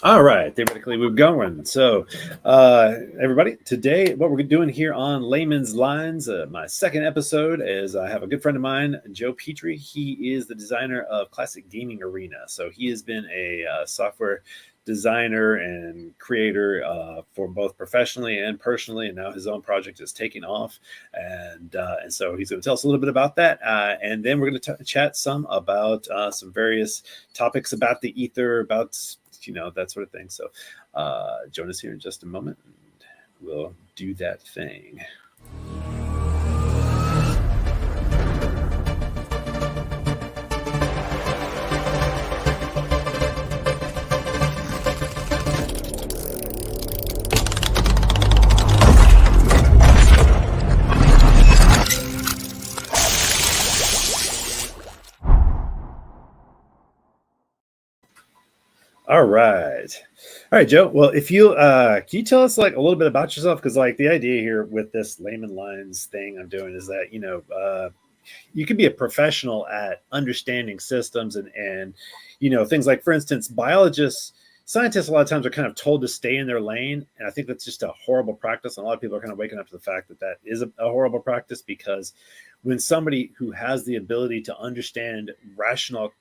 All right, theoretically we're going. So, everybody, today what we're doing here on Layman's Lines, my second episode, is I have a good friend of mine, Joe Petrie. He is the designer of Classic Gaming Arena. So he has been a software designer and creator for both professionally and personally, and now his own project is taking off. And so he's going to tell us a little bit about that, and then we're going to chat some about some various topics about the ether, about that sort of thing. So join us here in just a moment, and we'll do that thing. All right. All right, Joe. Well, if you can you tell us like a little bit about yourself? Because like the idea here with this layman lines thing I'm doing is that you can be a professional at understanding systems and things like, for instance, biologists, scientists a lot of times are kind of told to stay in their lane, and I think that's just a horrible practice. And a lot of people are kind of waking up to the fact that that is a horrible practice, because when somebody who has the ability to understand rational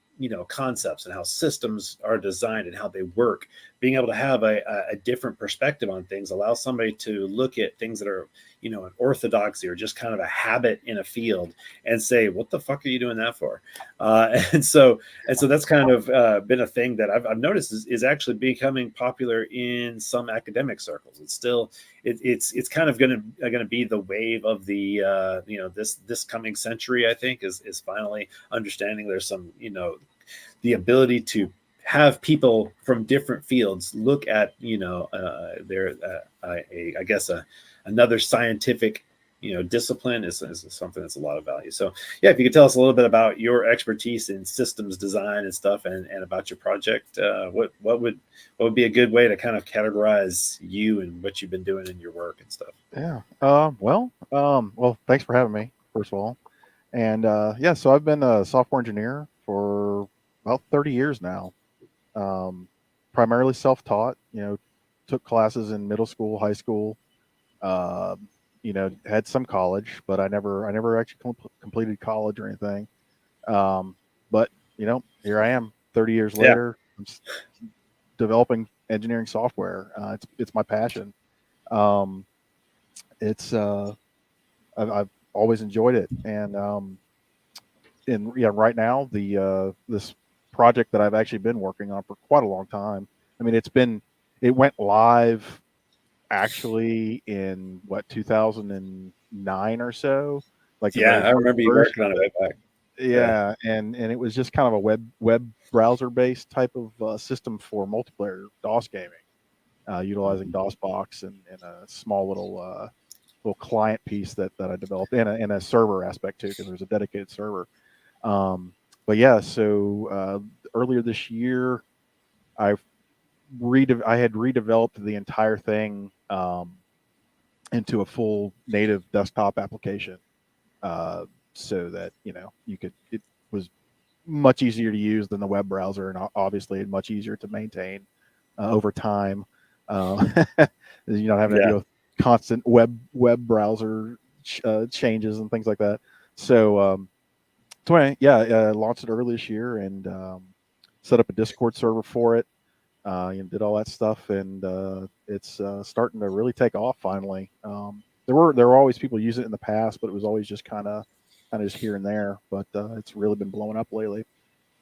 concepts and how systems are designed and how they work, being able to have a different perspective on things allows somebody to look at things that are an orthodoxy or just kind of a habit in a field and say, what the fuck are you doing that for? And so that's kind of been a thing that I've noticed is actually becoming popular in some academic circles. It's still it's kind of going to be the wave of the this coming century. I think is finally understanding there's some the ability to have people from different fields look at their I guess another scientific discipline is something that's a lot of value. So yeah, if you could tell us a little bit about your expertise in systems design and stuff, and about your project, what would be a good way to kind of categorize you and what you've been doing in your work and stuff? Yeah. Well, thanks for having me, first of all. And yeah, so I've been a software engineer for about 30 years now. Um, Primarily self-taught. Took classes in middle school, high school. Had some college, but I never actually completed college or anything. Um, but here I am, 30 years Yeah. later. Developing engineering software. It's my passion. Um, it's I've always enjoyed it, and yeah, right now this project that I've actually been working on for quite a long time. I mean, it went live actually in what 2009 or so, like the Yeah, very I first remember you version. working on it way back. Yeah. Yeah, and it was just kind of a web browser based type of system for multiplayer DOS gaming, utilizing Mhm. DOSBox and a small little client piece that I developed, and a server aspect too, because there's a dedicated server. Um, but yeah, so earlier this year, I I had redeveloped the entire thing into a full native desktop application, uh, so that you could. It was much easier to use than the web browser, and obviously much easier to maintain over time. You're not having to Yeah. deal with constant web browser changes and things like that. So anyway, yeah, launched it early this year, and set up a Discord server for it. Did all that stuff, and it's starting to really take off finally. There were always people using it in the past, but it was always just kind of just here and there. But it's really been blowing up lately.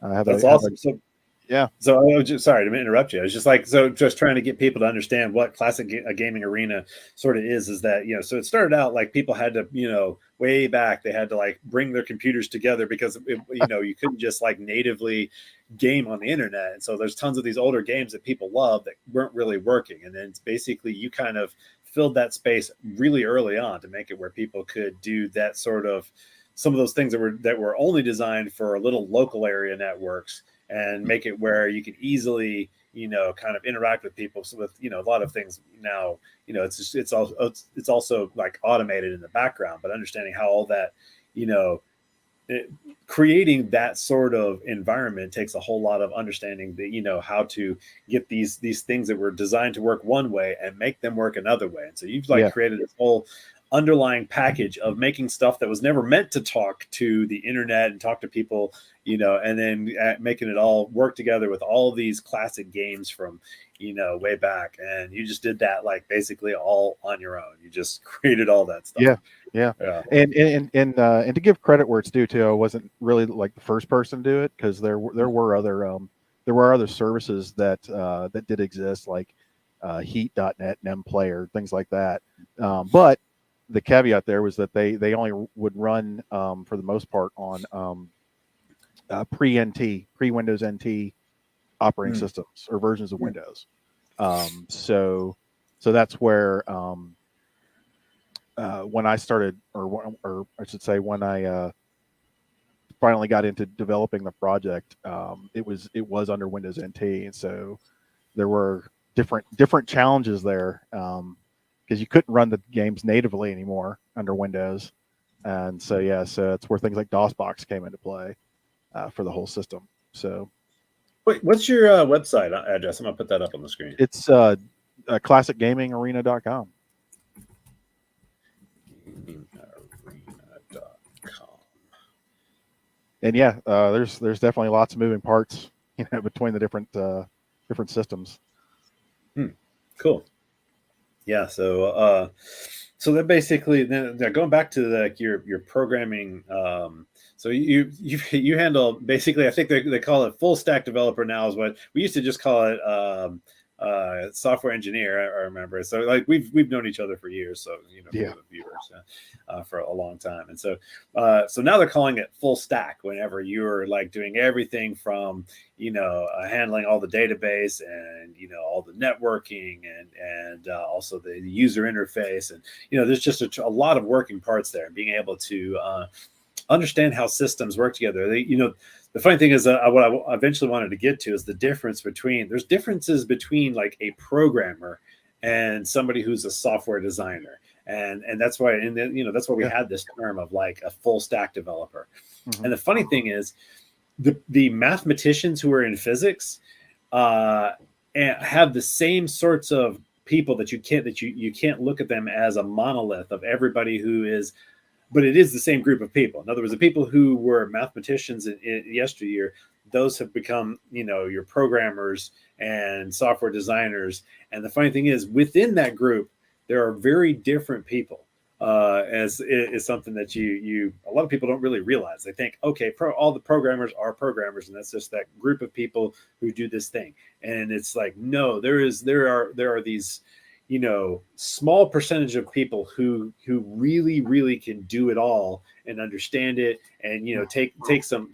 I That's have a awesome. So Yeah. So I was just sorry to interrupt you. I was just like, so just trying to get people to understand what classic gaming arena sort of is that, so it started out like people had to, way back, they had to like bring their computers together because, you couldn't just like natively game on the internet. And so there's tons of these older games that people love that weren't really working. And then it's basically you kind of filled that space really early on to make it where people could do that sort of some of those things that were only designed for little local area networks, and make it where you can easily kind of interact with people. So with a lot of things now, it's also like automated in the background, but understanding how all that you know it, creating that sort of environment takes a whole lot of understanding that, you know, how to get these things that were designed to work one way and make them work another way. And so you've like Yeah. created this whole underlying package of making stuff that was never meant to talk to the internet and talk to people, you know, and then making it all work together with all of these classic games from, you know, way back. And you just did that like basically all on your own. You just created all that stuff. Yeah, yeah, Yeah. and to give credit where it's due too, I wasn't really like the first person to do it, because there were other services that did exist, like Heat.net, NemPlayer, things like that. But the caveat there was that they only would run for the most part on pre Windows NT operating systems or versions of Windows. So that's where when I started, or I should say, when I finally got into developing the project, it was under Windows NT, and so there were different challenges there, because you couldn't run the games natively anymore under Windows, and so yeah, so that's where things like DOSBox came into play for the whole system. So Wait, what's your website address? I'm gonna put that up on the screen. it's classicgamingarena.com. Gamingarena.com. And yeah, there's definitely lots of moving parts, you know, between the different systems. Cool. Yeah. So that basically then going back to like your programming. So you handle basically, I think they call it full stack developer now, is what we used to just call it. Software engineer, I remember. So like we've known each other for years, so you know, Yeah. for the viewers, for a long time. And so so now they're calling it full stack whenever you're like doing everything from, you know, handling all the database and, you know, all the networking and also the user interface. And, you know, there's just a lot of working parts there, and being able to understand how systems work together. You know, the funny thing is what I eventually wanted to get to is the there's differences between like a programmer and somebody who's a software designer. And that's why, and then, you know, that's why we Yeah. had this term of like a full stack developer. Mm-hmm. And the funny thing is the mathematicians who are in physics and have the same sorts of people that you can't look at them as a monolith of everybody who is, but it is the same group of people. In other words, the people who were mathematicians in yesteryear, those have become, you know, your programmers and software designers. And the funny thing is, within that group, there are very different people. As is something that you a lot of people don't really realize. They think, okay, all the programmers are programmers, and that's just that group of people who do this thing. And it's like, no, there are these, you know, small percentage of people who really can do it all and understand it, and, you know, take some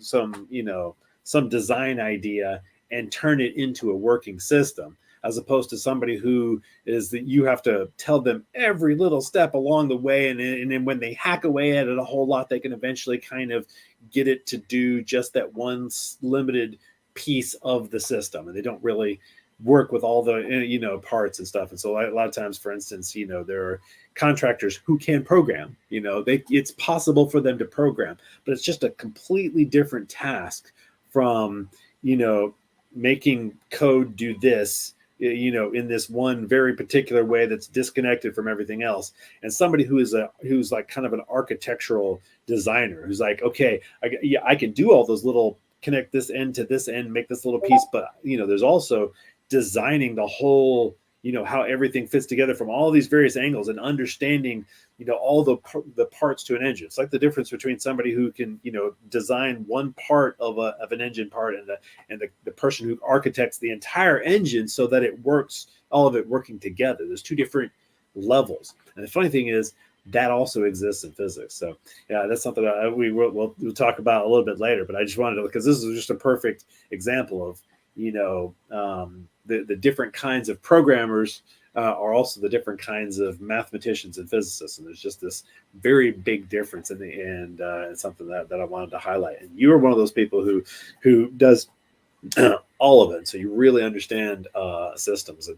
you know, some design idea and turn it into a working system, as opposed to somebody who is that you have to tell them every little step along the way, and then when they hack away at it a whole lot, they can eventually kind of get it to do just that one limited piece of the system, and they don't really work with all the, you know, parts and stuff. And so a lot of times, for instance, you know, there are contractors who can program, you know, it's possible for them to program, but it's just a completely different task from, you know, making code do this, you know, in this one very particular way that's disconnected from everything else. And somebody who's like kind of an architectural designer who's like, okay, I can do all those little, connect this end to this end, make this little piece, but, you know, there's also designing the whole, you know, how everything fits together from all these various angles, and understanding, you know, all the parts to an engine. It's like the difference between somebody who can, you know, design one part of an engine part, and the person who architects the entire engine so that it works, all of it working together. There's two different levels. And the funny thing is, that also exists in physics. So yeah, that's something that we'll talk about a little bit later. But I just wanted to, because this is just a perfect example of, you know, the different kinds of programmers are also the different kinds of mathematicians and physicists, and there's just this very big difference in the end. It's something that I wanted to highlight. And you are one of those people who does all of it. So you really understand systems,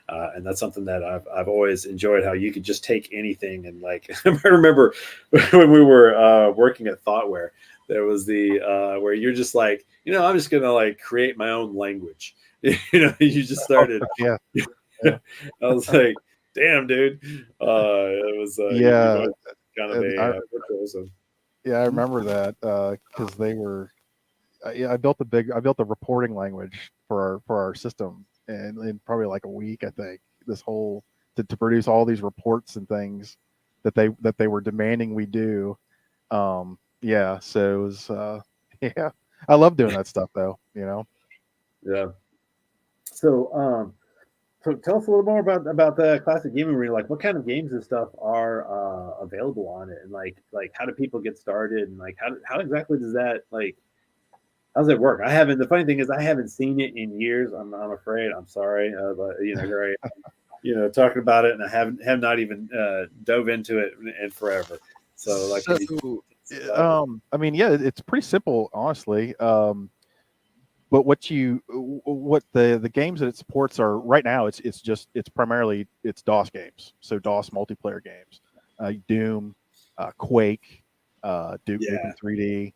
and that's something that I've always enjoyed. How you could just take anything and like I remember when we were working at Thoughtware, there was the where you're just like, I'm just gonna like create my own language. You just started. Yeah, yeah, I was like, damn, dude. It was you've yeah. always kind of And I, a virtuoso. yeah, I remember that because they were. Yeah, I built a reporting language for our system, and in probably like a week, I think. This whole to produce all these reports and things that they were demanding we do. Yeah, so it was. Yeah, I love doing that stuff though. You know. Yeah. So, so tell us a little more about the classic gaming arena. Like, what kind of games and stuff are available on it, and like how do people get started, and like how exactly does that like how does it work? I haven't. The funny thing is, I haven't seen it in years. I'm afraid. I'm sorry, but here I am, talking about it, and I have not even dove into it in forever. So, like, So, can you about it? I mean, yeah, it's pretty simple, honestly. But what the games that it supports are right now. It's primarily it's DOS games. So DOS multiplayer games, Doom, Quake, Duke Yeah. Nukem 3D.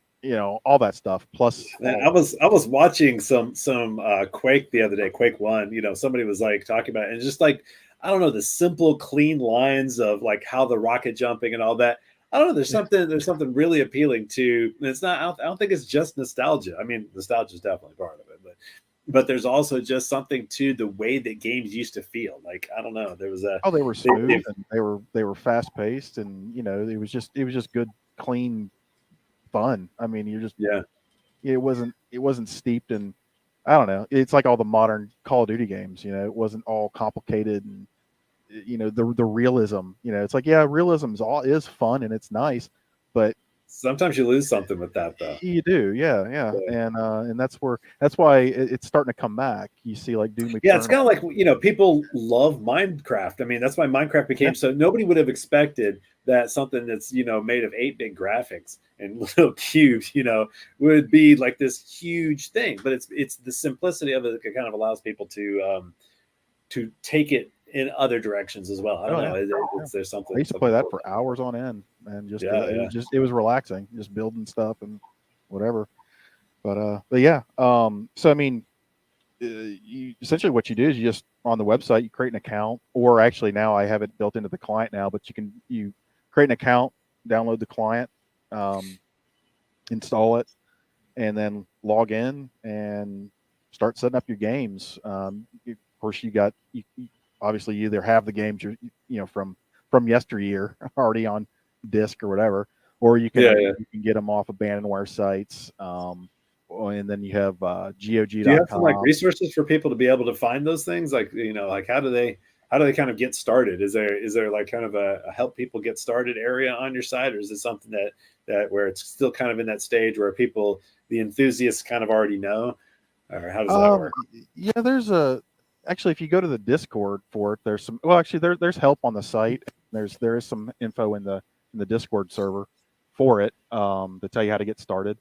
All that stuff. Plus Man, all. I was watching some Quake the other day, Quake One. Somebody was like talking about it, and just like I don't know the simple, clean lines of like how the rocket jumping and all that. I don't know. There's something really appealing to. And it's not. I don't think it's just nostalgia. I mean, nostalgia is definitely part of it, but there's also just something to the way that games used to feel. Like I don't know. There was a Oh, they were they smooth and they were fast paced, and it was just good, clean fun. I mean, yeah. it wasn't steeped in, I don't know. It's like all the modern Call of Duty games. It wasn't all complicated and the realism. It's like, yeah, realism is fun and it's nice, but Sometimes you lose something with that though. you do, yeah, yeah, Yeah. and that's why it's starting to come back. You see, like Doom Yeah, it's Eternal. kind of like people love Minecraft. I mean, that's why Minecraft Yeah, became so. Nobody would have expected that something that's made of 8-bit graphics and little cubes, would be like this huge thing. But it's the simplicity of it that kind of allows people to take it in other directions as well. I don't oh know. yeah, yeah. There's I something used to play that cool for about hours on end, and it. Yeah, yeah. it was relaxing, just building stuff and whatever. But yeah, so I mean, essentially what you do is you just on the website you create an account, or actually now I have it built into the client now, but you create an account, download the client, um, install it, and then log in and start setting up your games. Of course, obviously you either have the games from yesteryear already on disk or whatever, or Yeah, yeah. you can get them off abandonware sites. And then you have Do you have some like GOG.com. resources for people to be able to find those things? Like, like how do they kind of get started? Is there like kind of a help people get started area on your site, or is it something that where it's still kind of in that stage where the enthusiasts kind of already know, or how does that work? Yeah, actually, if you go to the Discord for it, there's some. Well, actually, there's help on the site. There is some info in the Discord server for it, to tell you how to get started.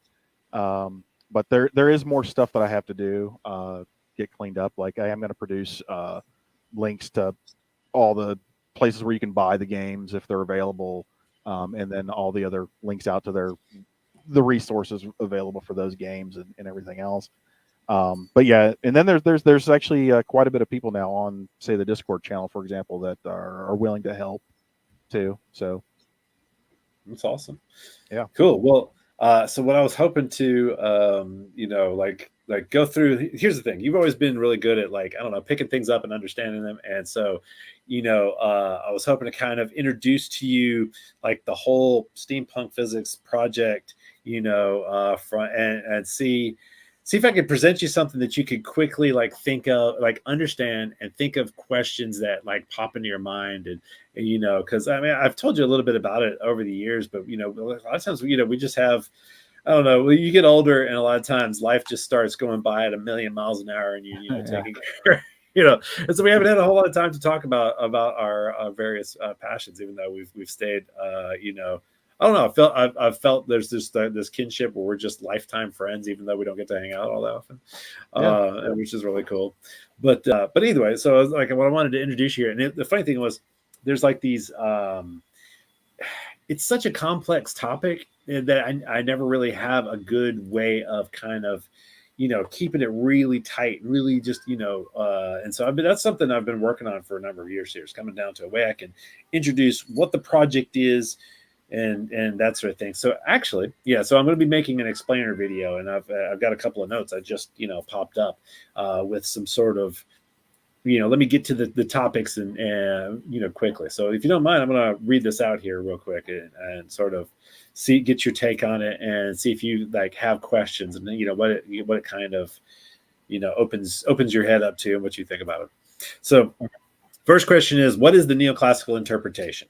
But there is more stuff that I have to do, get cleaned up. Like I am going to produce links to all the places where you can buy the games if they're available, and then all the other links out to the resources available for those games and everything else. But yeah, and then there's actually quite a bit of people now on, say, the Discord channel, for example, that are willing to help too. So That's awesome. yeah. Cool. Well, so what I was hoping to, like go through. Here's the thing: you've always been really good at like I don't know picking things up and understanding them, and so, I was hoping to kind of introduce to you like the whole steampunk physics project, from and see if I could present you something that you could quickly like think of, like understand and think of questions that like pop into your mind and because I mean I've told you a little bit about it over the years, but a lot of times we just have I don't know. Well, you get older, and a lot of times life just starts going by at a million miles an hour, and Yeah. taking care, And so we haven't had a whole lot of time to talk about our various passions, even though we've stayed, I don't know. I've felt there's this kinship where we're just lifetime friends, even though we don't get to hang out all that often, Yeah. which is really cool. But either way, so I was like, what I wanted to introduce you here, and the funny thing was, there's like these. It's such a complex topic that I never really have a good way of kind of, keeping it really tight, really just, and so that's something I've been working on for a number of years here. It's coming down to a way I can introduce what the project is and that sort of thing. So actually, yeah, so I'm going to be making an explainer video, and I've got a couple of notes I just, popped up with some sort of, let me get to the topics and quickly. So if you don't mind, I'm going to read this out here real quick and sort of get your take on it and see if you like have questions and what it kind of opens your head up to and what you think about it. So first question is, what is the neoclassical interpretation?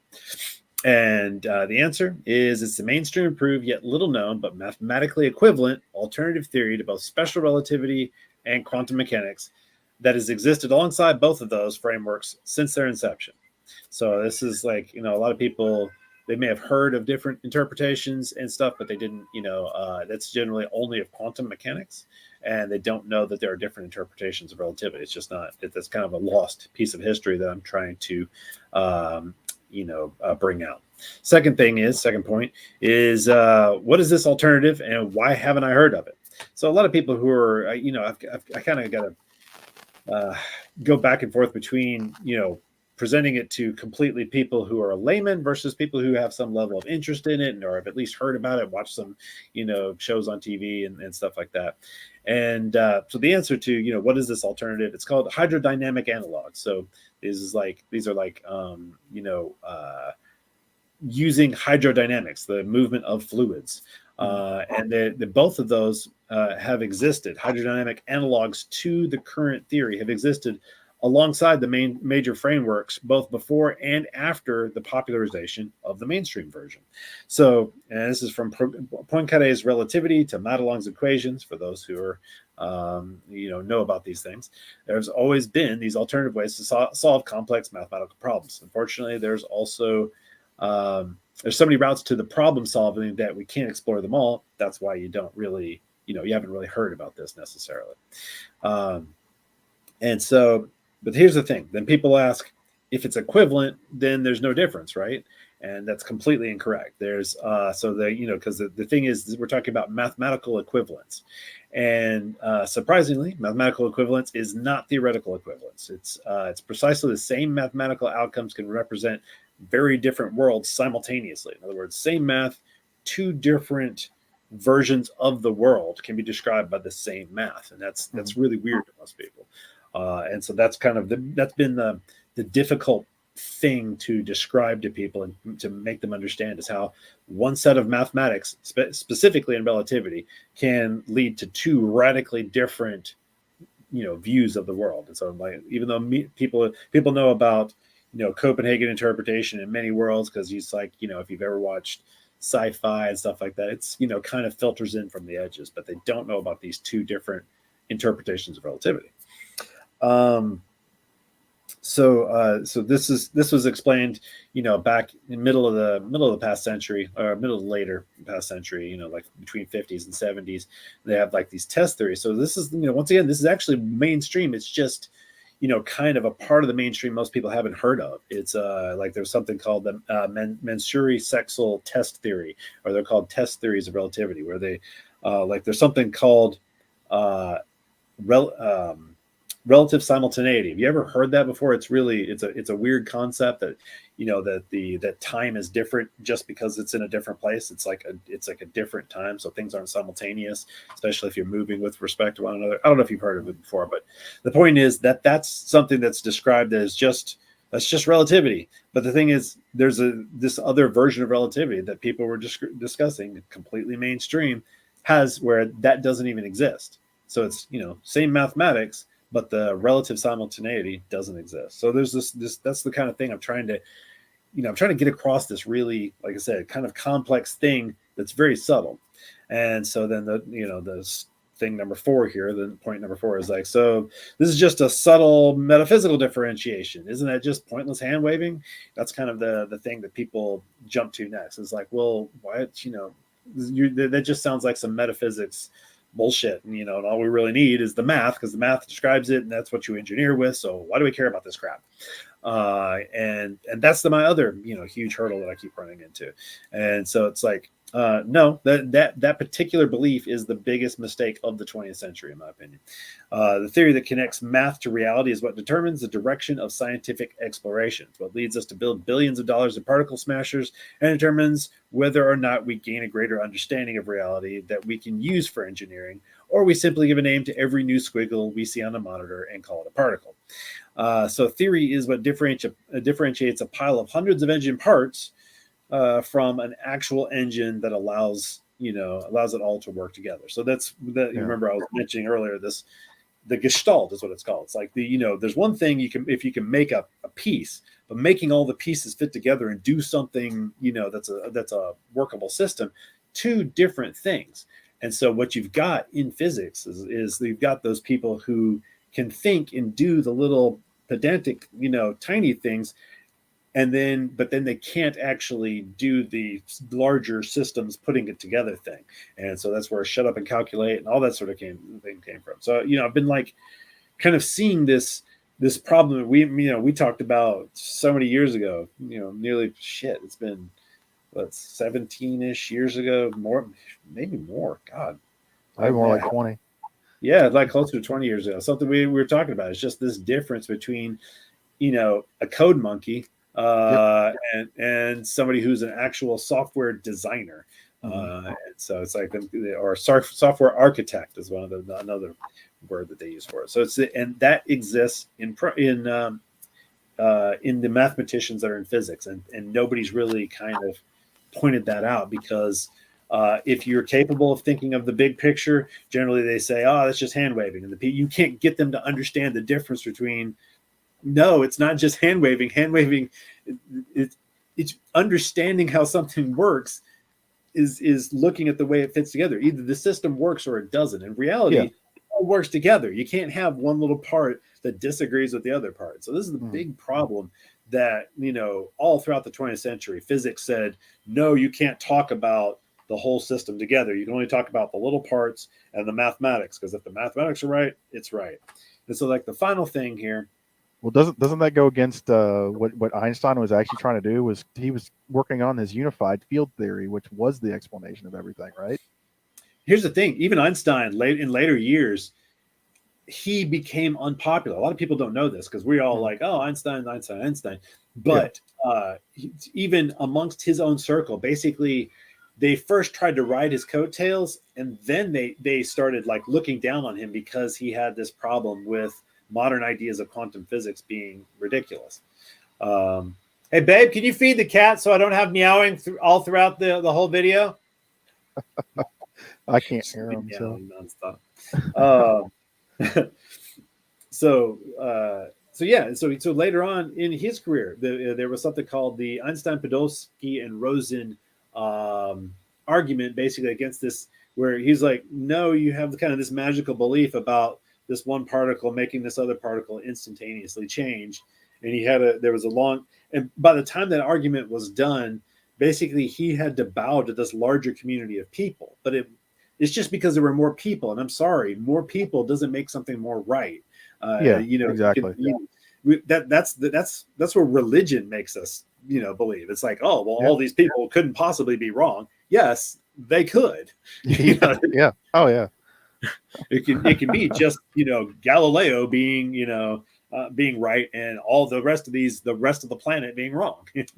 And the answer is it's the mainstream approved yet little known but mathematically equivalent alternative theory to both special relativity and quantum mechanics that has existed alongside both of those frameworks since their inception. So this is like, a lot of people, they may have heard of different interpretations and stuff, but they didn't, that's generally only of quantum mechanics. And they don't know that there are different interpretations of relativity. It's just not, that's kind of a lost piece of history that I'm trying to, bring out. Second point is, what is this alternative and why haven't I heard of it? So a lot of people who are, I kind of got to, go back and forth between presenting it to completely people who are laymen versus people who have some level of interest in it or have at least heard about it, watched some shows on TV and stuff like that. And so the answer to what is this alternative? It's called hydrodynamic analogs. So these are like using hydrodynamics, the movement of fluids. And both of those have existed. Hydrodynamic analogs to the current theory have existed alongside the major frameworks, both before and after the popularization of the mainstream version. So, and this is from Poincaré's relativity to Madelung's equations. For those who are, know about these things, there's always been these alternative ways to solve complex mathematical problems. Unfortunately, there's also there's so many routes to the problem solving that we can't explore them all. That's why you don't really, you haven't really heard about this necessarily. And so, but here's the thing. Then people ask, if it's equivalent, then there's no difference, right? And that's completely incorrect. There's because the thing is, we're talking about mathematical equivalence. And surprisingly, mathematical equivalence is not theoretical equivalence. It's precisely the same mathematical outcomes can represent very different worlds simultaneously. In other words, same math, two different versions of the world can be described by the same math, and that's really weird to most people. And so that's kind of that's been the difficult thing to describe to people and to make them understand, is how one set of mathematics, specifically in relativity, can lead to two radically different views of the world. And so, like, even though people know about Copenhagen interpretation in many worlds, because it's like, if you've ever watched sci-fi and stuff like that, it's kind of filters in from the edges, but they don't know about these two different interpretations of relativity. So this was explained, back in the middle of the past century, or middle of the later past century, like between 50s and 70s. They have like these test theories. So this is, once again, this is actually mainstream. It's just, kind of a part of the mainstream most people haven't heard of. It's like there's something called the Mansouri-Sexel test theory, or they're called test theories of relativity, where they like there's something called relative simultaneity. Have you ever heard that before? It's a weird concept that that time is different just because it's in a different place. It's like a different time, so things aren't simultaneous, especially if you're moving with respect to one another. I don't know if you've heard of it before, but the point is that that's something that's described as that's just relativity. But the thing is, there's this other version of relativity that people were discussing, completely mainstream, where that doesn't even exist. So it's same mathematics, but the relative simultaneity doesn't exist. So there's this that's the kind of thing I'm trying to get across, this really, like I said, kind of complex thing that's very subtle. And so then the thing number 4 here. Then point number 4 is like, so this is just a subtle metaphysical differentiation. Isn't that just pointless hand waving? That's kind of the thing that people jump to next. It's like, well, why, that just sounds like some metaphysics bullshit. And, and all we really need is the math, because the math describes it, and that's what you engineer with. So why do we care about this crap? And that's my other, huge hurdle that I keep running into. And so it's like, no, that particular belief is the biggest mistake of the 20th century, in my opinion. The theory that connects math to reality is what determines the direction of scientific exploration. It's what leads us to build billions of dollars in particle smashers, and determines whether or not we gain a greater understanding of reality that we can use for engineering, or we simply give a name to every new squiggle we see on a monitor and call it a particle. So theory is what differentiates a pile of hundreds of engine parts from an actual engine that allows it all to work together. So that's that. You remember I was mentioning earlier, the gestalt is what it's called. It's like there's one thing if you can make a piece, but making all the pieces fit together and do something, that's a workable system, two different things. And so what you've got in physics is you've got those people who can think and do the little pedantic, tiny things, but then they can't actually do the larger systems putting it together thing. And so that's where shut up and calculate and all that sort of thing came from. So, I've been like kind of seeing this problem we talked about so many years ago, nearly it's been 17-ish years ago, maybe more. God, Maybe more like 20. Yeah, like closer to 20 years ago. Something we were talking about. It's just this difference between, a code monkey and somebody who's an actual software designer. And so it's like or software architect is another word that they use for it. So and that exists in the mathematicians that are in physics, and nobody's really kind of pointed that out, because if you're capable of thinking of the big picture, generally they say, "Oh, that's just hand waving," and you can't get them to understand the difference between. No, it's not just hand waving. Hand waving, it's understanding how something works. Is looking at the way it fits together. Either the system works or it doesn't. In reality, it all works together. You can't have one little part that disagrees with the other part. So this is the big problem that, all throughout the 20th century, physics said, no, you can't talk about the whole system together. You can only talk about the little parts and the mathematics, because if the mathematics are right, it's right. And so like the final thing here. Well, doesn't that go against what Einstein was actually trying to do? Was he was working on his unified field theory, which was the explanation of everything, right? Here's the thing: even Einstein, in later years, he became unpopular. A lot of people don't know this, because we're all like, "Oh, Einstein." But even amongst his own circle, basically, they first tried to ride his coattails, and then they started like looking down on him because he had this problem with modern ideas of quantum physics being ridiculous. Hey, babe, can you feed the cat so I don't have meowing all throughout the whole video? I can't hear him. Nonstop. So later on in his career, there was something called the Einstein-Podolsky and Rosen argument, basically against this, where he's like, no, you have kind of this magical belief about this one particle making this other particle instantaneously change. And there was a long, and by the time that argument was done, basically he had to bow to this larger community of people. But it's just because there were more people. And I'm sorry, more people doesn't make something more right. Exactly. That's where religion makes us, believe. It's like, oh, well, all these people couldn't possibly be wrong. Yes, they could. Yeah. Oh, yeah. It can be just Galileo being being right, and all the rest of the planet being wrong. It's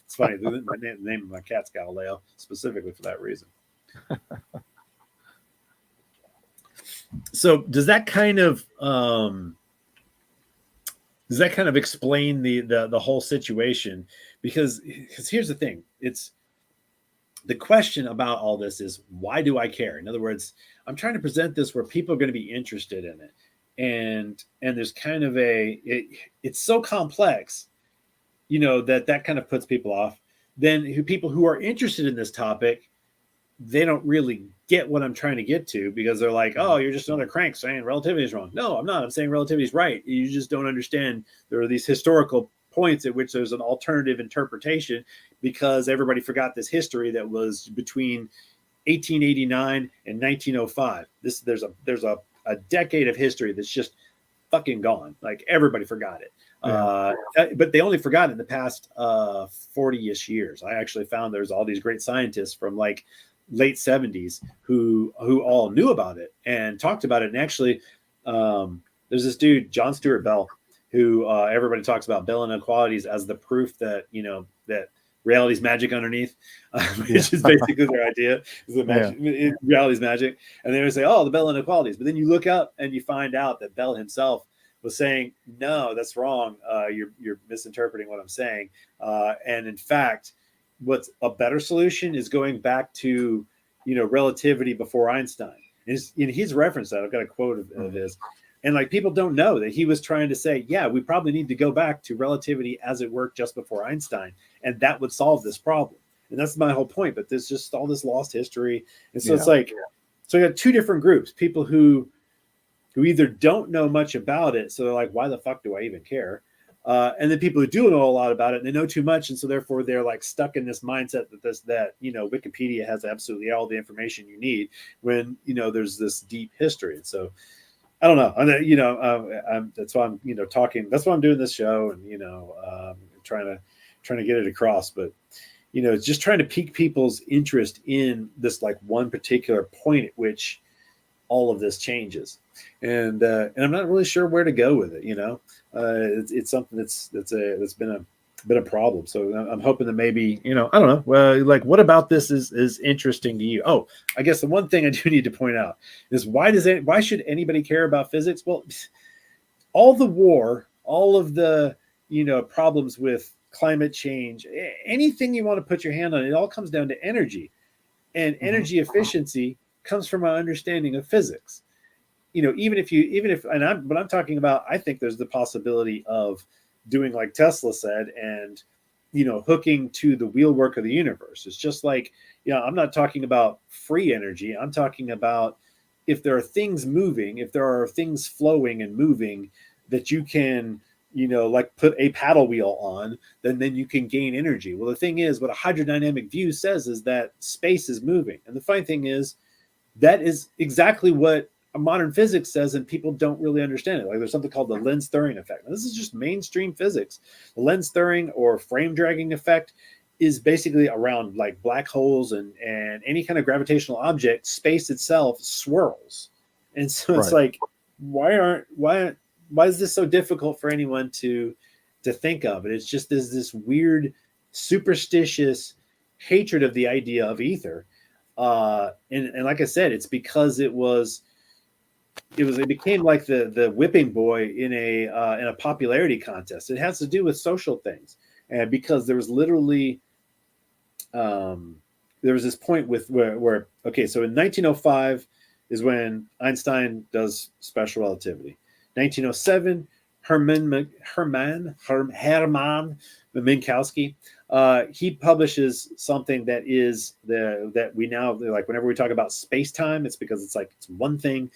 funny. The name of my cat's Galileo, specifically for that reason. So does that kind of explain the whole situation? Because here's the thing: it's the question about all this is, why do I care? In other words, I'm trying to present this where people are going to be interested in it. And there's kind of it's so complex, that kind of puts people off. Then people who are interested in this topic, they don't really get what I'm trying to get to, because they're like, oh, you're just another crank saying relativity is wrong. No, I'm not. I'm saying relativity is right. You just don't understand there are these historical points at which there's an alternative interpretation, because everybody forgot this history that was between 1889 and 1905. There's a decade of history that's just fucking gone. Like everybody forgot it. But they only forgot it in the past 40-ish years. I actually found there's all these great scientists from like late 70s who all knew about it and talked about it. And actually, there's this dude, John Stuart Bell, who everybody talks about Bell inequalities as the proof that, you know, that reality's magic underneath, which is basically their idea, is that magic, reality's magic. And they would say, oh, the Bell inequalities. But then you look up and you find out that Bell himself was saying, no, that's wrong. You're misinterpreting what I'm saying. And in fact, what's a better solution is going back to, you know, relativity before Einstein. And he's referenced that. I've got a quote of his. And like people don't know that he was trying to say, yeah, we probably need to go back to relativity as it worked just before Einstein, and that would solve this problem. And that's my whole point. But there's just all this lost history. And so it's like, so you got two different groups, people who either don't know much about it, so they're like, why the fuck do I even care? And then people who do know a lot about it, and they know too much, and so therefore they're like stuck in this mindset that you know, Wikipedia has absolutely all the information you need, when, you know, there's this deep history. And so I don't know. You know, that's why I'm, you know, talking. That's why I'm doing this show, and, you know, trying to get it across. But, you know, it's just trying to pique people's interest in this like one particular point at which all of this changes, and I'm not really sure where to go with it. You know, it's something that's been a problem. So I'm hoping that maybe, you know, I don't know. Well, like, what about this is interesting to you? Oh, I guess the one thing I do need to point out is why should anybody care about physics? Well, all the war, all of the, you know, problems with climate change, anything you want to put your hand on, it all comes down to energy, and energy efficiency comes from our understanding of physics. You know, but I'm talking about, I think there's the possibility of doing like Tesla said, and, you know, hooking to the wheelwork of the universe. It's just like, you know, I'm not talking about free energy. I'm talking about if there are things moving, if there are things flowing and moving that you can, you know, like put a paddle wheel on, then you can gain energy. Well, the thing is, what a hydrodynamic view says is that space is moving. And the funny thing is, that is exactly what modern physics says, and people don't really understand it. Like, there's something called the lens-Thirring effect. Now, this is just mainstream physics. The lens-Thirring or frame dragging effect is basically around like black holes and any kind of gravitational object. Space itself swirls, and so it's like, why is this so difficult for anyone to think of? And it's just this weird superstitious hatred of the idea of ether. And like I said, it's because it became like the whipping boy in a popularity contest. It has to do with social things, and because there was literally there was this point where okay, so in 1905 is when Einstein does special relativity. 1907, Hermann Minkowski, he publishes something that is that we now, like, whenever we talk about space-time, it's because it's like it's one thing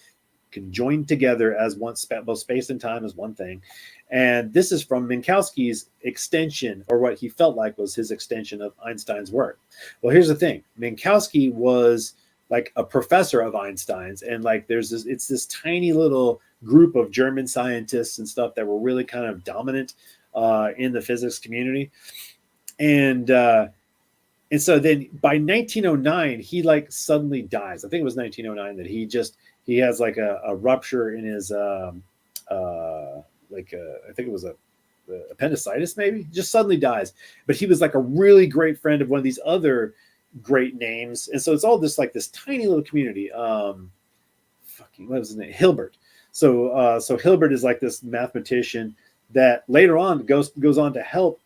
conjoined together as one, both space and time as one thing. And this is from Minkowski's extension, or what he felt like was his extension of Einstein's work. Well, here's the thing. Minkowski was like a professor of Einstein's, and like it's this tiny little group of German scientists and stuff that were really kind of dominant in the physics community. And so then by 1909, he like suddenly dies. I think it was 1909 that he has like a rupture in his I think it was a appendicitis, maybe. Just suddenly dies. But he was like a really great friend of one of these other great names, and so it's all this like this tiny little community. What was his name? Hilbert. So Hilbert is like this mathematician that later on goes on to help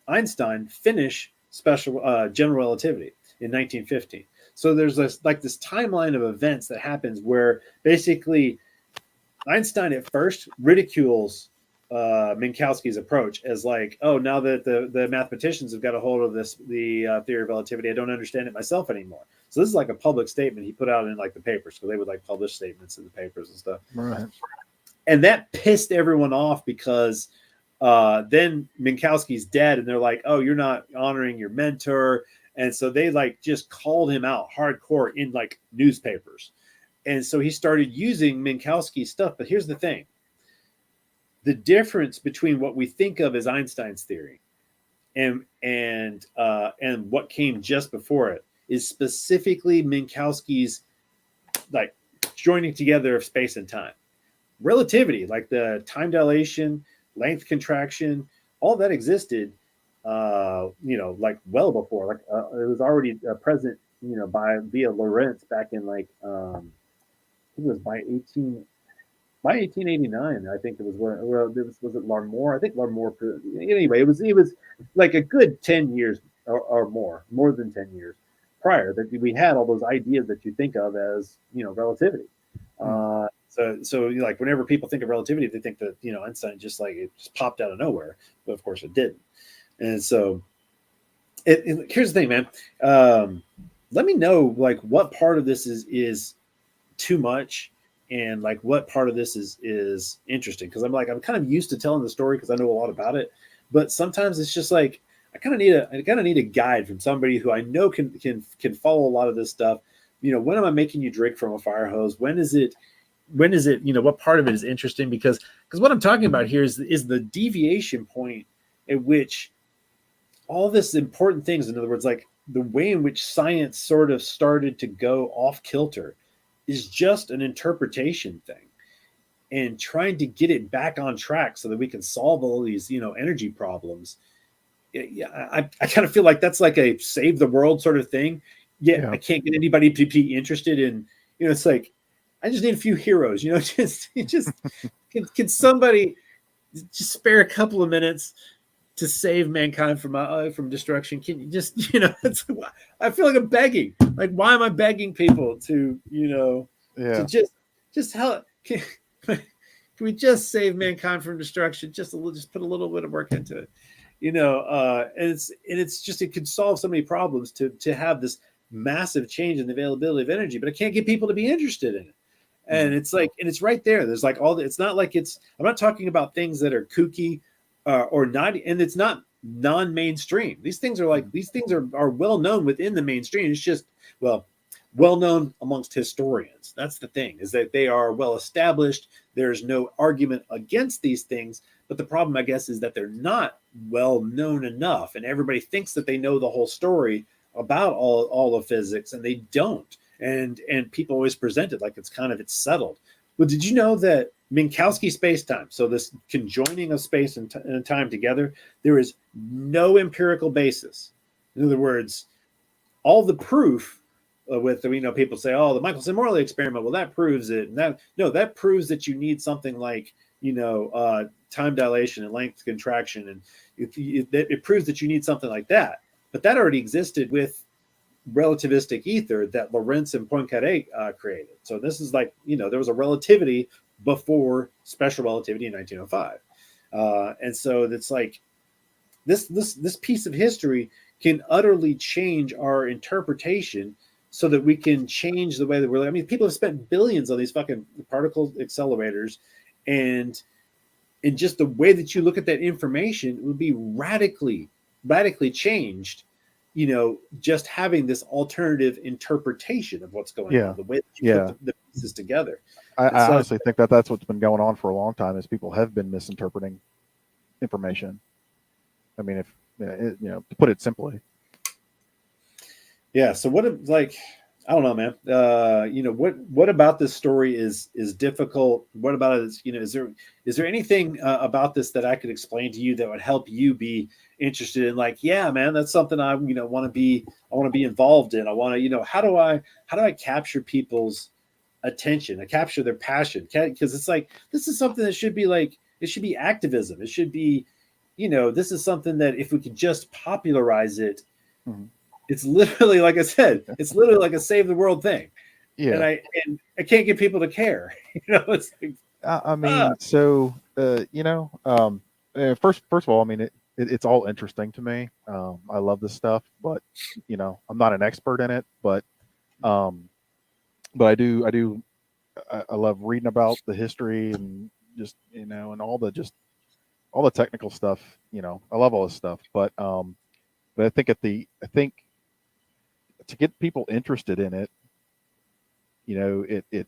Einstein finish special general relativity in 1915. So there's this timeline of events that happens where basically Einstein at first ridicules Minkowski's approach as like, oh, now that the mathematicians have got a hold of the theory of relativity, I don't understand it myself anymore. So this is like a public statement he put out in like the papers, because they would like publish statements in the papers and stuff. Right. And that pissed everyone off, because then Minkowski's dead, and they're like, oh, you're not honoring your mentor. And so they like just called him out hardcore in like newspapers. And so he started using Minkowski's stuff. But here's the thing. The difference between what we think of as Einstein's theory and what came just before it is specifically Minkowski's like joining together of space and time. Relativity, like the time dilation, length contraction, all that existed, like well before. Like it was already present, via Lorentz back in like I think it was by 1889, I think it was was it Larmor? I think Larmor. Anyway, it was like a good 10 years or more than 10 years prior that we had all those ideas that you think of as relativity. So like whenever people think of relativity, they think that Einstein just like it just popped out of nowhere, but of course it didn't. And so here's the thing, man. Let me know like what part of this is too much, and like what part of this is interesting, because I'm kind of used to telling the story because I know a lot about it, but sometimes it's just like I kind of need a guide from somebody who I know can follow a lot of this stuff. When am I making you drink from a fire hose? When is it what part of it is interesting? Because what I'm talking about here is the deviation point at which all this important things, in other words, like the way in which science sort of started to go off kilter, is just an interpretation thing, and trying to get it back on track so that we can solve all these, energy problems. I kind of feel like that's like a save the world sort of thing. Yeah. I can't get anybody to be interested in, it's like, I just need a few heroes, just can somebody just spare a couple of minutes to save mankind from destruction? Can you just, I feel like I'm begging. Like, why am I begging people to, to just help? Can we just save mankind from destruction? Just put a little bit of work into it, and it could solve so many problems to have this massive change in the availability of energy, but I can't get people to be interested in it. And it's like, and it's right there. There's like it's not like I'm not talking about things that are kooky or not, and it's not non-mainstream. These things are well known within the mainstream. It's just, well known amongst historians. That's the thing, is that they are well established. There's no argument against these things, but the problem, I guess, is that they're not well known enough, and everybody thinks that they know the whole story about all of physics, and they don't. And people always present it like it's settled. Well, did you know that Minkowski space-time, so this conjoining of space and time together, there is no empirical basis. In other words, all the proof with people say, oh, the Michelson-Morley experiment, well, that proves it. And that proves that you need something like time dilation and length contraction, and it proves that you need something like that. But that already existed with relativistic ether that Lorentz and Poincaré created. So this is like, there was a relativity before special relativity in 1905. And so it's like this piece of history can utterly change our interpretation so that we can change the way that we're. I mean, people have spent billions on these fucking particle accelerators, and just the way that you look at that information would be radically changed. Just having this alternative interpretation of what's going on, the way that you put the pieces together. I honestly think that that's what's been going on for a long time, is people have been misinterpreting information. I mean, if to put it simply. Yeah. So I don't know, man. What about this story is difficult? What about it is is there anything about this that I could explain to you that would help you be interested in, like, yeah, man, that's something I want to be involved in. I want to, how do I capture people's attention? I capture their passion, because it's like, this is something that should be like, it should be activism. It should be, this is something that if we could just popularize it, it's literally, like I said, it's literally like a save the world thing. Yeah. And I can't get people to care. It's like, I Ah, mean, so first of all, I mean, it's all interesting to me. I love this stuff, but I'm not an expert in it, um, but I love reading about the history and just and all the technical stuff. I love all this stuff, but I think to get people interested in it, it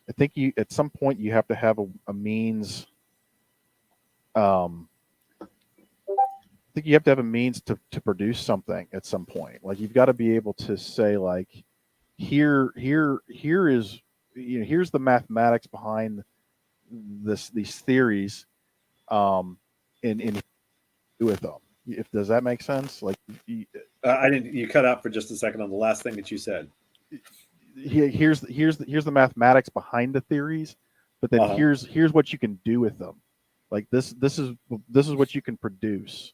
I think you at some point you have to have a means. Um, I think you have to have a means to produce something at some point. Like you've got to be able to say like, here is here's the mathematics behind these theories, and do with them. If does that make sense? Like, I didn't. You cut out for just a second on the last thing that you said. here's the mathematics behind the theories, but then Uh-huh. here's what you can do with them. Like this is what you can produce.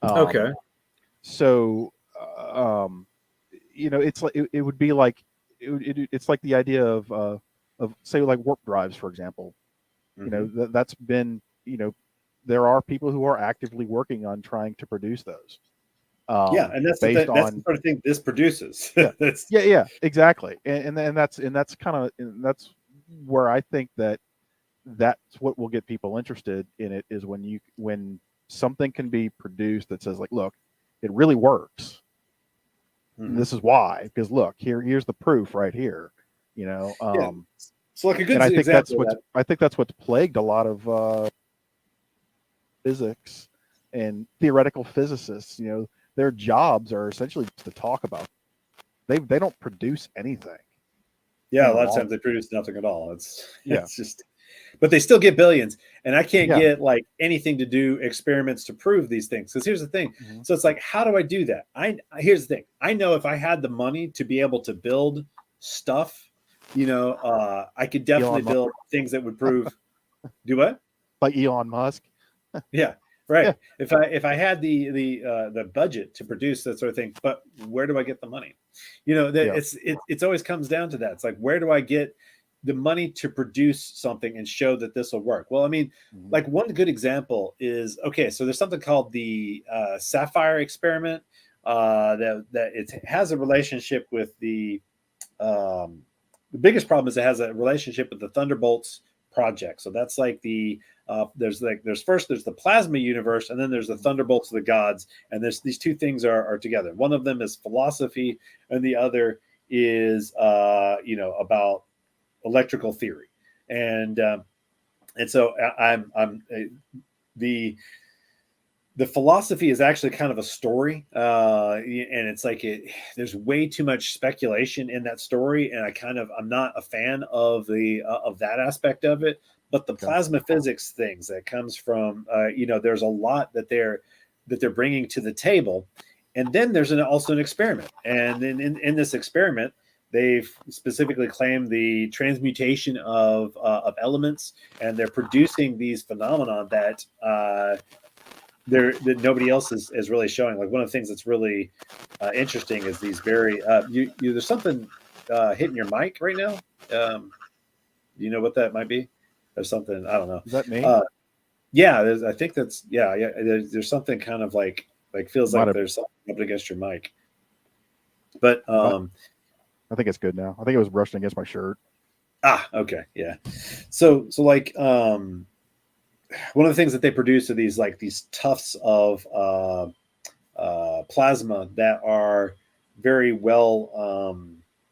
Okay. Um, so, um, it's like it would be like it's like the idea of say like warp drives, for example. Hmm. That's been there are people who are actively working on trying to produce those, Yeah, and based that's the on sort of thing this produces. yeah, That's yeah, exactly, and that's kind of that's where I think that's what will get people interested in it is when something can be produced that says like, look, it really works. And mhm. this is why, because look, here's the proof right here. Yeah. So like a And good example of that. I think that's what's plagued a lot of physics and theoretical physicists. Their jobs are essentially just to talk about. They don't produce anything Yeah, in a the lot of long. times they produce nothing at all. It's Yeah, it's just, but they still get billions, and I can't yeah. get like anything to do experiments to prove these things. Because here's the thing. Hmm. So it's like, how do I do that? Here's the thing. I know if I had the money to be able to build stuff, I could definitely Elon Musk, build things that would prove. Do what? like Elon Musk. Yeah, Yeah, right. If I had the budget to produce that sort of thing, but where do I get the money? That yeah. it's always comes down to that. It's like, where do I get the money to produce something and show that this will work? Well, I mean, Hmm. like one good example is, okay. So there's something called the Sapphire experiment, that it has a relationship with um, the biggest problem is it has a relationship with the Thunderbolts project. So that's like there's the plasma universe, and then there's the Hmm. Thunderbolts of the gods, and these two things are together. One of them is philosophy, and the other is about electrical theory, and so I'm the the philosophy is actually kind of a story, and it's like there's way too much speculation in that story, and I'm not a fan of that aspect of it. But the Okay. plasma physics things that comes from, there's a lot that they're bringing to the table, and then there's also an experiment, and then in this experiment they've specifically claimed the transmutation of elements, and they're producing these phenomenon that nobody else is really showing. Like one of the things that's really interesting is these very there's something hitting your mic right now. Do you know what that might be? There's something, I don't know. Is that me? Uh, yeah, I think that's, yeah. There's something kind of like feels Might like have. there's something up against your mic. But I think it's good now. I think it was brushing against my shirt. okay, yeah. So like one of the things that they produce are these tufts of plasma that are very well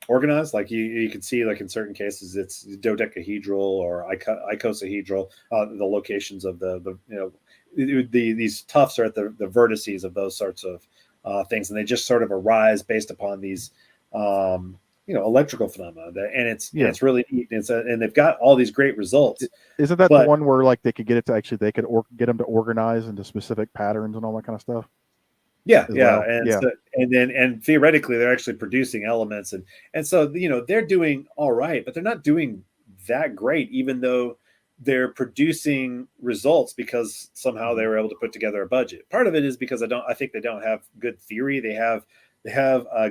organized. Like you can see, like in certain cases, it's dodecahedral or icosahedral. The locations of these tufts are at the vertices of those sorts of things, and they just sort of arise based upon these electrical phenomena. And Yeah. it's really neat. And they've got all these great results, Isn't that the but one where like they could get it to actually they could get them to organize into specific patterns and all that kind of stuff yeah, as yeah, well? and Yeah. so and theoretically they're actually producing elements, and so they're doing all right, but they're not doing that great, even though they're producing results because somehow Hmm. they were able to put together a budget. Part of it is because I think they don't have good theory. They have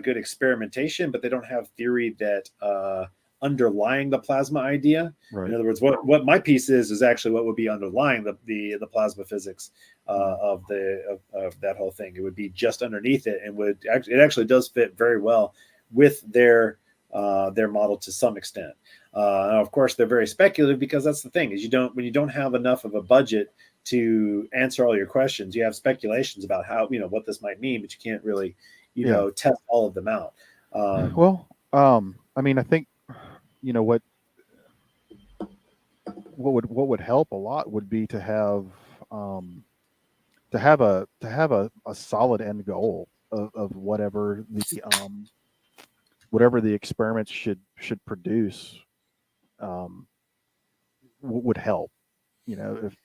good experimentation, but they don't have theory that underlying the plasma idea. Right. In other words, what my piece is actually what would be underlying the plasma physics of that whole thing. It would be just underneath it, and it actually does fit very well with their model to some extent. Of course, they're very speculative, because that's the thing, is when you don't have enough of a budget to answer all your questions, you have speculations about how, what this might mean, but you can't really, test all of them out. Well, I mean, I think, what would help a lot would be to have a solid end goal of whatever the experiments should produce, would help. If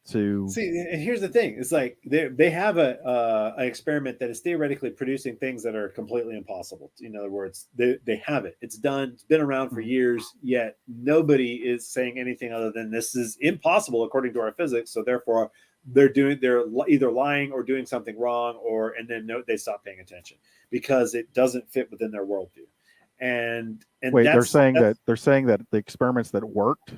to See, and here's the thing: it's like they have an experiment that is theoretically producing things that are completely impossible. In other words, they have it; it's done, it's been around for years. Yet nobody is saying anything other than this is impossible according to our physics. So therefore, they're either lying or doing something wrong, and then they stop paying attention because it doesn't fit within their worldview. And wait, they're saying that the experiments that worked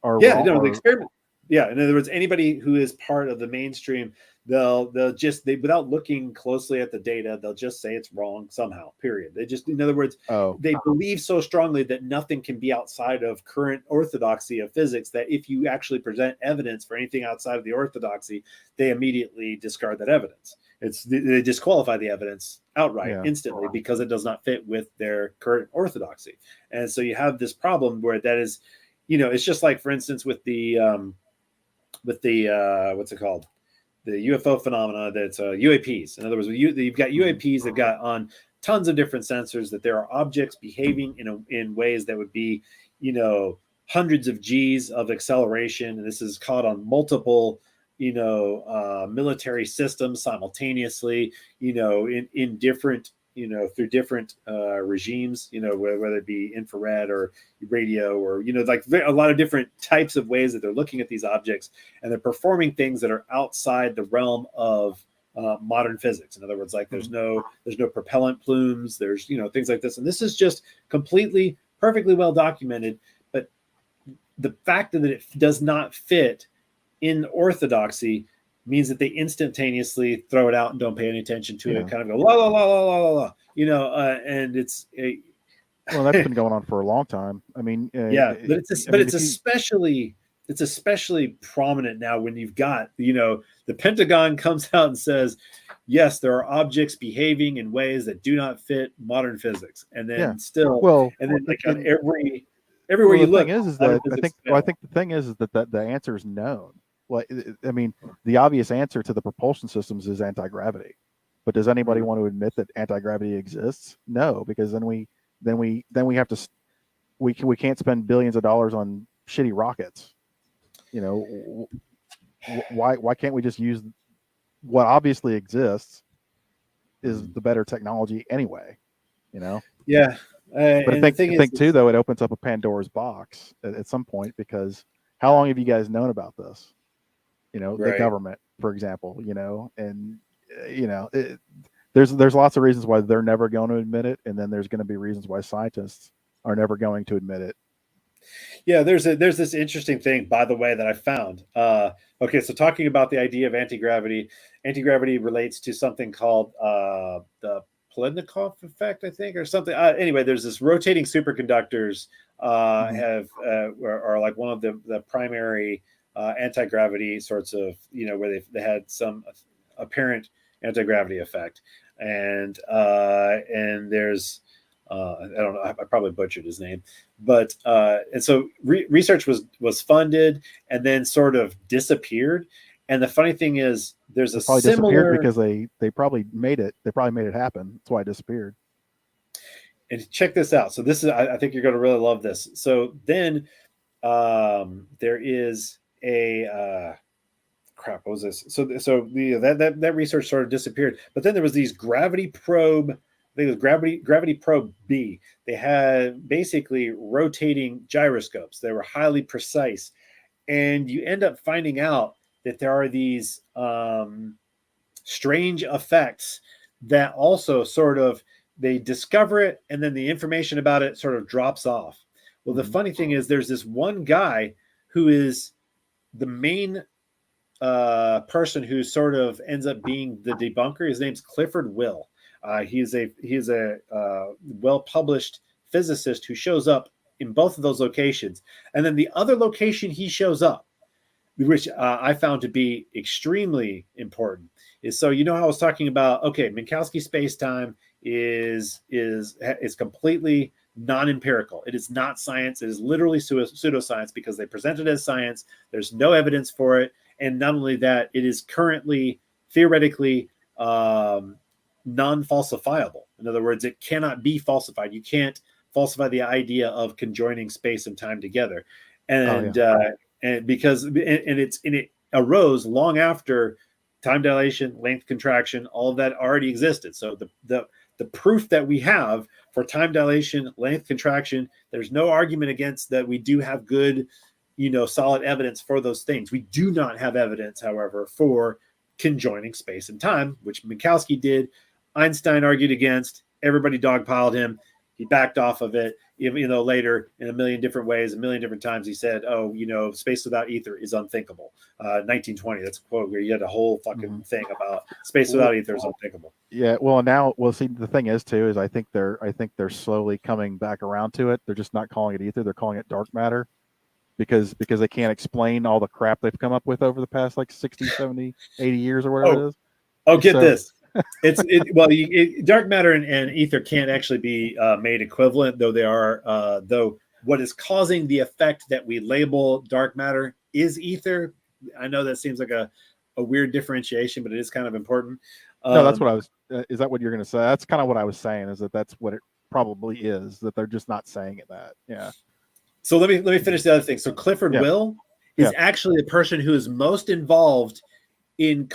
are wrong. No, the experiment. Yeah, in other words, anybody who is part of the mainstream, they'll just without looking closely at the data, they'll just say it's wrong somehow. Period. They just, in other words, they believe so strongly that nothing can be outside of current orthodoxy of physics that if you actually present evidence for anything outside of the orthodoxy, they immediately discard that evidence. They disqualify the evidence outright instantly because it does not fit with their current orthodoxy. And so you have this problem where that is, it's just like, for instance, with the what's it called, the UFO phenomena, that's UAPs. In other words, you've got UAPs that got on tons of different sensors, that there are objects behaving in ways that would be, hundreds of G's of acceleration, and this is caught on multiple military systems simultaneously, in different, through different regimes, whether it be infrared or radio, or, like a lot of different types of ways that they're looking at these objects, and they're performing things that are outside the realm of modern physics. In other words, like there's no propellant plumes, there's, things like this. And this is just completely, perfectly well documented. But the fact that it does not fit in orthodoxy means that they instantaneously throw it out and don't pay any attention to it. Kind of go la la la la la la, and it's well, that's been going on for a long time. I mean, but it's especially prominent now when you've got, the Pentagon comes out and says, yes, there are objects behaving in ways that do not fit modern physics, and then everywhere you look, I think the thing is that the answer is known. Like, I mean, the obvious answer to the propulsion systems is anti-gravity, but does anybody want to admit that anti-gravity exists? No, because then we have to, we can't spend billions of dollars on shitty rockets. Why can't we just use what obviously exists is the better technology anyway? Yeah. But I think too, though, it opens up a Pandora's box at some point, because how long have you guys known about this? The government, for example, and there's lots of reasons why they're never going to admit it, and then there's going to be reasons why scientists are never going to admit it. Yeah, there's this interesting thing, by the way, that I found. Okay, so talking about the idea of anti-gravity relates to something called the Plotnikov effect, I think, or something. Anyway, there's this rotating superconductors are like one of the primary anti-gravity sorts of, where they had some apparent anti-gravity effect, and there's I don't know, I probably butchered his name, but and so research was funded and then sort of disappeared. And the funny thing is, there's a similar, because they probably made it happen. That's why it disappeared. And check this out. So this is, I think you're going to really love this. So then there is a crap. What was this? So that research sort of disappeared. But then there was these gravity probe. I think it was gravity probe B. They had basically rotating gyroscopes. They were highly precise, and you end up finding out that there are these strange effects that also sort of they discover it, and then the information about it sort of drops off. Well, the funny thing is, there's this one guy who is the main person who sort of ends up being the debunker. His name's Clifford Will. He is a well published physicist who shows up in both of those locations, and then the other location he shows up, which I found to be extremely important, is so you know how I was talking about. Okay, Minkowski space-time is completely non-empirical. It is not science. It is literally pseudoscience because they present it as science. There's no evidence for it, and not only that, it is currently theoretically non-falsifiable. In other words, it cannot be falsified. You can't falsify the idea of conjoining space and time together, and because it arose long after time dilation, length contraction, all of that already existed. So the proof that we have for time dilation, length contraction, there's no argument against that. We do have good, solid evidence for those things. We do not have evidence, however, for conjoining space and time, which Minkowski did. Einstein argued against. Everybody dogpiled him. He backed off of it, even though later in a million different ways, a million different times, he said, space without ether is unthinkable. 1920, that's a quote where you had a whole fucking thing about space without ether is unthinkable. Yeah, see, the thing is too, is I think they're slowly coming back around to it. They're just not calling it ether. They're calling it dark matter because they can't explain all the crap they've come up with over the past like 60, 70, 80 years or whatever it is. Oh, get this. Dark matter and ether can't actually be made equivalent, though they are. Though what is causing the effect that we label dark matter is ether. I know that seems like a weird differentiation, but it is kind of important. No, that's what I was. Is that what you're going to say? That's kind of what I was saying. Is that's what it probably is. That they're just not saying it that. Yeah. So let me finish the other thing. So Clifford Will is actually the person who is most involved in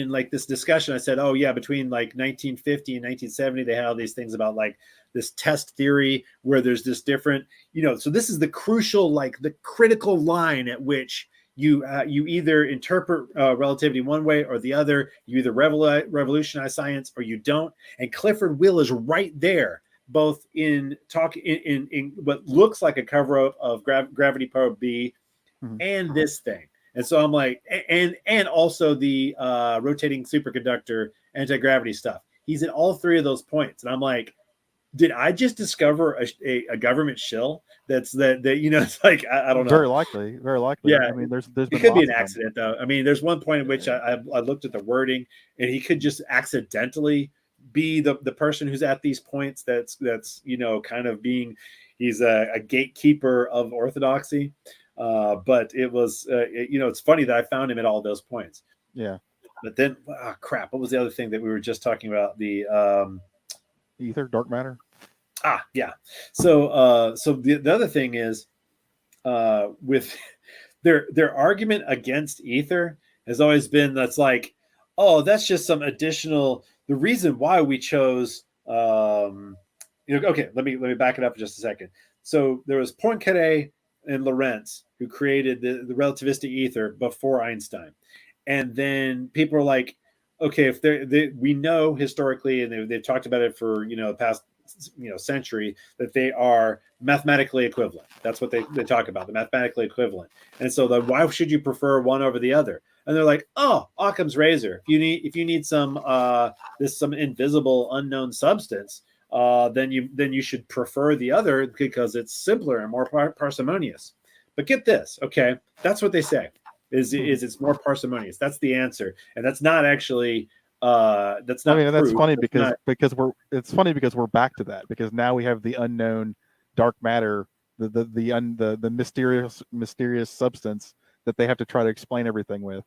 like this discussion. I said, oh yeah, between like 1950 and 1970, they had all these things about like this test theory where there's this different, so this is the crucial, like the critical line at which you either interpret relativity one way or the other. You either revolutionize science or you don't. And Clifford Will is right there, both in what looks like a cover up of Gravity Probe B and this thing. And so I'm like, and also the rotating superconductor anti-gravity stuff. He's at all three of those points. And I'm like, did I just discover a government shill? It's like, I don't know. Very likely. Yeah. I mean, there's it could be an accident though. I mean, there's one point in which I looked at the wording and he could just accidentally be the person who's at these points. That's kind of being, he's a gatekeeper of orthodoxy. But it was, it's funny that I found him at all those points. Yeah. But then, crap. What was the other thing that we were just talking about? The ether, dark matter. Yeah. So the other thing is, with their argument against ether has always been that's like, oh, that's just some additional. The reason why we chose, okay, let me back it up for just a second. So there was Poincaré and Lorentz who created the relativistic ether before Einstein, and then people are like, okay, if we know historically, and they've talked about it for the past century, that they are mathematically equivalent. That's what they talk about, the mathematically equivalent. And so then why should you prefer one over the other? And they're like, oh, Occam's razor. If you need some invisible unknown substance, then you should prefer the other because it's simpler and more parsimonious. But get this, okay? That's what they say. Is it's more parsimonious. That's the answer, and that's not actually. That's not. I mean, that's funny because it's funny because we're back to that because now we have the unknown dark matter, the mysterious substance that they have to try to explain everything with.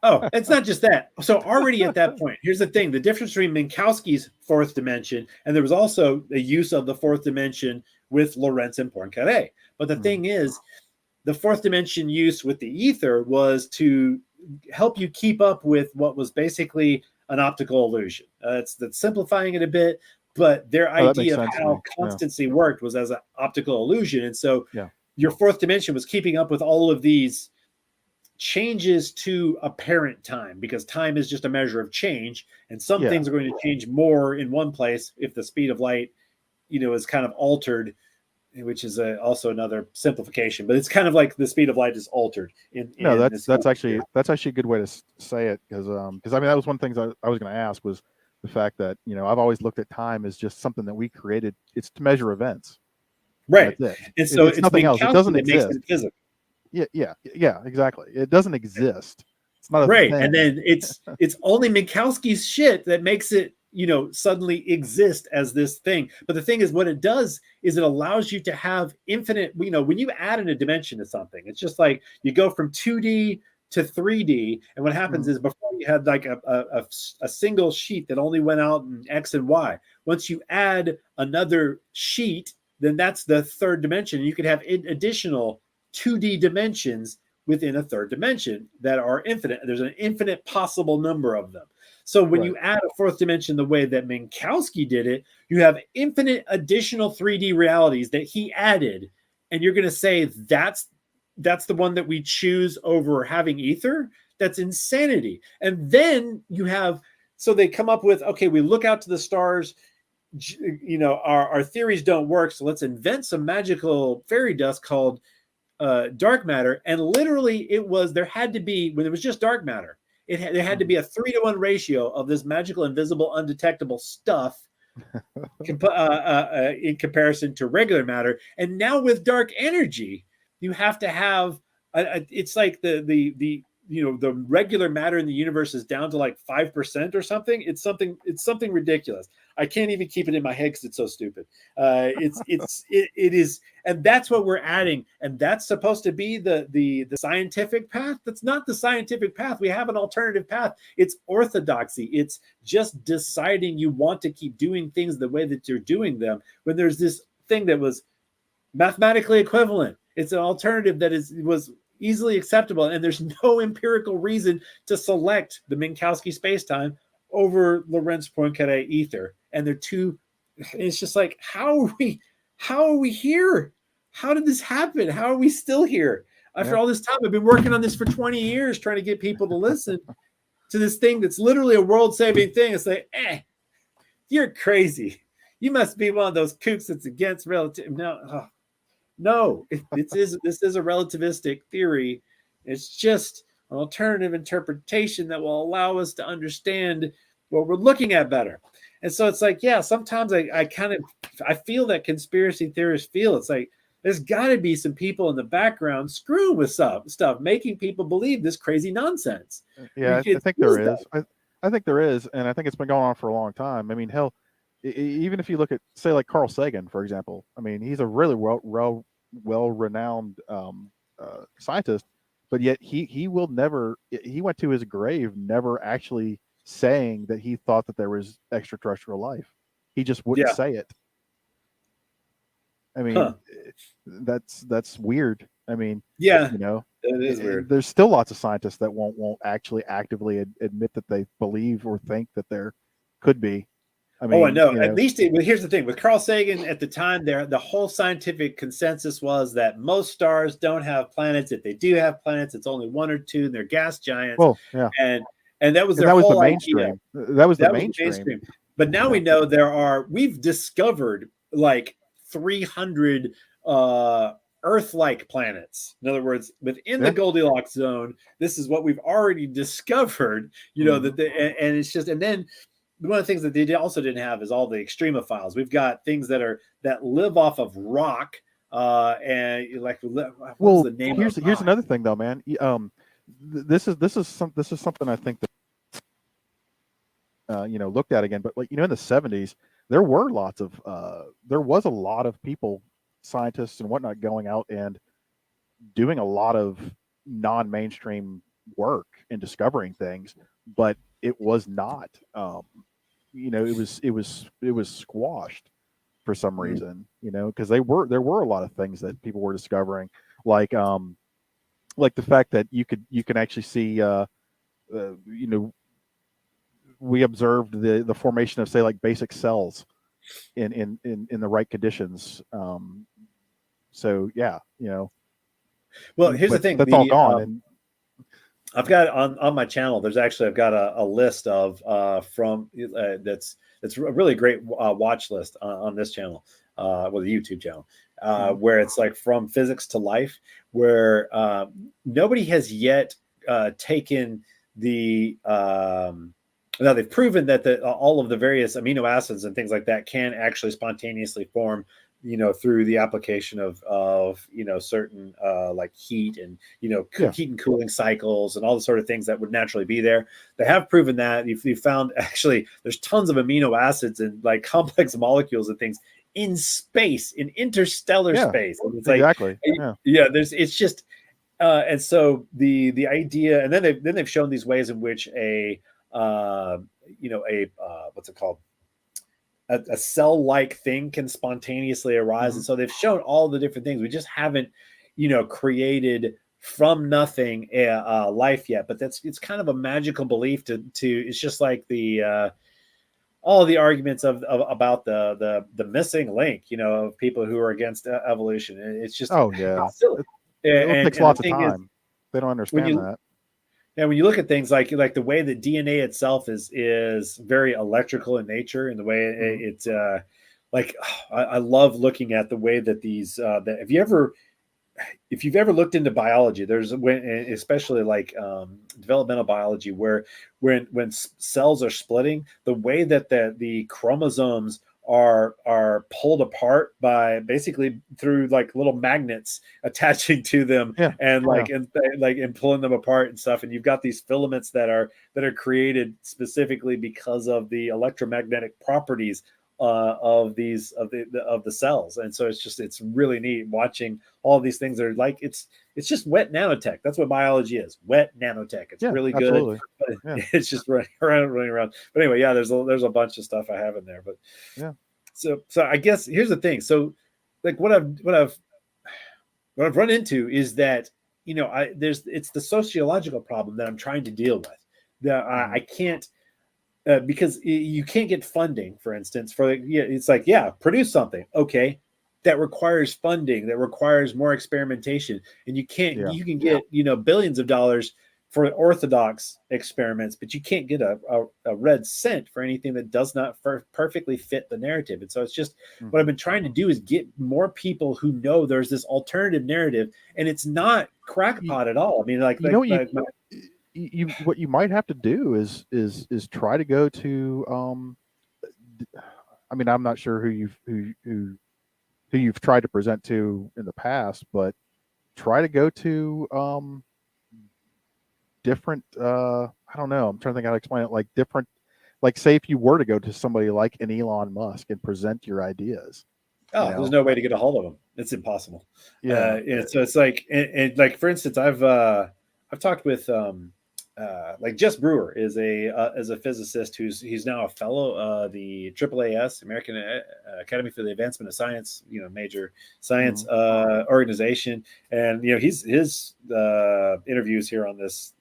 Oh, it's not just that. So already at that point, here's the thing: the difference between Minkowski's fourth dimension, and there was also a use of the fourth dimension with Lorentz and Poincaré. But the thing is, the fourth dimension use with the ether was to help you keep up with what was basically an optical illusion. That's simplifying it a bit, but their idea of how constancy worked was as an optical illusion. And so your fourth dimension was keeping up with all of these changes to apparent time, because time is just a measure of change, and some Yeah. things are going to change more in one place if the speed of light, is kind of altered, which is also another simplification, but it's kind of like the speed of light is altered No, in this hemisphere. that's actually a good way to say it, because I mean that was one of the things I was going to ask was the fact that I've always looked at time as just something that we created. It's to measure events, and Right. that's it. And so It's it's nothing else. It Minkowski doesn't that makes exist. it physical. Yeah, exactly. It doesn't exist. It's not a Right. And thing. then it's only Minkowski's shit that makes it, suddenly exist as this thing. But the thing is, what it does is it allows you to have infinite, when you add in a dimension to something, it's just like you go from 2D to 3D. And what happens Mhm. is, before you had like a single sheet that only went out in X and Y. Once you add another sheet, then that's the third dimension. You could have additional 2D dimensions within a third dimension that are infinite. There's an infinite possible number of them. So when Right. you add a fourth dimension the way that Minkowski did it, you have infinite additional 3D realities that he added, and you're going to say that's the one that we choose over having ether? That's insanity. And then you have, so they come up with, okay, we look out to the stars, our theories don't work, so let's invent some magical fairy dust called dark matter. And literally there had to be, when it was just dark matter, there had to be a 3-to-1 ratio of this magical, invisible, undetectable stuff in comparison to regular matter. And now with dark energy, you have to have it's like the regular matter in the universe is down to like 5% or something. It's something ridiculous. I can't even keep it in my head because it's so stupid. It is, and that's what we're adding, and that's supposed to be the scientific path. That's not the scientific path. We have an alternative path. It's orthodoxy. It's just deciding you want to keep doing things the way that you're doing them, when there's this thing that was mathematically equivalent. It's an alternative that was easily acceptable, and there's no empirical reason to select the Minkowski spacetime over Lorentz Poincaré ether. And they're two. It's just like, how are we here? How did this happen? How are we still here after Yeah. all this time? I've been working on this for 20 years, trying to get people to listen to this thing that's literally a world-saving thing. It's like, you're crazy. You must be one of those kooks that's against relative. No, this is a relativistic theory. It's just an alternative interpretation that will allow us to understand what we're looking at better. And so it's like, yeah, sometimes I feel that conspiracy theorists feel. It's like there's got to be some people in the background screwing with stuff, making people believe this crazy nonsense. Yeah, I It think feels there that. is. I think there is, and I think it's been going on for a long time. I mean, hell, even if you look at, say, like Carl Sagan, for example. I mean, he's a really well renowned scientist, but yet he will never. He went to his grave never actually saying that he thought that there was extraterrestrial life. He just wouldn't Yeah. say it. I Huh. mean, that's weird. I mean, Yeah. you know, That is weird. there's still lots of scientists that won't actually actively admit that they believe or think that there could be. I Oh, I mean, know. At least, well, here's the thing with Carl Sagan at the time. The whole scientific consensus was that most stars don't have planets. If they do have planets, it's only one or two, and they're gas giants. well, yeah, And that was and their that was the whole idea. mainstream. That was the That was the mainstream. mainstream. But now we Yeah. know we've discovered like 300 Earth-like planets. In other words, within the Yeah. Goldilocks zone, this is what we've already discovered. Mm-hmm. And it's just, and then one of the things that they also didn't have is all the extremophiles. We've got things that live off of rock, and like what was Well, the name of? here's another thing though, man. This is something I think that looked at again. But like in the 70s, there was a lot of people, scientists and whatnot, going out and doing a lot of non-mainstream work and discovering things, but it was not. It was squashed for some reason. Because there were a lot of things that people were discovering, like the fact that you can actually see. We observed the formation of, say, like basic cells in the right conditions. So yeah, Well, here's the but thing. that's all gone. And I've got on my channel. I've got a list of from that's a really great watch list on this channel, well, the YouTube channel, Mhm. where it's like from physics to life, where nobody has yet taken the now they've proven that all of the various amino acids and things like that can actually spontaneously form, through the application of certain like heat and Yeah. heat and cooling cycles and all the sort of things that would naturally be there. They have proven that. You've found actually there's tons of amino acids and like complex molecules and things in space, in interstellar Yeah. space. And it's like, Exactly. Yeah. yeah, it's just and so the idea, and then they've shown these ways in which a uh, what's it called, a cell-like thing can spontaneously arise. Hmm. And so they've shown all the different things. We just haven't, created from nothing a life yet. But it's kind of a magical belief to it's just like the all the arguments of about the missing link, of people who are against evolution. It's just Oh yeah. it's silly. It And takes and the lots of thing is, time. They don't when understand you that. and when you look at things like the way that DNA itself is very electrical in nature, and the way Hmm. it's like I love looking at the way that these that if you've ever looked into biology, there's when especially like developmental biology, where when cells are splitting, the way that the chromosomes are pulled apart by basically through like little magnets attaching to them, Yeah. and Yeah. and pulling them apart and stuff. And you've got these filaments that are created specifically because of the electromagnetic properties of the cells. And so it's really neat watching all these things that are like it's just wet nanotech. That's what biology is, wet nanotech. It's Yeah. really good, Absolutely. but Yeah. it's just running around. But anyway, yeah, there's a bunch of stuff I have in there. But Yeah. so I guess here's the thing. So like what I've run into is that it's the sociological problem that I'm trying to deal with. That Hmm. I can't, because you can't get funding, for instance, for it's like, yeah, produce something. Okay, that requires funding, that requires more experimentation, and Yeah. you can get billions of dollars for orthodox experiments, but you can't get a red cent for anything that does not perfectly fit the narrative. And so it's just what I've Hmm. been trying to do is get more people who know there's this alternative narrative, and it's not You, crackpot at all. I mean, you know what you might have to do is try to go to I mean, I'm not sure who you've tried to present to in the past, but try to go to different I don't know, I'm trying to think how to explain it, like different, like say if you were to go to somebody like an Elon Musk and present your ideas, you Oh, there's know. no way to get a hold of them. It's impossible. Yeah. So it's like, and like for instance, I've talked with like Jess Brewer is a physicist he's now a fellow the AAAS, American Academy for the Advancement of Science, major science Mhm. organization. And his interviews here on this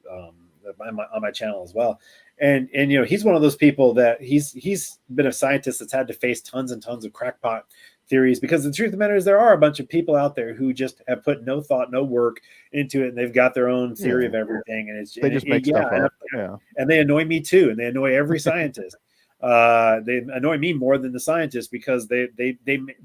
on my channel as well. And he's one of those people that he's been a scientist that's had to face tons and tons of crackpot theories, because the truth of the matter is there are a bunch of people out there who just have put no thought, no work into it, and they've got their own theory Yeah. of everything, and They just make yeah, stuff up. Yeah. and they annoy me too, and they annoy every scientist. They annoy me more than the scientists, because they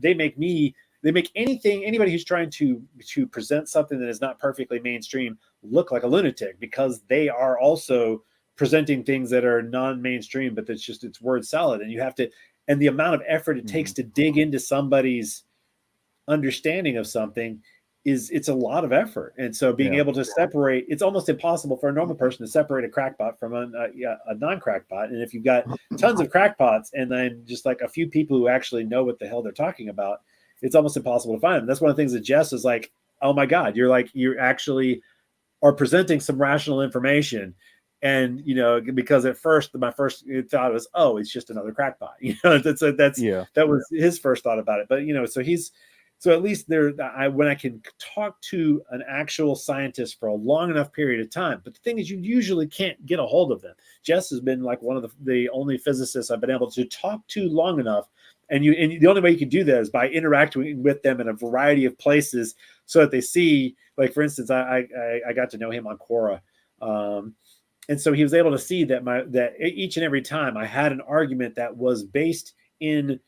make me they make anybody who's trying to present something that is not perfectly mainstream look like a lunatic, because they are also presenting things that are non-mainstream, but it's word salad, and you have to, and the amount of effort it takes Hmm. to dig into somebody's understanding of something it's a lot of effort. And so being Yeah. able to separate, it's almost impossible for a normal person to separate a crackpot from a non-crackpot. And if you've got tons of crackpots and then just like a few people who actually know what the hell they're talking about, it's almost impossible to find them. That's one of the things that Jess is like, oh my God, you actually are presenting some rational information. And because at first my first thought was, oh, it's just another crackpot. Yeah. That was his first thought about it. But so at least when I can talk to an actual scientist for a long enough period of time. But the thing is, you usually can't get a hold of them. Jess has been like one of the only physicists I've been able to talk to long enough. And the only way you can do that is by interacting with them in a variety of places, so that they see, like for instance, I got to know him on Quora And so he was able to see that each and every time I had an argument that was based in,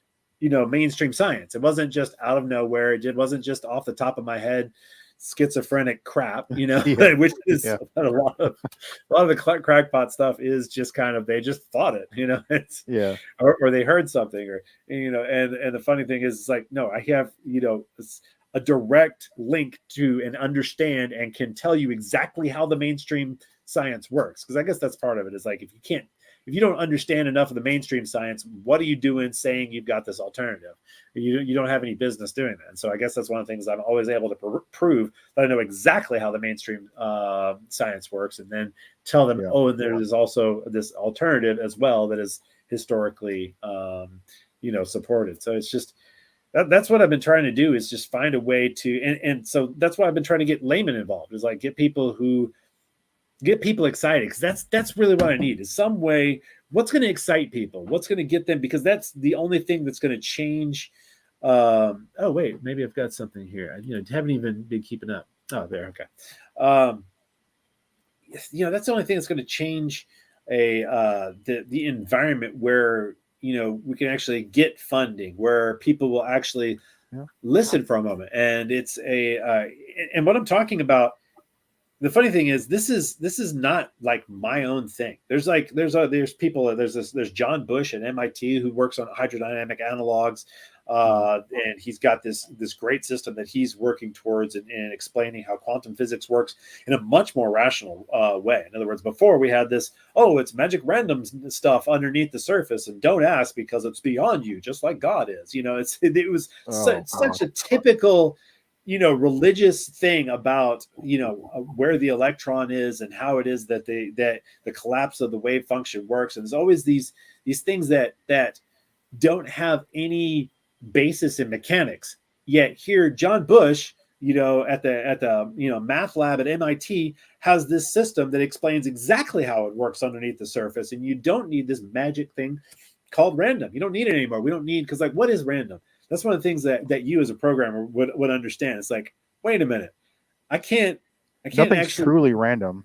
mainstream science. It wasn't just out of nowhere. It wasn't just off the top of my head, schizophrenic crap, Yeah. which is Yeah. a lot of the crackpot stuff is just kind of, they just thought it, it's, Yeah. or they heard something, or, and the funny thing is, it's like, no, I have, a direct link to and understand and can tell you exactly how the mainstream science works. Because I guess that's part of it, is like, if you don't understand enough of the mainstream science, what are you doing saying you've got this alternative? You don't have any business doing that. And so I guess that's one of the things I'm always able to prove, that I know exactly how the mainstream science works, and then tell them, Yeah. oh, and there is also this alternative as well that is historically, supported. So it's just, that's what I've been trying to do, is just find a way to, and so that's why I've been trying to get laymen involved, is like get people excited, because that's really what I need, is some way, what's going to excite people, what's going to get them, because that's the only thing that's going to change. Oh wait, maybe I've got something here. Haven't even been keeping up. Oh, there, okay. That's the only thing that's going to change the environment where we can actually get funding, where people will actually listen for a moment. And it's and what I'm talking about, the funny thing is, this is not like my own thing. There's people, there's John Bush at MIT who works on hydrodynamic analogs, and he's got this great system that he's working towards, and explaining how quantum physics works in a much more rational way. In other words, before we had this, it's magic random stuff underneath the surface, and don't ask because it's beyond you, just like God is. It was such a typical religious thing about where the electron is, and how it is that the collapse of the wave function works. And there's always these things that don't have any basis in mechanics. Yet here, John Bush, at the math lab at MIT, has this system that explains exactly how it works underneath the surface, and you don't need this magic thing called random. You don't need it anymore. We don't need, because what is random? That's one of the things that you as a programmer would understand. It's like, wait a minute, I can't Nothing's actually truly random.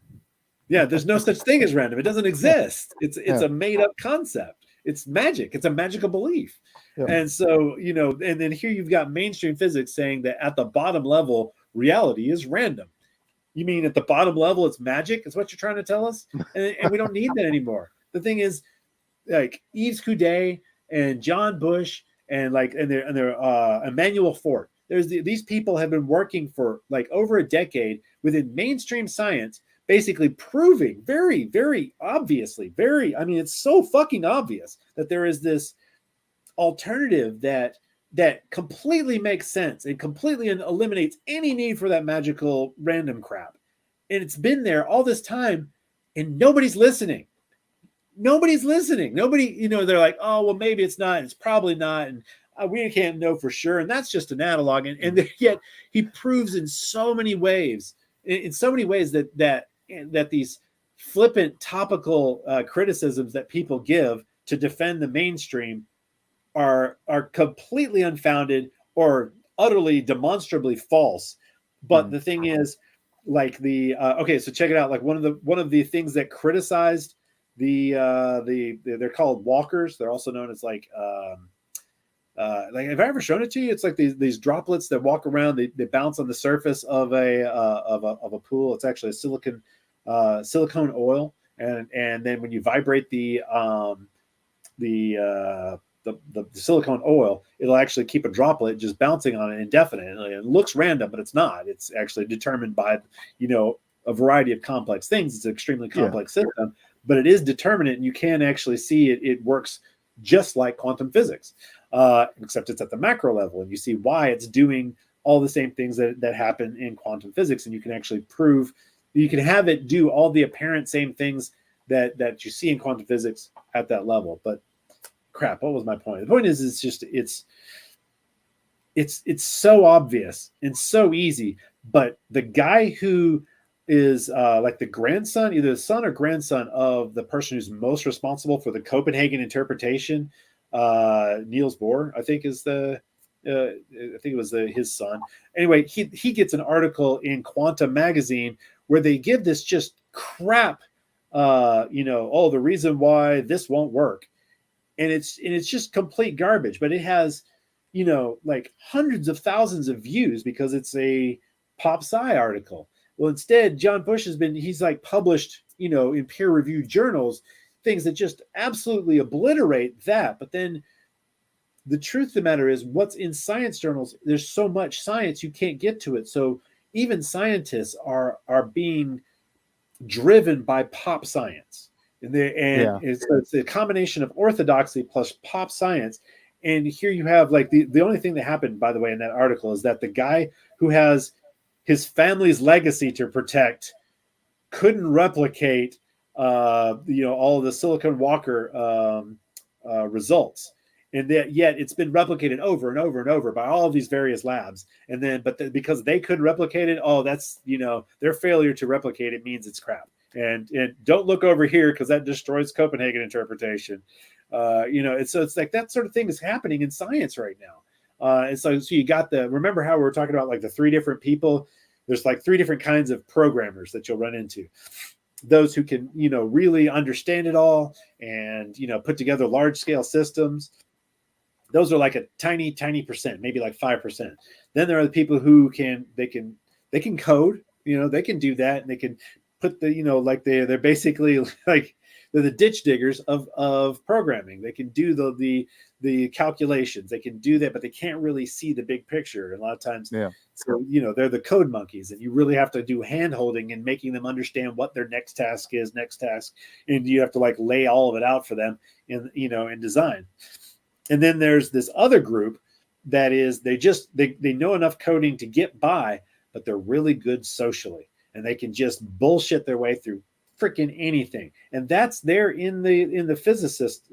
Yeah, there's no such thing as random. It doesn't exist. It's a made up concept. It's magic. It's a magical belief. Yeah. And so, and then here you've got mainstream physics saying that at the bottom level, reality is random. You mean at the bottom level, it's magic? Is what you're trying to tell us? And we don't need that anymore. The thing is, like Yves Coudet and John Bush and they're Emmanuel Fort. These people have been working for like over a decade within mainstream science, basically proving very, very obviously, it's so fucking obvious that there is this alternative that completely makes sense and completely eliminates any need for that magical random crap. And it's been there all this time, and nobody's listening. Nobody's listening. Nobody, they're like, oh, well, maybe it's not. It's probably not. And we can't know for sure. And that's just an analog. And yet he proves in so many ways, that these flippant topical criticisms that people give to defend the mainstream are completely unfounded or utterly demonstrably false. But the thing is, like so check it out. Like one of the things that criticized they're called walkers. They're also known as like have I ever shown it to you? It's like these droplets that walk around. They bounce on the surface of a pool. It's actually a silicone oil, and then when you vibrate the silicone oil, it'll actually keep a droplet just bouncing on it indefinitely. It looks random, but it's not. It's actually determined by a variety of complex things. It's an extremely complex system, but it is determinate, and you can actually see it works just like quantum physics, except it's at the macro level, and you see why it's doing all the same things that happen in quantum physics, and you can actually prove, you can have it do all the apparent same things that you see in quantum physics at that level. But crap, what was my point? The point is, it's so obvious and so easy, but the guy who is like the grandson, either the son or grandson of the person who's most responsible for the Copenhagen interpretation, Niels Bohr, I think is I think it was his son. Anyway, he gets an article in Quantum magazine where they give this just crap, oh, the reason why this won't work. And it's just complete garbage, but it has, like hundreds of thousands of views because it's a pop sci article. Well, instead, John Bush he's like published, in peer reviewed journals, things that just absolutely obliterate that. But then the truth of the matter is, what's in science journals, there's so much science you can't get to it. So even scientists are being driven by pop science. And it's a combination of orthodoxy plus pop science. And here you have like the only thing that happened, by the way, in that article is that the guy who has his family's legacy to protect couldn't replicate all of the Silicon Walker results. And that yet it's been replicated over and over and over by all of these various labs. And then, because they couldn't replicate it, that's, their failure to replicate it means it's crap. And don't look over here because that destroys Copenhagen interpretation. It's like that sort of thing is happening in science right now. And so you got remember how we were talking about like the three different people? There's like three different kinds of programmers that you'll run into. Those who can, really understand it all and, put together large scale systems. Those are like a tiny, tiny percent, maybe like 5%. Then there are the people who can code, they can do that, and they can put like they're basically like they're the ditch diggers of programming. They can do the calculations, they can do that, but they can't really see the big picture. And a lot of times, so they're the code monkeys, and you really have to do hand holding and making them understand what their next task is, and you have to like lay all of it out for them in design. And then there's this other group that is they know enough coding to get by, but they're really good socially, and they can just bullshit their way through freaking anything. And that's there in the physicist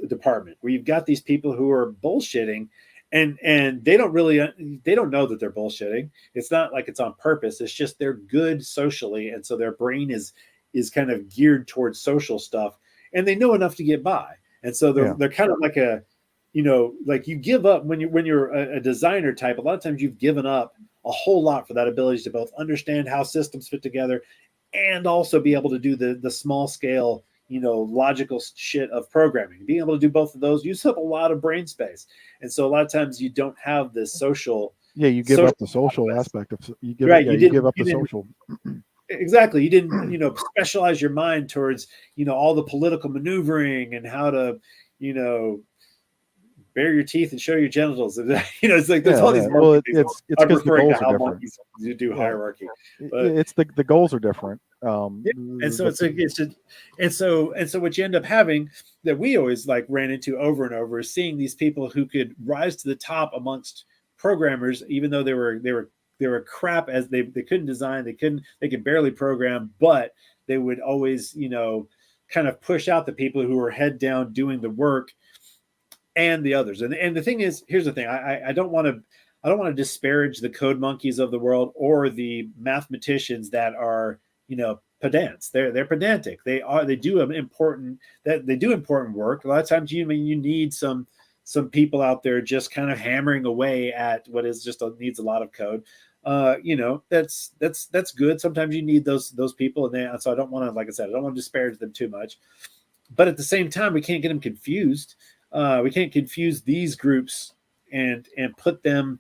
department, where you've got these people who are bullshitting, and they don't know that they're bullshitting. It's not like it's on purpose. It's just they're good socially, and so their brain is kind of geared towards social stuff, and they know enough to get by. And so they're kind of like like you give up when you're a designer type. A lot of times you've given up a whole lot for that ability to both understand how systems fit together and also be able to do the small scale, logical shit of programming. Being able to do both of those uses up a lot of brain space. And so a lot of times you don't have this social. Yeah, you give up the social aspect of you give up the social. Exactly. You didn't, specialize your mind towards, all the political maneuvering and how to, bare your teeth and show your genitals. It's like there's all these. Well, it's because the goals are different. You do hierarchy, but it's the goals are different. And so so what you end up having that we always like ran into over and over is seeing these people who could rise to the top amongst programmers, even though they were crap as they couldn't design, they could barely program, but they would always, kind of push out the people who were head down doing the work and the others. And the thing is, here's the thing. I don't want to disparage the code monkeys of the world or the mathematicians that are, pedants. They're pedantic. They do important work. A lot of times you need some people out there just kind of hammering away at what is just needs a lot of code. That's good. Sometimes you need those people, and so I don't want to, like I said, I don't want to disparage them too much, but at the same time, we can't get them confused. We can't confuse these groups and put them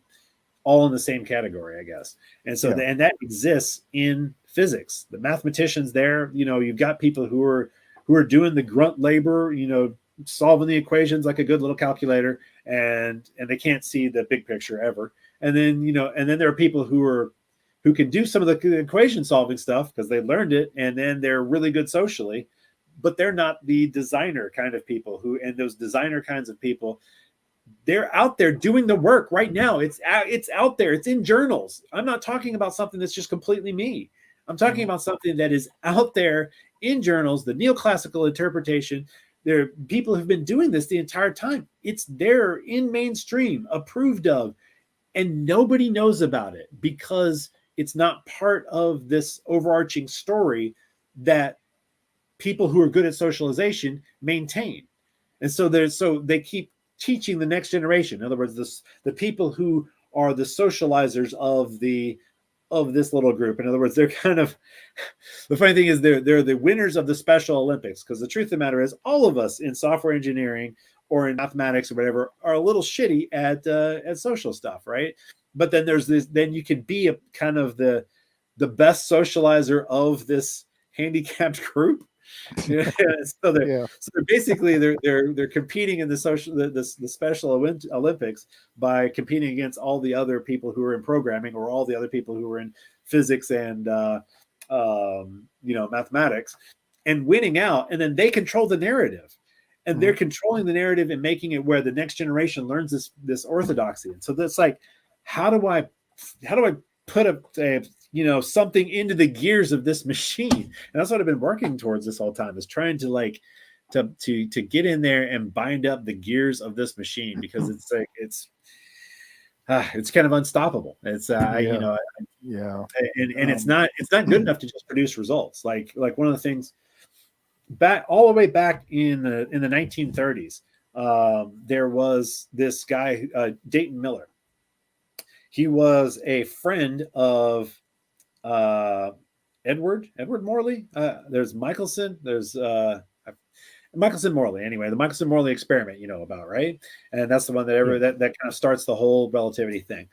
all in the same category, I guess. And so, and that exists in physics. The mathematicians there, you've got people who are doing the grunt labor, solving the equations like a good little calculator, and they can't see the big picture ever. And then, and then there are people who can do some of the equation solving stuff because they learned it, and then they're really good socially, but they're not the designer kind of people and those designer kinds of people, they're out there doing the work right now. It's out there. It's in journals. I'm not talking about something that's just completely me. I'm talking about something that is out there in journals, the neoclassical interpretation. There are people who've been doing this the entire time. It's there in mainstream, approved of, and nobody knows about it because it's not part of this overarching story that people who are good at socialization maintain. And so they keep teaching the next generation. In other words, the people who are the socializers of the of this little group. In other words, they're kind of the funny thing is they're the winners of the Special Olympics, because the truth of the matter is all of us in software engineering or in mathematics or whatever are a little shitty at social stuff, right? But then there's this, then you can be a kind of the best socializer of this handicapped group. so they're Yeah. so they're basically they're competing in the Special Olympics by competing against all the other people who are in programming or all the other people who are in physics and mathematics, and winning out. And then they control the narrative, and they're controlling the narrative and making it where the next generation learns this orthodoxy. And so that's like, how do I put a something into the gears of this machine? And that's what I've been working towards this whole time, is trying to like to get in there and bind up the gears of this machine, because it's like it's kind of unstoppable. It's Yeah. and it's not good enough to just produce results. Like one of the things back all the way back in the 1930s, there was this guy, Dayton Miller. He was a friend of Edward Morley. There's Michelson. There's Michelson Morley. Anyway, the Michelson Morley experiment, you know about, right? And that's the one that that kind of starts the whole relativity thing.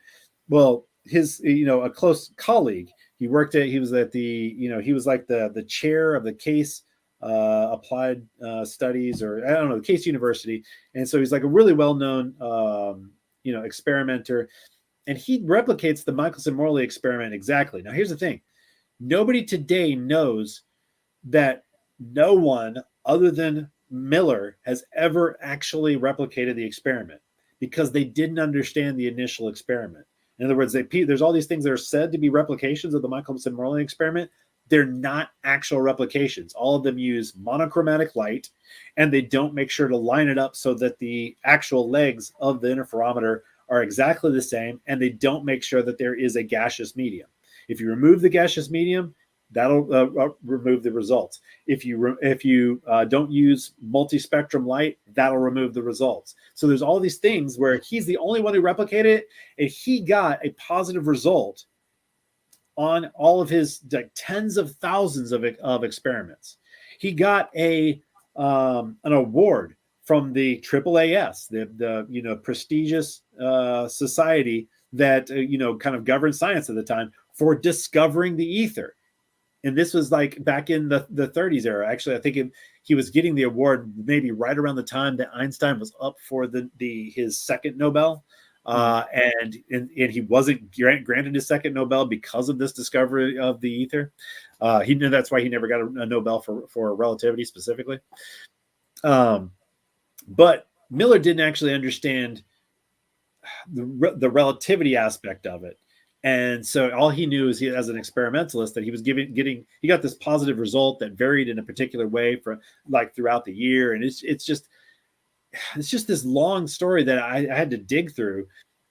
Well, his a close colleague. He was at the he was like the chair of the Case applied studies, or I don't know, the Case University, and so he's like a really well known experimenter. And he replicates the Michelson-Morley experiment exactly. Now, here's the thing. Nobody today knows that no one other than Miller has ever actually replicated the experiment, because they didn't understand the initial experiment. In other words, there's all these things that are said to be replications of the Michelson-Morley experiment. They're not actual replications. All of them use monochromatic light, and they don't make sure to line it up so that the actual legs of the interferometer are exactly the same, and they don't make sure that there is a gaseous medium. If you remove the gaseous medium, that'll remove the results. If you don't use multispectrum light, that'll remove the results. So there's all these things where he's the only one who replicated it, and he got a positive result on all of his like tens of thousands of experiments. He got an award from the AAAS, the prestigious society that kind of governed science at the time, for discovering the ether. And this was like back in the 30s era. Actually, I think he was getting the award maybe right around the time that Einstein was up for his second Nobel. And he wasn't granted his second Nobel because of this discovery of the ether. He knew that's why he never got a Nobel for relativity specifically. But Miller didn't actually understand the relativity aspect of it. And so all he knew is, as an experimentalist, that he was he got this positive result that varied in a particular way for like throughout the year. And it's just this long story that I had to dig through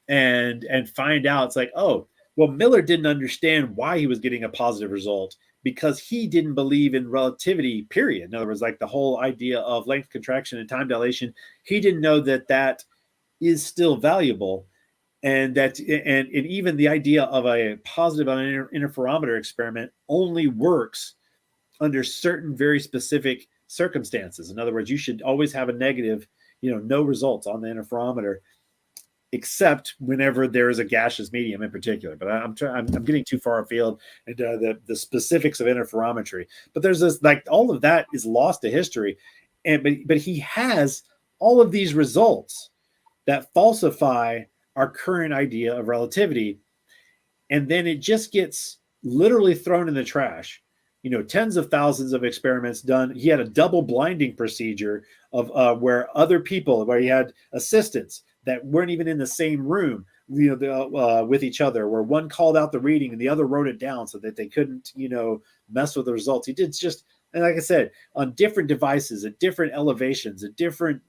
and find out. It's like, oh, well, Miller didn't understand why he was getting a positive result, because he didn't believe in relativity, period. In other words, like the whole idea of length contraction and time dilation, he didn't know that is still valuable. And even the idea of a positive on an interferometer experiment only works under certain very specific circumstances. In other words, you should always have a negative, no results on the interferometer, except whenever there is a gaseous medium in particular. But I'm getting too far afield into the specifics of interferometry. But there's this, like, all of that is lost to history, but he has all of these results that falsify our current idea of relativity, and then it just gets literally thrown in the trash. Tens of thousands of experiments done. He had a double blinding procedure of where he had assistants that weren't even in the same room, with each other, where one called out the reading and the other wrote it down so that they couldn't, mess with the results. He did just, and like I said, on different devices at different elevations at different,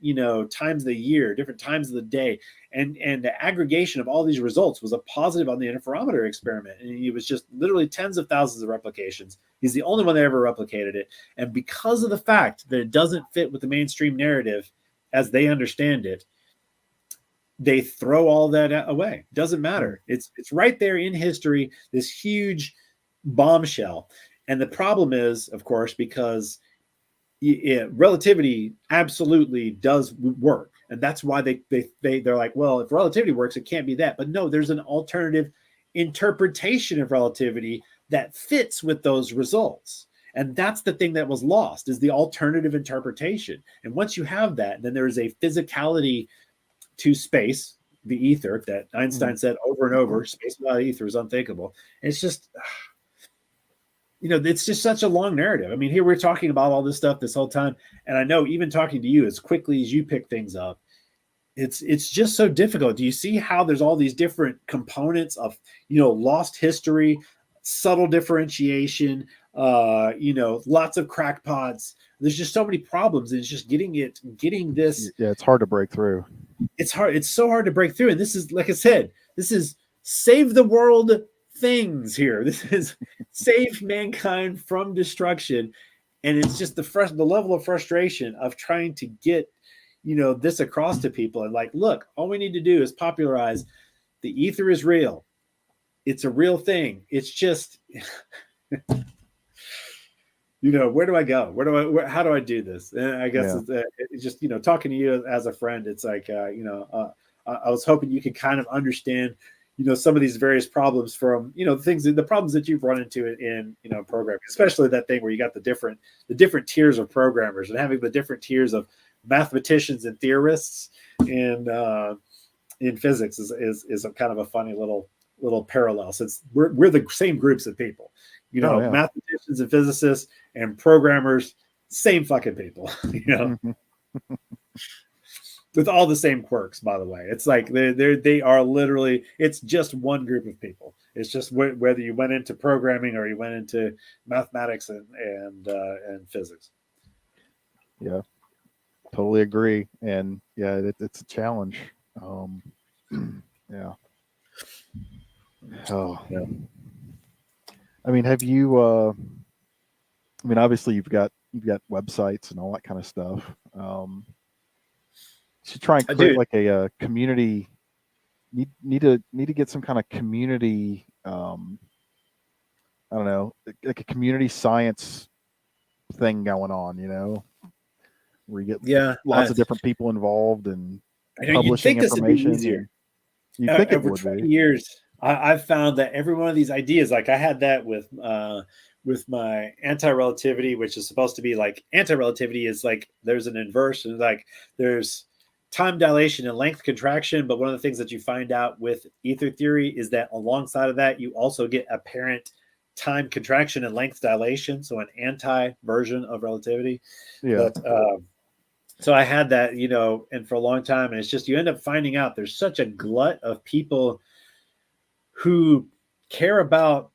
times of the year, different times of the day. And the aggregation of all these results was a positive on the interferometer experiment. And it was just literally tens of thousands of replications. He's the only one that ever replicated it. And because of the fact that it doesn't fit with the mainstream narrative as they understand it, they throw all that away. Doesn't matter. It's right there in history, this huge bombshell. And the problem is, of course, because relativity absolutely does work, and that's why they're like, well, if relativity works, it can't be that. But no, there's an alternative interpretation of relativity that fits with those results. And that's the thing that was lost, is the alternative interpretation. And once you have that, then there is a physicality to space, the ether, that Einstein said over and over, space without ether is unthinkable. And it's just, it's just such a long narrative. I mean, here we're talking about all this stuff this whole time. And I know even talking to you, as quickly as you pick things up, it's just so difficult. Do you see how there's all these different components of, lost history, subtle differentiation, lots of crackpots. There's just so many problems. And it's just getting this. Yeah, it's hard to break through. It's hard. It's so hard to break through. And this is, like I said, this is save the world things here. This is save mankind from destruction. And it's just the level of frustration of trying to get, this across to people. And like, look, all we need to do is popularize the ether is real. It's a real thing. It's just, where do I go? How do I do this? And I guess it's just, talking to you as a friend, it's like, I was hoping you could kind of understand, some of these various problems from, the problems that you've run into in programming, especially that thing where you got the different tiers of programmers, and having the different tiers of mathematicians and theorists in physics is a kind of a funny little parallel, since we're the same groups of people, mathematicians and physicists and programmers, same fucking people, with all the same quirks, by the way. It's like they are literally, it's just one group of people. It's just whether you went into programming or you went into mathematics and physics. Yeah, totally agree. And yeah, it's a challenge. Yeah. Oh, yeah. I mean, have you? Obviously, you've got websites and all that kind of stuff. You should try and create like a community. Need to get some kind of community. I don't know, like a community science thing going on. Where you get lots of different people involved and publishing information. You think it would 20 be. years, I've found that every one of these ideas, like I had that with my anti-relativity, which is supposed to be like, anti-relativity is like there's an inverse, and like there's time dilation and length contraction. But one of the things that you find out with ether theory is that alongside of that, you also get apparent time contraction and length dilation. So an anti-version of relativity. Yeah. But, so I had that, and for a long time, and it's just, you end up finding out there's such a glut of people who care about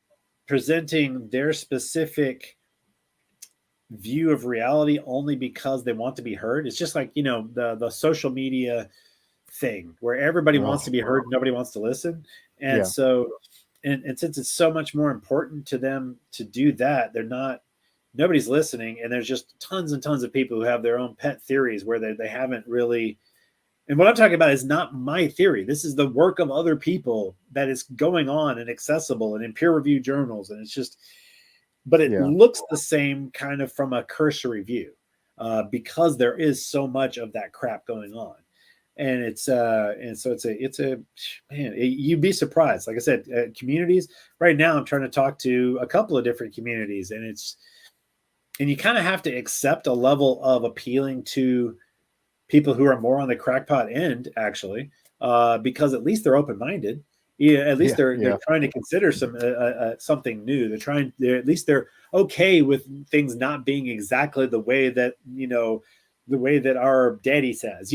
presenting their specific view of reality only because they want to be heard. It's just like, the social media thing where everybody wants to be heard, nobody wants to listen. And so, and since it's so much more important to them to do that, nobody's listening. And there's just tons and tons of people who have their own pet theories where they haven't really. And what I'm talking about is not my theory. This is the work of other people that is going on and accessible and in peer-reviewed journals. And it's just, but it looks the same kind of from a cursory view because there is so much of that crap going on. And so it's a man, you'd be surprised. Like I said, communities right now, I'm trying to talk to a couple of different communities, and you kind of have to accept a level of appealing to people who are more on the crackpot end, actually, because at least they're open-minded. Yeah, at least they're trying to consider something new. They're okay with things not being exactly the way that the way that our daddy says,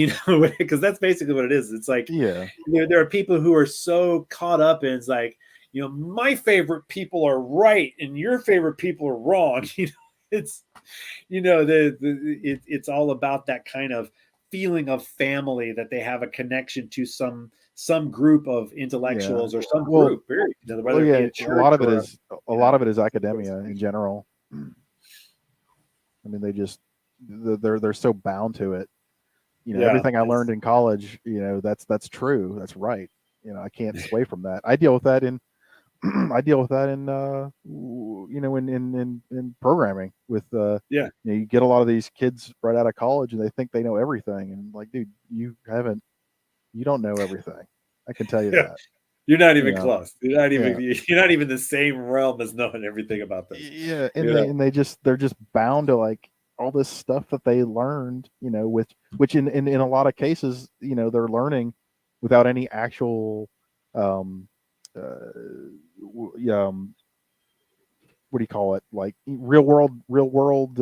because that's basically what it is. It's like there are people who are so caught up in, it's like, my favorite people are right and your favorite people are wrong. It's it's all about that kind of feeling of family, that they have a connection to some group of intellectuals or some group. Whether it be a lot of it is academia in general. I mean, they're so bound to it Yeah. everything I learned in college, that's true. That's right. I can't sway from that. I deal with that in I deal with that in in programming with Yeah. you get a lot of these kids right out of college and they think they know everything, and like, dude, you don't know everything. I can tell you Yeah. that. You're not You even know, close. yeah, You're not even the same realm as knowing everything about this. yeah, You and know? they're just bound to like all this stuff that they learned, which in a lot of cases, they're learning without any actual um uh, what do you call it, like real world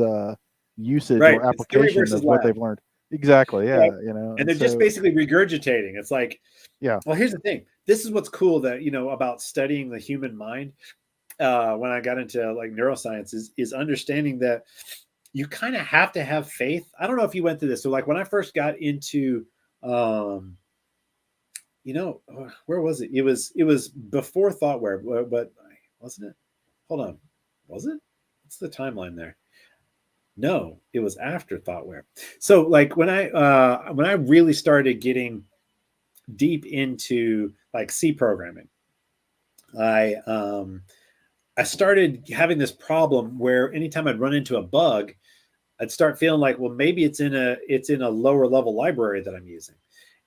usage Right. or It's theory application versus of what lab. they've learned. Exactly, Yeah. yeah, And and they're just so basically regurgitating. It's like, yeah, well, here's the thing. This is what's cool that, about studying the human mind. When I got into like neuroscience is understanding that you kind of have to have faith. I don't know if you went through this. So like when I first got into, um, where was it? It was before ThoughtWare, but wasn't it? Hold on, was it? What's the timeline there? No, it was after ThoughtWare. So like when I really started getting deep into like C programming, I I started having this problem where anytime I'd run into a bug, I'd start feeling like, well, maybe it's in a lower level library that I'm using.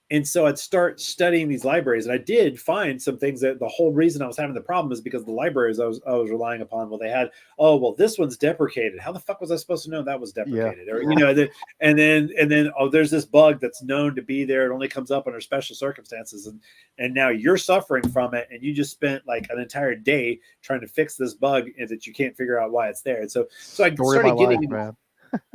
And so I'd start studying these libraries, and I did find some things that the whole reason I was having the problem is because the libraries I was relying upon. Well, they had, oh well, this one's deprecated. How the fuck was I supposed to know that was yeah, deprecated? Or and then oh, there's this bug that's known to be there. It only comes up under special circumstances, and now you're suffering from it, and you just spent like an entire day trying to fix this bug, and that you can't figure out why it's there. And so I story of my started life, getting man.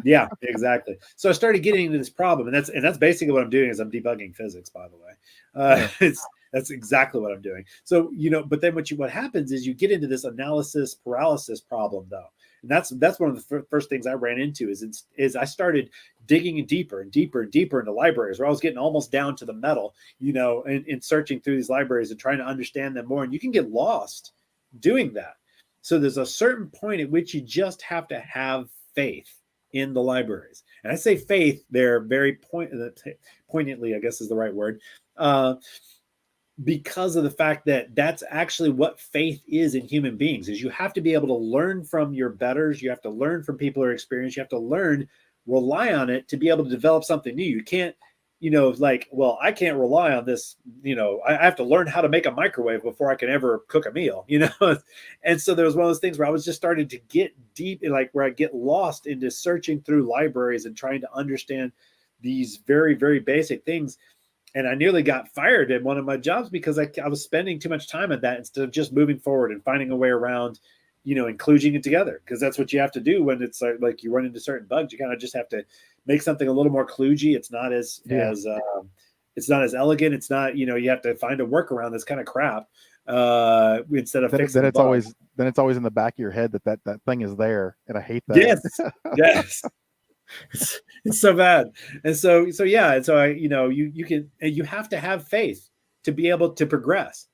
yeah, exactly. So I started getting into this problem, and that's basically what I'm doing is I'm debugging physics. By the way, Yeah, that's exactly what I'm doing. So but then what happens is you get into this analysis paralysis problem though, and that's one of the first things I ran into is I started digging deeper and deeper and deeper into libraries where I was getting almost down to the metal, and searching through these libraries and trying to understand them more. And you can get lost doing that. So there's a certain point at which you just have to have faith in the libraries. And I say faith there very poignantly, I guess is the right word, uh, because of the fact that that's actually what faith is in human beings. Is you have to be able to learn from your betters. You have to learn from people who are experienced. You have to learn, rely on it to be able to develop something new. You can't, like, well, I can't rely on this. I have to learn how to make a microwave before I can ever cook a meal. And so there was one of those things where I was just starting to get deep, like where I get lost into searching through libraries and trying to understand these very, very basic things. And I nearly got fired at one of my jobs because I was spending too much time at that instead of just moving forward and finding a way around, and kludging it together. Because that's what you have to do when it's like you run into certain bugs. You kind of just have to make something a little more kludgy. It's not as yeah. it's not as elegant. It's not, you have to find a workaround that's kind of crap instead of Then fixing then the it's bug. always then it's always in the back of your head that thing is there, and I hate that. Yes, yes. It's so bad. And so yeah, and so you can, and you have to have faith to be able to progress.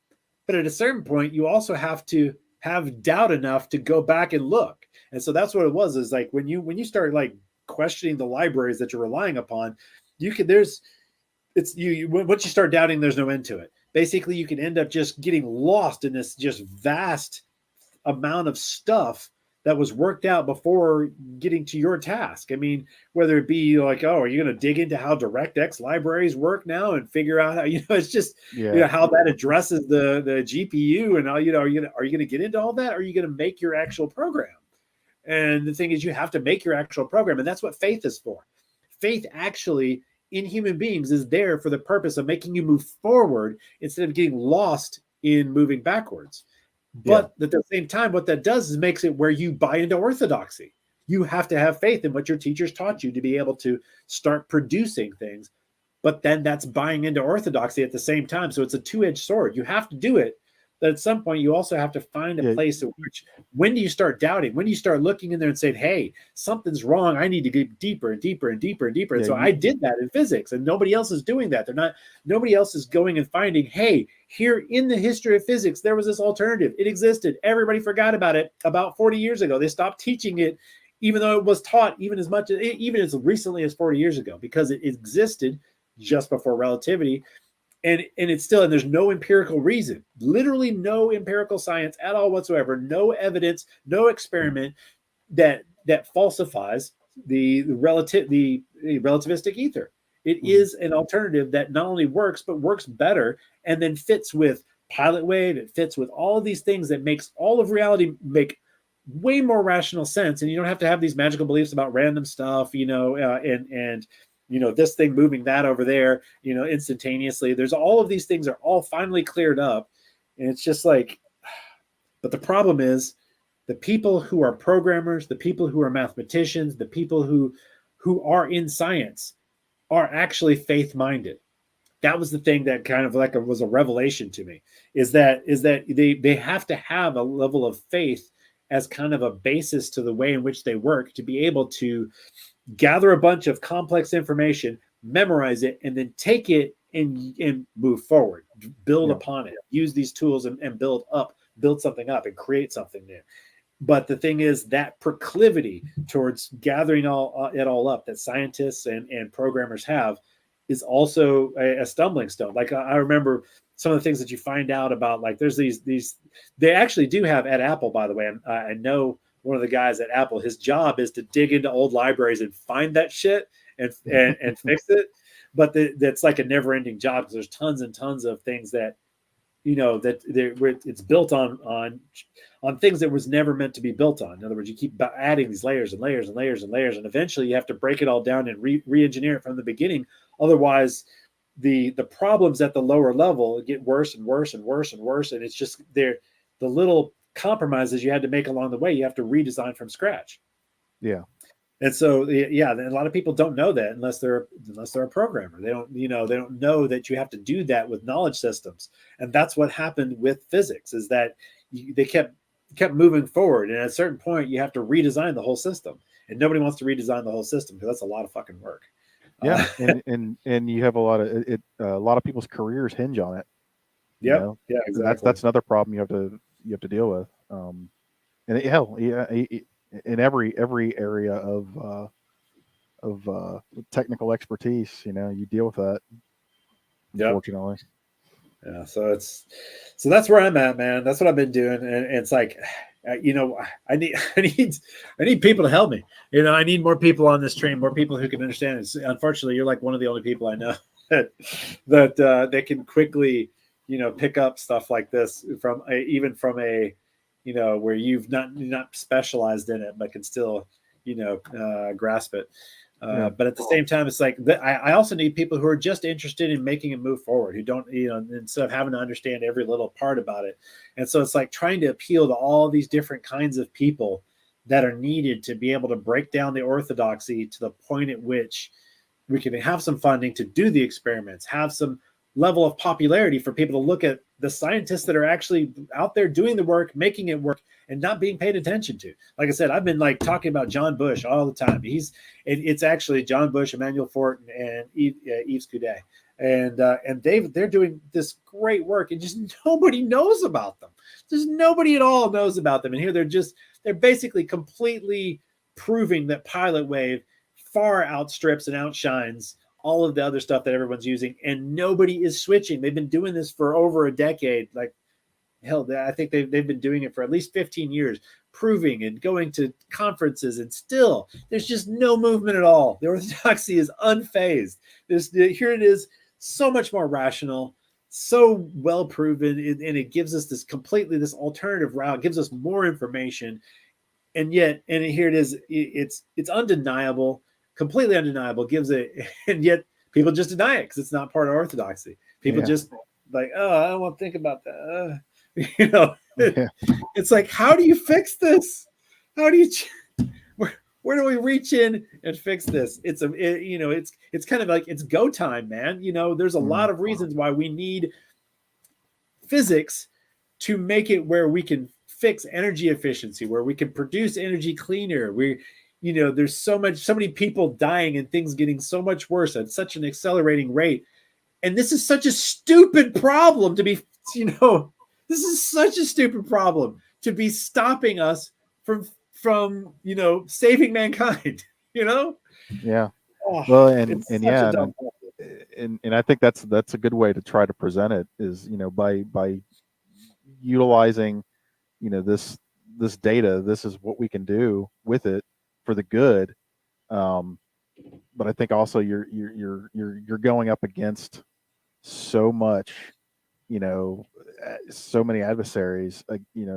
But at a certain point, you also have to have doubt enough to go back and look. And so that's what it was, is like when you start like questioning the libraries that you're relying upon, you can there's it's once you start doubting, there's no end to it. Basically, you can end up just getting lost in this just vast amount of stuff that was worked out before getting to your task. I mean, whether it be like, oh, are you going to dig into how DirectX libraries work now and figure out how, it's just, Yeah, how that addresses the GPU and how, are you going to get into all that? Or are you going to make your actual program? And the thing is, you have to make your actual program. And that's what faith is for. Faith actually in human beings is there for the purpose of making you move forward instead of getting lost in moving backwards. yeah, But at the same time, what that does is makes it where you buy into orthodoxy. You have to have faith in what your teachers taught you to be able to start producing things. But then that's buying into orthodoxy at the same time. So it's a two-edged sword. You have to do it. But at some point, you also have to find a yeah, place in which, when do you start doubting? When do you start looking in there and saying, hey, something's wrong. I need to get deeper and deeper and deeper and deeper. And yeah. so I did that in physics, and nobody else is doing that. Nobody else is going and finding, hey, here in the history of physics, there was this alternative. It existed. Everybody forgot about it about 40 years ago. They stopped teaching it even though it was taught even as recently as 40 years ago, because it existed just before relativity. And it's still, and there's no empirical reason, literally no empirical science at all whatsoever, no evidence, no experiment that falsifies the relativistic ether. It is an alternative that not only works but works better, and then fits with pilot wave. It fits with all of these things that makes all of reality make way more rational sense, and you don't have to have these magical beliefs about random stuff, and this thing moving that over there, instantaneously. There's all of these things are all finally cleared up, and it's just like, but the problem is the people who are programmers, the people who are mathematicians, the people who are in science are actually faith minded. That was the thing that kind of like was a revelation to me, is that they have to have a level of faith as kind of a basis to the way in which they work, to be able to gather a bunch of complex information, memorize it, and then take it and move forward, build upon it, use these tools and build something up and create something new. But the thing is, that proclivity towards gathering it all up that scientists and programmers have is also a stumbling stone. Like I remember some of the things that you find out about, like there's these they actually do have at Apple, by the way. I know one of the guys at Apple, his job is to dig into old libraries and find that shit and fix it. But that's like a never ending job, because there's tons and tons of things that, it's built on things that was never meant to be built on. In other words, you keep adding these layers and layers and layers and layers, and eventually you have to break it all down and re-engineer it from the beginning. Otherwise, the problems at the lower level get worse and worse and worse and worse, and it's just the little compromises you had to make along the way, you have to redesign from scratch. Yeah. And so, and a lot of people don't know that unless they're a programmer. They don't know that you have to do that with knowledge systems. And that's what happened with physics, is that they kept moving forward. And at a certain point, you have to redesign the whole system. And nobody wants to redesign the whole system, because that's a lot of fucking work. Yeah. And you have a lot of people's careers hinge on it. Yeah, exactly. That's another problem you have to deal with. In every area of technical expertise, you deal with that. Unfortunately. Yeah. So that's where I'm at, man. That's what I've been doing, and it's like, I need people to help me. I need more people on this train, more people who can understand it. Unfortunately, you're like one of the only people I know that can quickly, pick up stuff like this from a where you've not specialized in it, but can still, grasp it. But at the same time, it's like I also need people who are just interested in making it move forward, who don't, instead of having to understand every little part about it. And so it's like trying to appeal to all these different kinds of people that are needed to be able to break down the orthodoxy to the point at which we can have some funding to do the experiments, have some level of popularity for people to look at the scientists that are actually out there doing the work, making it work, and not being paid attention to. Like I said, I've been like talking about John Bush all the time. It's actually John Bush, Emmanuel Fortin, and Yves Coudet, and they're doing this great work, and just nobody knows about them. Just nobody at all knows about them. And here they're basically completely proving that pilot wave far outstrips and outshines all of the other stuff that everyone's using, and nobody is switching. They've been doing this for over a decade. Like, hell, I think they've been doing it for at least 15 years, proving and going to conferences, and still there's just no movement at all. The orthodoxy is unfazed. Here it is, so much more rational, so well proven, and it gives us this alternative route, gives us more information, and here it is, it's undeniable, completely undeniable, and yet people just deny it because it's not part of orthodoxy. People just like, oh, I don't want to think about that. It's like, how do you fix this? How do you, where do we reach in and fix this? It's kind of like, it's go time, man. There's a lot of reasons why we need physics to make it where we can fix energy efficiency, where we can produce energy cleaner. There's so many people dying and things getting so much worse at such an accelerating rate. And this is such a stupid problem to be, this is such a stupid problem to be stopping us from from saving mankind. You know, Yeah. oh, Well, it's and such a yeah, dumb concept. and I think that's a good way to try to present it is, by utilizing, this data, this is what we can do with it for the good. Um, but I think also you're going up against so much, so many adversaries,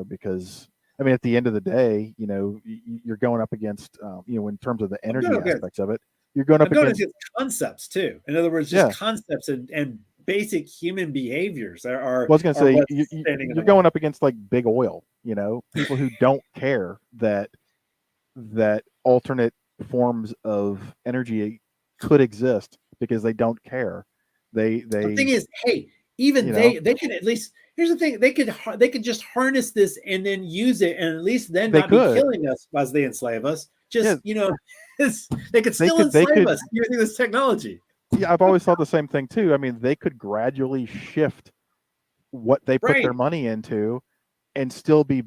because I mean, at the end of the day, you're going up against, in terms of the I'm going energy against aspects of it, you're going up I'm going against, against concepts too. In other words, just yeah. concepts and basic human behaviors Well, I was going to are say what's standing in the you're way. going up against like big oil, people who don't care that alternate forms of energy could exist because they don't care. They The thing they is, hey, even you know they can at least. Here's the thing: they could just harness this and then use it, and at least then they not be could, killing us as they enslave us. yeah, Just they could they still could they enslave could us using this technology. yeah, I've always thought the same thing too. I mean, they could gradually shift what they put their Right. money into and still be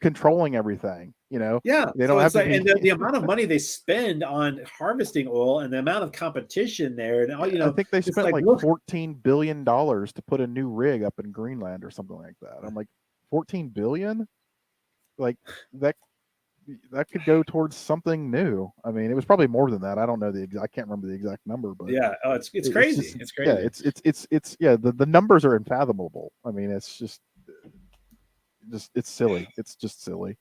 controlling everything. Yeah. They So don't have it's to like, and be. the amount of money they spend on harvesting oil and the amount of competition there, and all I think they it's spent like, like look, $14 billion to put a new rig up in Greenland or something like that. I'm like, 14 billion, like that that could go towards something new. I mean, it was probably more than that. I don't know the exact. I can't remember the exact number, but yeah, oh, it's it's crazy. just It's yeah, crazy. it's yeah. The numbers are unfathomable. I mean, it's just it's silly. It's just silly.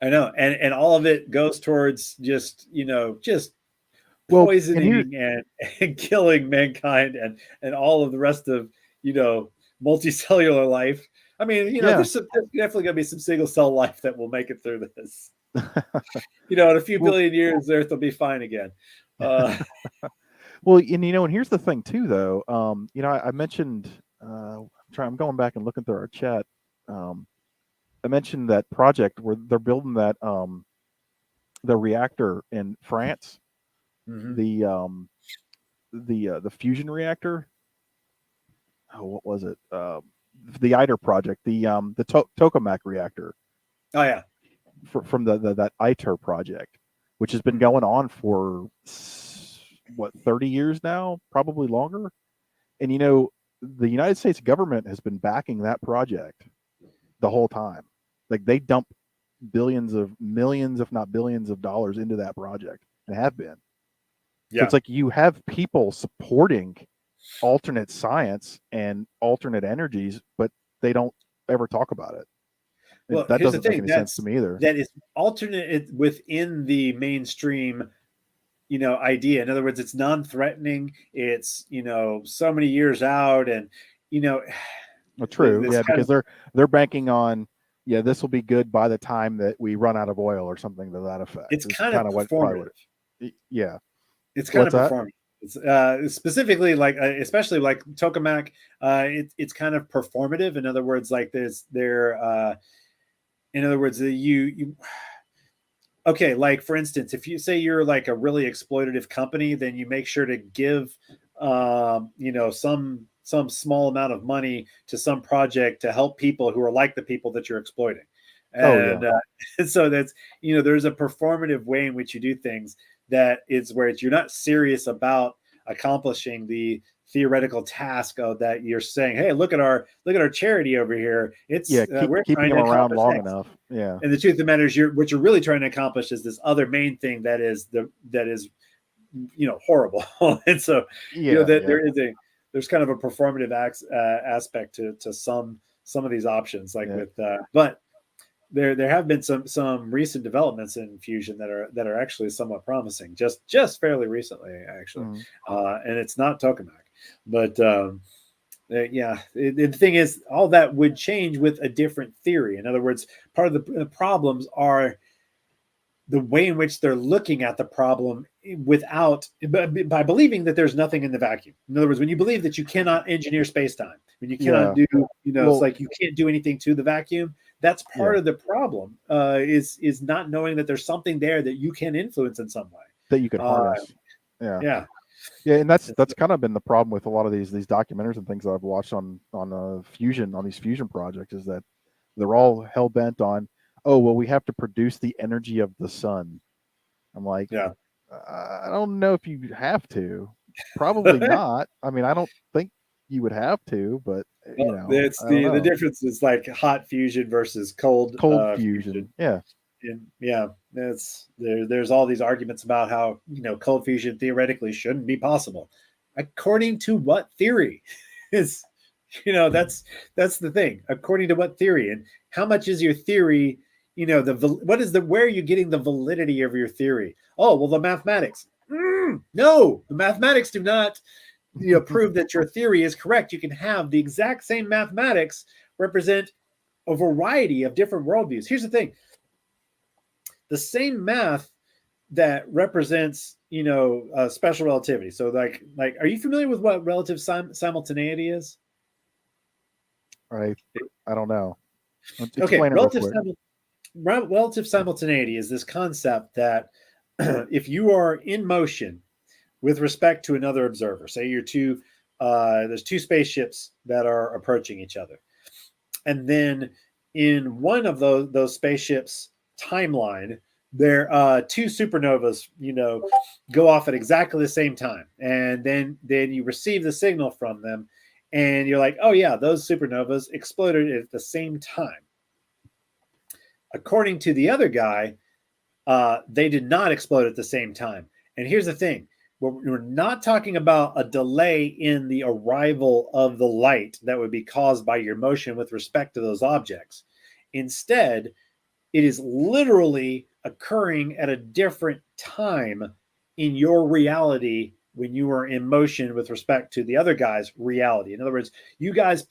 I know, and all of it goes towards just Well, and here, poisoning and killing mankind and all of the rest of you know multicellular life. I mean, yeah. there's definitely going to be some single cell life that will make it through this. In a few Well, billion years, the Earth will be fine again. Uh, well, and and here's the thing too, though. I mentioned. I'm going back and looking through our chat. Um, I mentioned that project where they're building that the reactor in France, mhm. the the fusion reactor. Oh, what was it? The ITER project, the tokamak reactor Oh yeah. from the that ITER project, which has been Mhm. going on for what 30 years now, probably longer. And the United States government has been backing that project the whole time. Like they dump billions of millions, if not billions of dollars into that project and have been. So Yeah. it's like you have people supporting alternate science and alternate energies, but they don't ever talk about it. And Well, that here's the doesn't make thing. any sense to me either. That is alternate within the mainstream idea. In other words, it's non-threatening. It's so many years out, and you know, Well, true, this yeah, kind because of they're banking on, yeah, this will be good by the time that we run out of oil or something to that effect. it's Is kind of kind of what probably what performative. yeah. It's kind What's of that? performative. It's specifically like, especially like tokamak. It's kind of performative. In other words, like there's there. In other words, you okay, like for instance, if you say you're like a really exploitative company, then you make sure to give some small amount of money to some project to help people who are like the people that you're exploiting. Oh yeah, And so that's there's a performative way in which you do things that is where you're not serious about accomplishing the theoretical task of that you're saying, hey, look at our charity over here. yeah. It's Keep we're keeping trying them to around accomplish long X. enough. Yeah, And the truth of the matter is, what you're really trying to accomplish is this other main thing that is horrible. And so yeah, that yeah, there's kind of a performative aspect to some of these options, like yeah. with but there have been some recent developments in fusion that are actually somewhat promising, just fairly recently actually. Mhm. And it's not tokamak, but yeah, the thing is, all that would change with a different theory. In other words, part of the problems are the way in which they're looking at the problem without by believing that there's nothing in the vacuum. In other words, when you believe that you cannot engineer space-time, when you cannot Yeah. do, it's Well, like you can't do anything to the vacuum. That's part yeah. of the problem. Is not knowing that there's something there that you can influence in some way. That you could Uh, harness. Yeah. yeah, Yeah, and that's kind of been the problem with a lot of these documentaries and things that I've watched on fusion on these fusion projects is that they're all hell bent on, oh, well, we have to produce the energy of the sun. I'm like, Yeah. I don't know if you have to. Probably not. I mean, I don't think you would have to, but Well, it's I don't the know. difference is like hot fusion versus cold Cold fusion. fusion. Yeah. And yeah, there's all these arguments about how cold fusion theoretically shouldn't be possible. According to what theory? Is that's the thing. According to what theory, and how much is your theory? Where are you getting the validity of your theory? Oh, well, the mathematics. No, the mathematics do not prove that your theory is correct. You can have the exact same mathematics represent a variety of different worldviews. Here's the thing: the same math that represents special relativity. So like are you familiar with what relative simultaneity is? I don't know. Let's Okay, explain it real quick. relative simultaneity is this concept that if you are in motion with respect to another observer, say there's two spaceships that are approaching each other, and then in one of those spaceships timeline, there two supernovas go off at exactly the same time, and then you receive the signal from them, and you're like, oh yeah, those supernovas exploded at the same time. According to the other guy, they did not explode at the same time. And here's the thing: we're not talking about a delay in the arrival of the light that would be caused by your motion with respect to those objects. Instead, it is literally occurring at a different time in your reality when you are in motion with respect to the other guy's reality. In other words, you guys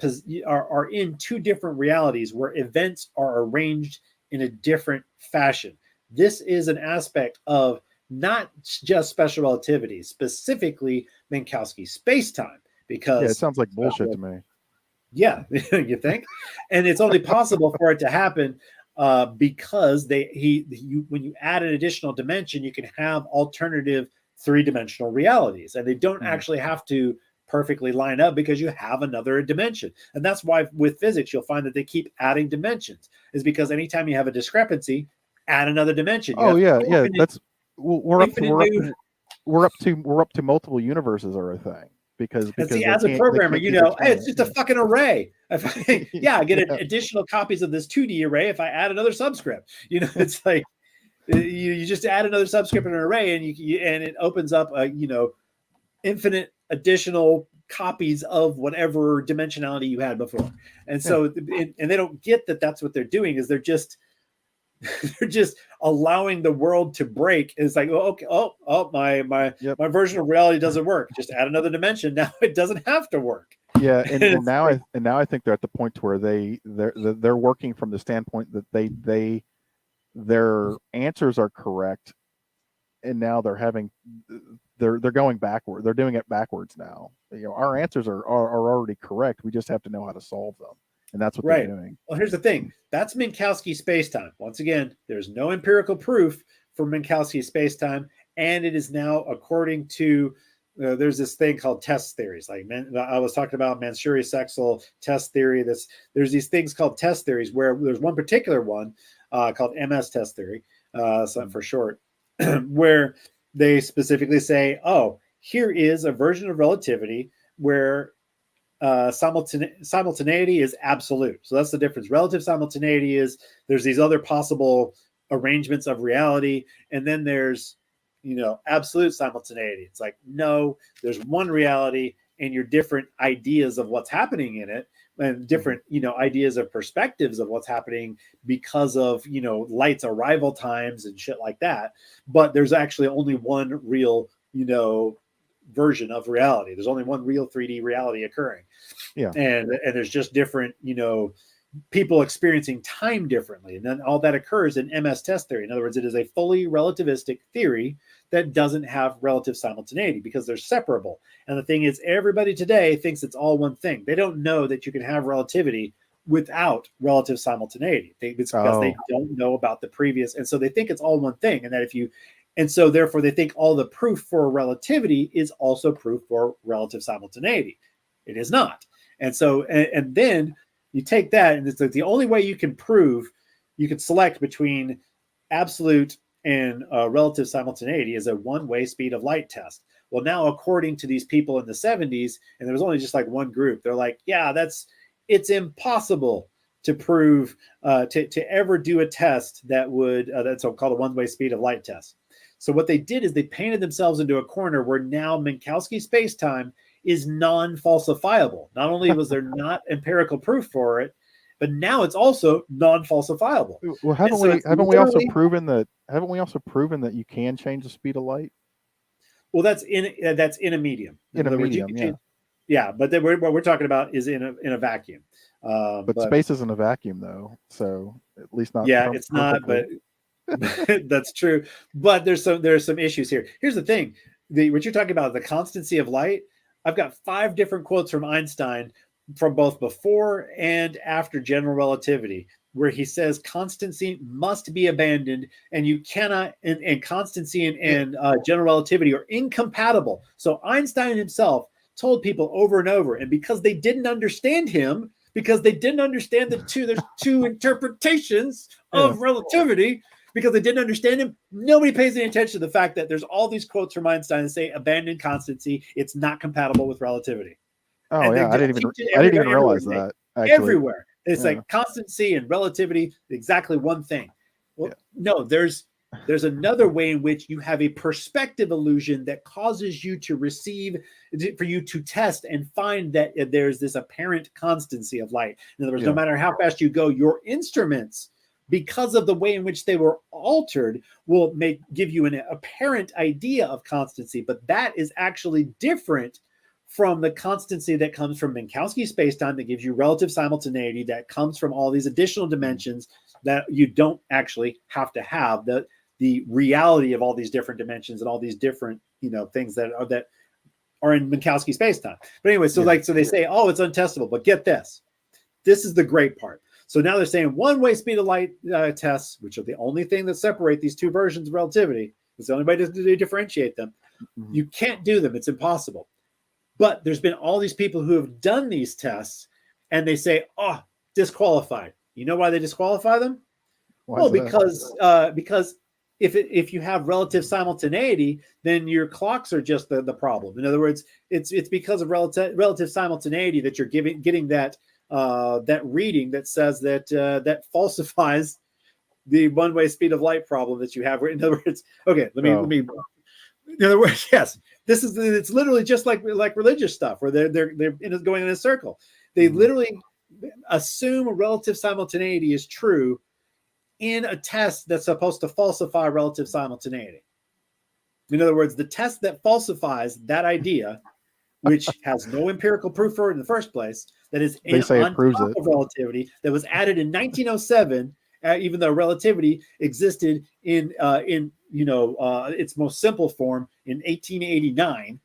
are in two different realities where events are arranged in a different fashion. This is an aspect of not just special relativity, specifically Minkowski space-time, because it sounds like bullshit to me. Yeah, you think? And it's only possible for it to happen because when you add an additional dimension, you can have alternative three-dimensional realities, and they don't actually have to perfectly line up because you have another dimension. And that's why with physics, you'll find that they keep adding dimensions, is because anytime you have a discrepancy, add another dimension. That's we're up to multiple universes are a thing because see, as a programmer, hey, it's just a fucking array. I get additional copies of this 2D array if I add another subscript. It's like you just add another subscript in an array, and and it opens up infinite additional copies of whatever dimensionality you had before. And so and they don't get that that's what they're doing, is they're just allowing the world to break. It's like, okay, my version of reality doesn't work. Just add another dimension. Now it doesn't have to work. Yeah, and now I think they're at the point where they're working from the standpoint that their answers are correct, and now they're going backward. They're doing it backwards now. Our answers are already correct. We just have to know how to solve them. And that's what they're doing. Well, here's the thing. That's Minkowski spacetime. Once again, there's no empirical proof for Minkowski spacetime, and it is now according to there's this thing called test theories. Like I was talking about Mansouri-Sexel test theory. There's these things called test theories, where there's one particular one called MS test theory, for short, where they specifically say, oh, here is a version of relativity where simultaneity is absolute. So that's the difference. Relative simultaneity is there's these other possible arrangements of reality, and then there's absolute simultaneity. It's like, no, there's one reality, and your different ideas of what's happening in it, and different ideas of perspectives of what's happening because of light's arrival times and shit like that. But there's actually only one real version of reality. There's only one real 3D reality occurring. Yeah. And there's just different, people experiencing time differently. And then all that occurs in MS test theory. In other words, it is a fully relativistic theory that doesn't have relative simultaneity because they're separable. And the thing is, everybody today thinks it's all one thing. They don't know that you can have relativity without relative simultaneity. It's because they don't know about the previous. And so they think it's all one thing. And that and so therefore they think all the proof for relativity is also proof for relative simultaneity. It is not. And so, and then you take that, and it's like the only way you can prove, you could select between absolute and relative simultaneity as a one-way speed of light test. Well, now according to these people in the 70s, and there was only just like one group, they're like, yeah, it's impossible to prove to ever do a test that would that's called a one-way speed of light test. So what they did is they painted themselves into a corner where now Minkowski spacetime is non-falsifiable. Not only was there not empirical proof for it, but now it's also non-falsifiable. Well, haven't we also proven that you can change the speed of light? Well, that's in a medium. In a medium, yeah. Yeah, but then what we're talking about is in a vacuum. But space isn't a vacuum, though. So at least not. Yeah, it's perfectly. Not. But that's true. But there's some issues here. Here's the thing: what you're talking about, the constancy of light. I've got 5 different quotes from Einstein from both before and after general relativity, where he says constancy must be abandoned, and you cannot, and constancy and general relativity are incompatible. So Einstein himself told people over and over, and because they didn't understand him, because they didn't understand there's two interpretations of relativity, because they didn't understand him, nobody pays any attention to the fact that there's all these quotes from Einstein that say abandon constancy, it's not compatible with relativity. Oh, and yeah, I didn't even realize that. Actually. Everywhere. It's like constancy and relativity, exactly one thing. Well, no, there's another way in which you have a perspective illusion that causes you to for you to test and find that there's this apparent constancy of light. In other words, no matter how fast you go, your instruments, because of the way in which they were altered, will give you an apparent idea of constancy, but that is actually different from the constancy that comes from Minkowski spacetime that gives you relative simultaneity, that comes from all these additional dimensions that you don't actually have to have, the reality of all these different dimensions and all these different things that are in Minkowski spacetime. But anyway, so they say, oh, it's untestable, but get this. This is the great part. So now they're saying one-way speed of light tests, which are the only thing that separate these two versions of relativity. It's the only way to differentiate them. Mm-hmm. You can't do them. It's impossible. But there's been all these people who have done these tests, and they say, oh, disqualified. You know why they disqualify them? Well, because if you have relative simultaneity, then your clocks are just the problem. In other words, it's because of relative simultaneity that you're getting that reading that says that falsifies the one-way speed of light problem that you have. In other words, okay, let me. In other words, yes, it's literally just like religious stuff where they're going in a circle. They literally assume relative simultaneity is true in a test that's supposed to falsify relative simultaneity. In other words, the test that falsifies that idea, which has no empirical proof for it in the first place, that is on top of relativity, that was added in 1907, even though relativity existed in its most simple form in 1889.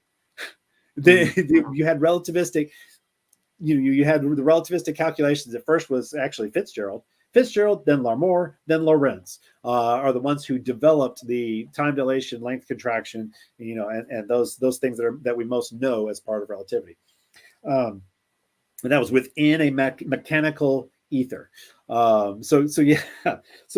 You had relativistic, you had the relativistic calculations. At first was actually Fitzgerald, then Larmor, then Lorentz are the ones who developed the time dilation, length contraction, and those things that we most know as part of relativity. And that was within a mechanical ether. So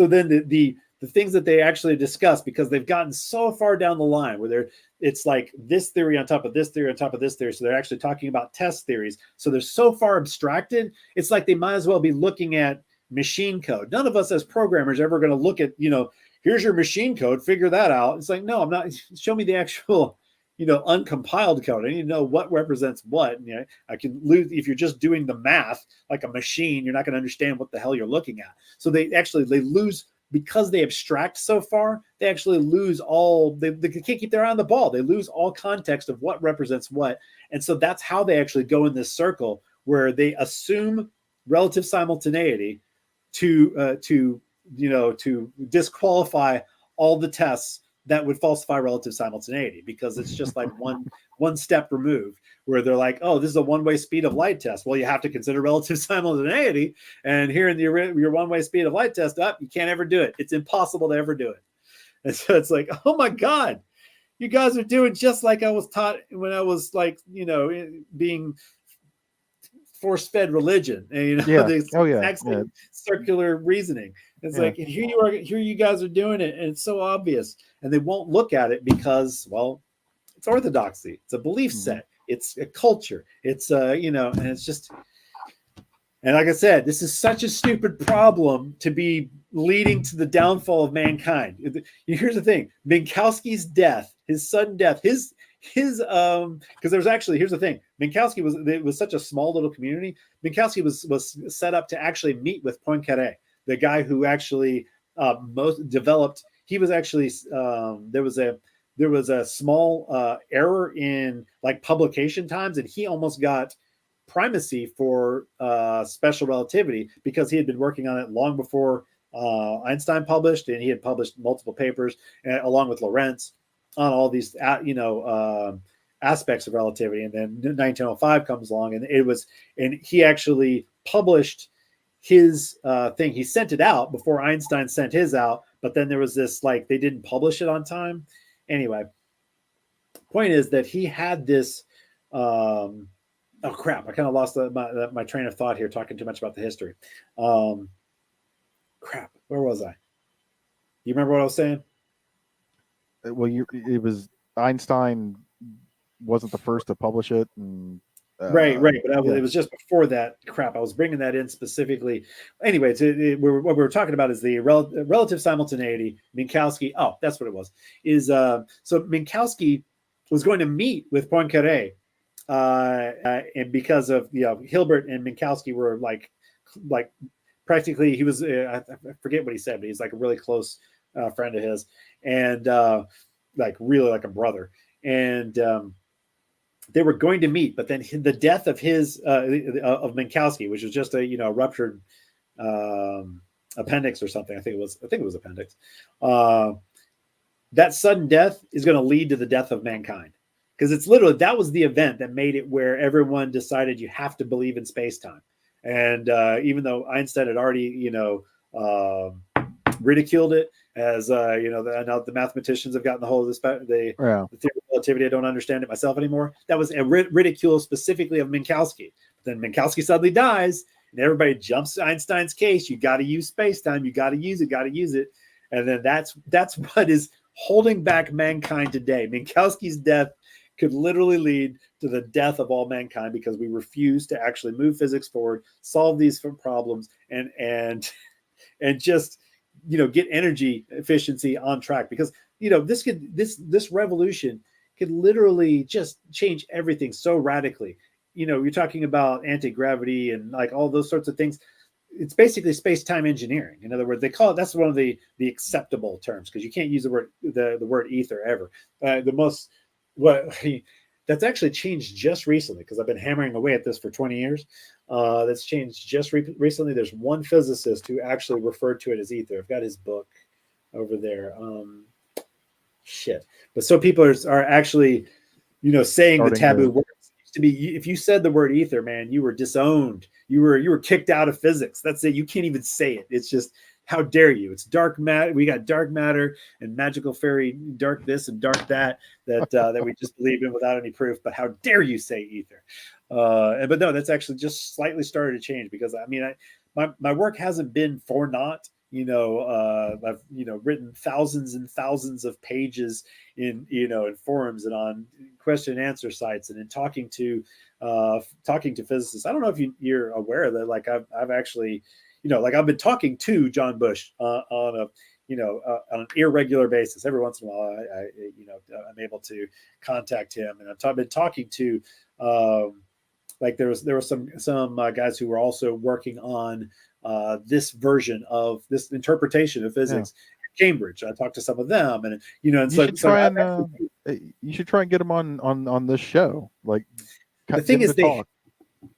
then the things that they actually discuss, because they've gotten so far down the line where it's like this theory on top of this theory on top of this theory. So they're actually talking about test theories. So they're so far abstracted. It's like they might as well be looking at machine code. None of us as programmers are ever going to look at, here's your machine code, figure that out. It's like, no, I'm not. Show me the actual, uncompiled code. I need to know what represents what. I can lose if you're just doing the math like a machine. You're not going to understand what the hell you're looking at. So they lose, because they abstract so far. They actually lose all. They can't keep their eye on the ball. They lose all context of what represents what. And so that's how they actually go in this circle where they assume relative simultaneity to disqualify all the tests that would falsify relative simultaneity, because it's just like one step removed, where they're like, oh, this is a one-way speed of light test. Well, you have to consider relative simultaneity, and here in your one-way speed of light test, you can't ever do it. It's impossible to ever do it. And so it's like, oh my God, you guys are doing just like I was taught when I was being force-fed religion, and Yeah. this Oh yeah. exact Yeah. same circular reasoning. It's Yeah. like, and here you are, here you guys are doing it, and it's so obvious, and they won't look at it because, well, it's orthodoxy, it's a belief Hmm. set, it's a culture, it's and it's just, and like I said, this is such a stupid problem to be leading to the downfall of mankind. Here's the thing: Minkowski's death, his sudden death, his because there's actually, here's the thing: Minkowski was, it was such a small little community. Minkowski was set up to actually meet with Poincaré, the guy who actually most developed. He was actually there was a small error in like publication times, and he almost got primacy for special relativity because he had been working on it long before Einstein published, and he had published multiple papers along with Lorentz on all these aspects of relativity. And then 1905 comes along, and he actually published his thing. He sent it out before Einstein sent his out, but then there was this, like, they didn't publish it on time. Anyway, point is that he had this oh crap, I kind of lost my train of thought here talking too much about the history. Crap, where was I? You remember what I was saying? Well, it was Einstein wasn't the first to publish it, and Right, but yeah. it was just before that. Crap, I was bringing that in specifically. Anyway, what we were talking about is the relative simultaneity. Minkowski, oh, that's what it was. Is so Minkowski was going to meet with Poincaré, and because of Hilbert and Minkowski were like practically, he was I forget what he said, but he's like a really close friend of his, and like really like a brother, and they were going to meet, but then the death of of Minkowski, which was just a ruptured appendix or something. I think it was appendix. That sudden death is going to lead to the death of mankind, because it's literally, that was the event that made it where everyone decided you have to believe in space time. And even though Einstein had already ridiculed it as now the mathematicians have gotten the whole of this, the theory of relativity. I don't understand it myself anymore. That was a ridicule specifically of Minkowski. But then Minkowski suddenly dies, and everybody jumps to Einstein's case. You got to use space time. You got to use it. And then that's what is holding back mankind today. Minkowski's death could literally lead to the death of all mankind because we refuse to actually move physics forward, solve these problems, and just get energy efficiency on track, because this revolution could literally just change everything so radically. You're talking about anti-gravity and like all those sorts of things. It's basically space-time engineering. In other words, they call it, that's one of the acceptable terms, because you can't use the word ether ever. That's actually changed just recently, because I've been hammering away at this for 20 years. That's changed just recently. There's one physicist who actually referred to it as ether. I've got his book over there. But so people are actually, saying the taboo words. It used to be, if you said the word ether, man, you were disowned. You were kicked out of physics. That's it. You can't even say it. It's just, how dare you? It's dark matter. We got dark matter and magical fairy, dark this and dark that we just believe in without any proof. But how dare you say ether? But no, that's actually just slightly started to change, because I mean, my work hasn't been for naught. I've written thousands and thousands of pages in forums and on question and answer sites, and in talking to physicists. I don't know if you're aware that, like, I've actually, like, I've been talking to John Bush on an irregular basis. Every once in a while, I'm able to contact him, and I've been talking to, like, there were some guys who were also working on this version of this interpretation of physics at Cambridge. I talked to some of them, and and you should try and get them on this show. Like, the thing is,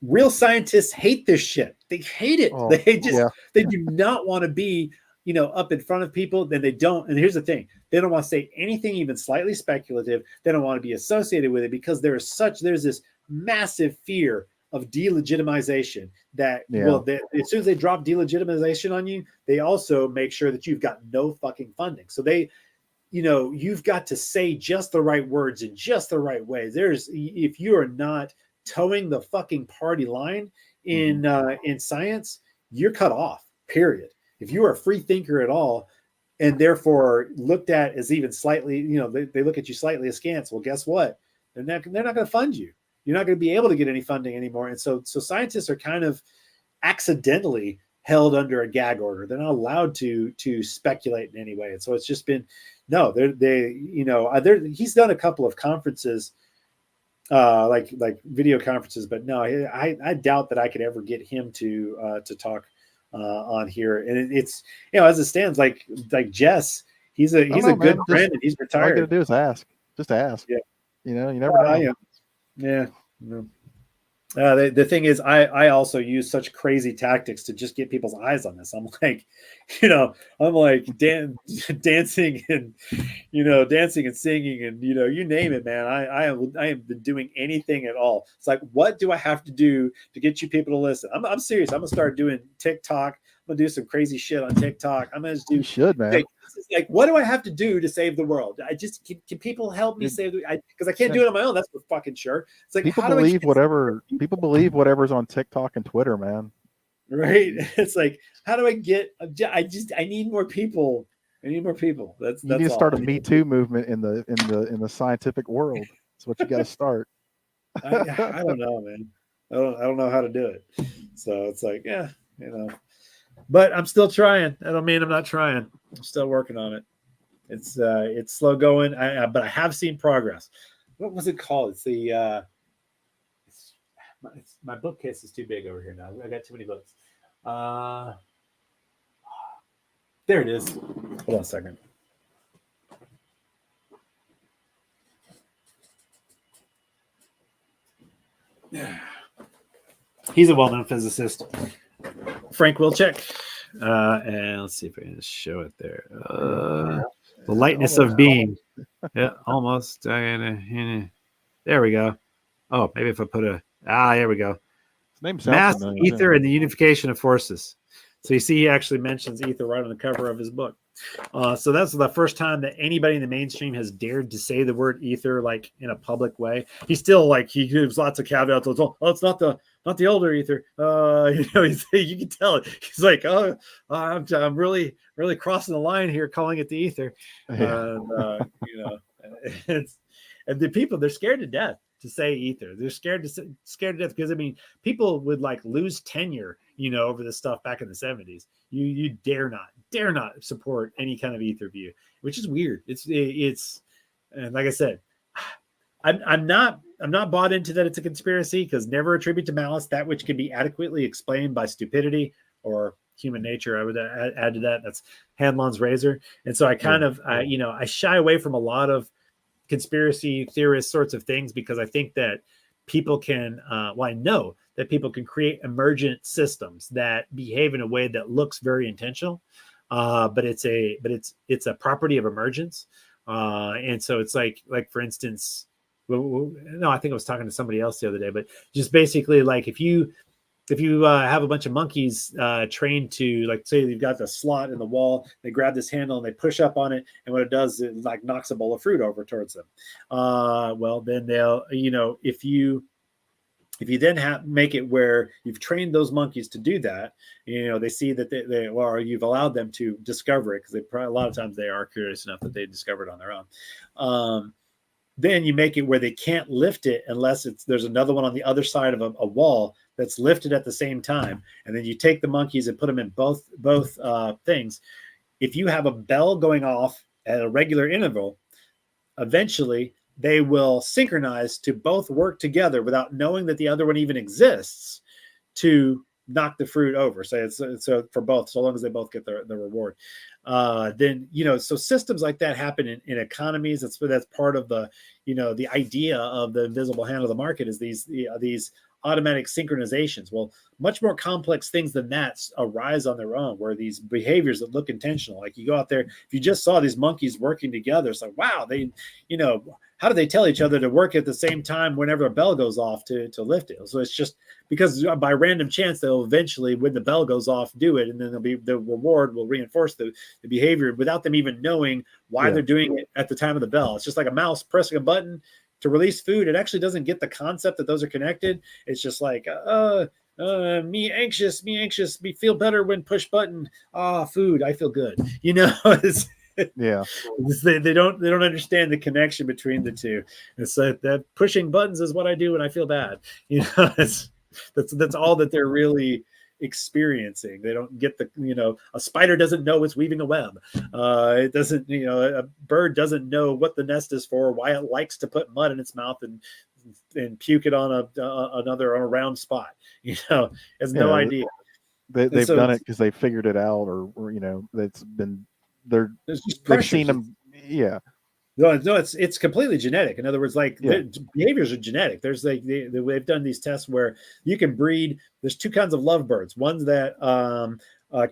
real scientists hate this shit. They hate it. Oh, they do not want to be, up in front of people. Then they don't. And here's the thing: they don't want to say anything even slightly speculative. They don't want to be associated with it, because there's this massive fear of delegitimization that, as soon as they drop delegitimization on you, they also make sure that you've got no fucking funding. So you've got to say just the right words in just the right way. If you are not towing the fucking party line, in science, you're cut off. Period. If you are a free thinker at all, and therefore looked at as even slightly, they look at you slightly askance. Well, guess what? They're not going to fund you. You're not going to be able to get any funding anymore. And so scientists are kind of accidentally held under a gag order. They're not allowed to speculate in any way. And so it's just been he's done a couple of conferences, like video conferences, but no, I doubt that I could ever get him to talk on here. And it's as it stands, like Jess, he's a good friend, and he's retired. All you got to do is ask. Just ask. Yeah. You never know. Yeah. The thing is, I also use such crazy tactics to just get people's eyes on this. I'm like, dancing and, dancing and singing and, you name it, man. I have been doing anything at all. It's like, what do I have to do to get you people to listen? I'm serious. I'm gonna start doing TikTok. I'm gonna do some crazy shit on TikTok. I'm gonna just do. You should, man. Like, what do I have to do to save the world? I just can people help me save the? Because I can't do it on my own. That's for fucking sure. It's like people believe whatever's on TikTok and Twitter, man. Right? It's like, how do I get? I need more people. I need more people. You need to start a Me Too movement in the scientific world. That's what you got to start. I don't know, man. I don't know how to do it. So it's like, but I'm still trying. I don't mean I'm not trying. I'm still working on it. It's slow going, but I have seen progress. What was it called? It's the my bookcase is too big over here now. I got too many books. There it is. Hold on a second. He's a well-known physicist, Frank Wilczek. And let's see if I can just show it there. The lightness of being. Yeah, almost. There we go. Oh, maybe if I put there we go. Mass, ether, and the unification of forces. So you see, he actually mentions ether right on the cover of his book. So that's the first time that anybody in the mainstream has dared to say the word ether like in a public way. He's still he gives lots of caveats. Oh, it's not the older ether. You can tell it. He's like, I'm really, really crossing the line here, calling it the ether. Yeah. And the people, they're scared to death to say ether. They're scared to death because people would lose tenure, over this stuff back in the 70s. You dare not support any kind of ether view, which is weird. It's and like I said, I'm not bought into that it's a conspiracy, because never attribute to malice that which can be adequately explained by stupidity or human nature. I would add to that. That's Hanlon's razor. And so I kind of I shy away from a lot of conspiracy theorist sorts of things, because I think that people can I know that people can create emergent systems that behave in a way that looks very intentional, but it's a property of emergence. And so it's like for instance, no, I think I was talking to somebody else the other day, but just basically if you have a bunch of monkeys trained to, say you've got the slot in the wall, they grab this handle and they push up on it, and what it does is knocks a bowl of fruit over towards them. Well, then they'll, if you then make it where you've trained those monkeys to do that, they see that or you've allowed them to discover it, because a lot of times they are curious enough that they discover it on their own. Then you make it where they can't lift it unless there's another one on the other side of a wall that's lifted at the same time. And then you take the monkeys and put them in both things. If you have a bell going off at a regular interval, eventually they will synchronize to both work together without knowing that the other one even exists to knock the fruit over. So it's for both, so long as they both get the reward. Then so systems like that happen in economies. That's part of the the idea of the invisible hand of the market, is these automatic synchronizations. Well, much more complex things than that arise on their own, where these behaviors that look intentional, like you go out there, if you just saw these monkeys working together, it's like, wow, they how do they tell each other to work at the same time whenever a bell goes off to lift it? So it's just because by random chance, they'll eventually, when the bell goes off, do it. And then the reward will reinforce the behavior without them even knowing why they're doing it at the time of the bell. It's just like a mouse pressing a button to release food. It actually doesn't get the concept that those are connected. It's just like, Me anxious, me feel better when push button. Food, I feel good. You know, Yeah. they don't understand the connection between the two. It's that pushing buttons is what I do when I feel bad. You know, that's all that they're really experiencing. They don't get a spider doesn't know it's weaving a web. It doesn't, a bird doesn't know what the nest is for, why it likes to put mud in its mouth and puke it on another on a round spot. Has no Yeah. idea. And They've so done it because they figured it out, or it's been there's just they've pressures. seen them. Yeah. No, it's completely genetic. In other words, like Yeah. behaviors are genetic. There's they've done these tests where you can breed. There's two kinds of lovebirds. Ones that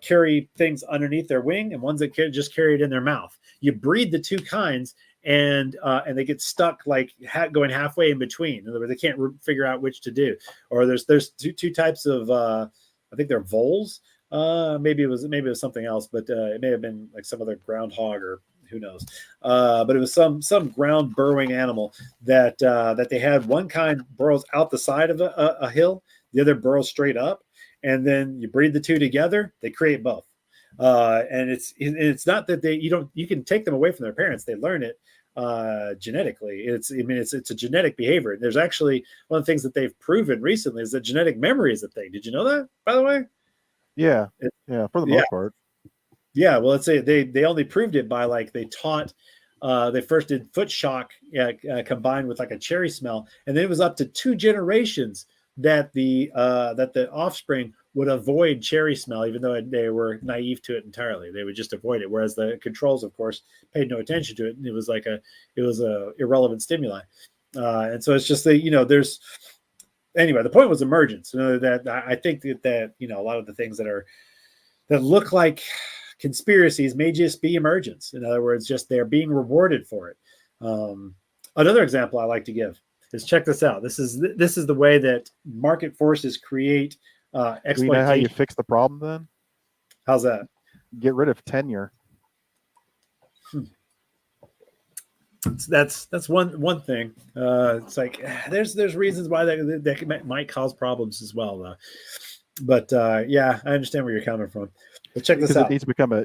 carry things underneath their wing, and ones that just carry it in their mouth. You breed the two kinds, and they get stuck like going halfway in between. In other words, they can't figure out which to do. Or there's two types of I think they're voles. Maybe it was something else, but it may have been like some other groundhog or who knows. But it was some ground burrowing animal that they had. One kind burrows out the side of a hill, the other burrows straight up, and then you breed the two together, they create both. And it's not that you can take them away from their parents. They learn it genetically. It's a genetic behavior. There's actually one of the things that they've proven recently is that genetic memory is a thing. Did you know that, by the way? Yeah. Yeah. For the most part. Yeah, well, let's say they only proved it by like they taught. They first did foot shock combined with like a cherry smell, and then it was up to 2 generations that the offspring would avoid cherry smell, even though they were naive to it entirely. They would just avoid it, whereas the controls, of course, paid no attention to it, and it was a irrelevant stimuli. And so it's just there's anyway. The point was emergence. That I think that a lot of the things that look like conspiracies may just be emergence. In other words, just they're being rewarded for it. Another example I like to give is, check this out. This is the way that market forces create exploitation. Do you know how you fix the problem then? How's that? Get rid of tenure. That's one thing. It's like there's reasons why that might cause problems as well, though. But yeah, I understand where you're coming from. But check this out. It needs to become a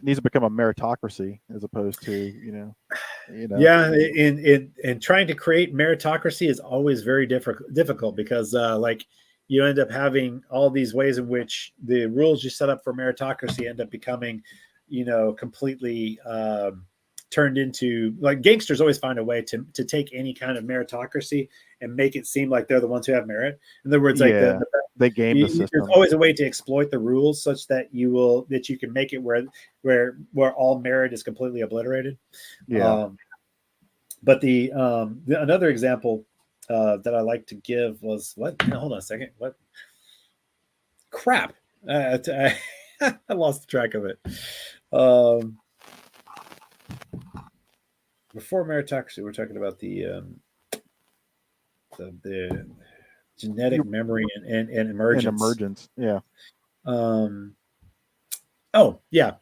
meritocracy as opposed to Yeah, in trying to create meritocracy is always very difficult because like you end up having all these ways in which the rules you set up for meritocracy end up becoming completely turned into, like, gangsters always find a way to take any kind of meritocracy and make it seem like they're the ones who have merit. In other words, like they game the system. There's always a way to exploit the rules such that you can make it where all merit is completely obliterated. Yeah. But the another example that I like to give was what? Hold on a second. What? Crap! I lost track of it. Before meritocracy, we're talking about the genetic memory and emergence. And emergence, yeah. Oh, yeah.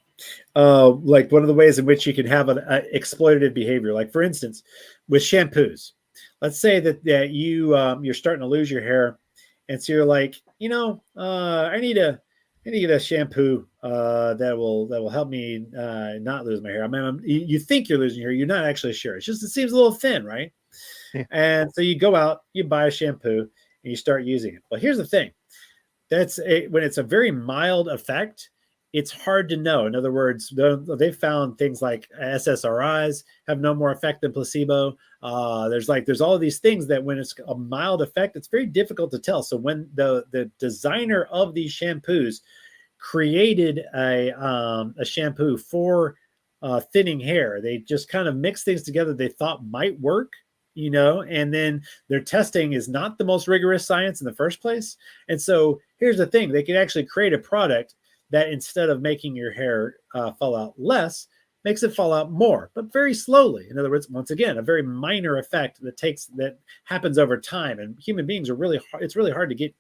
Like one of the ways in which you can have an exploitative behavior, like for instance, with shampoos. Let's say that you're starting to lose your hair, and so you're like, I need to get a shampoo that will help me not lose my hair. I mean, you think you're losing your hair, you're not actually sure. It seems a little thin, right? Yeah. And so you go out, you buy a shampoo, and you start using it. Well, here's the thing: when it's a very mild effect, it's hard to know. In other words, they found things like SSRIs have no more effect than placebo. There's all of these things that when it's a mild effect, it's very difficult to tell. So when the designer of these shampoos created a shampoo for thinning hair, they just kind of mixed things together they thought might work. And then their testing is not the most rigorous science in the first place. And so here's the thing: they could actually create a product that, instead of making your hair fall out less, makes it fall out more, but very slowly. In other words, once again, a very minor effect that happens over time. And human beings are really hard. It's really hard to get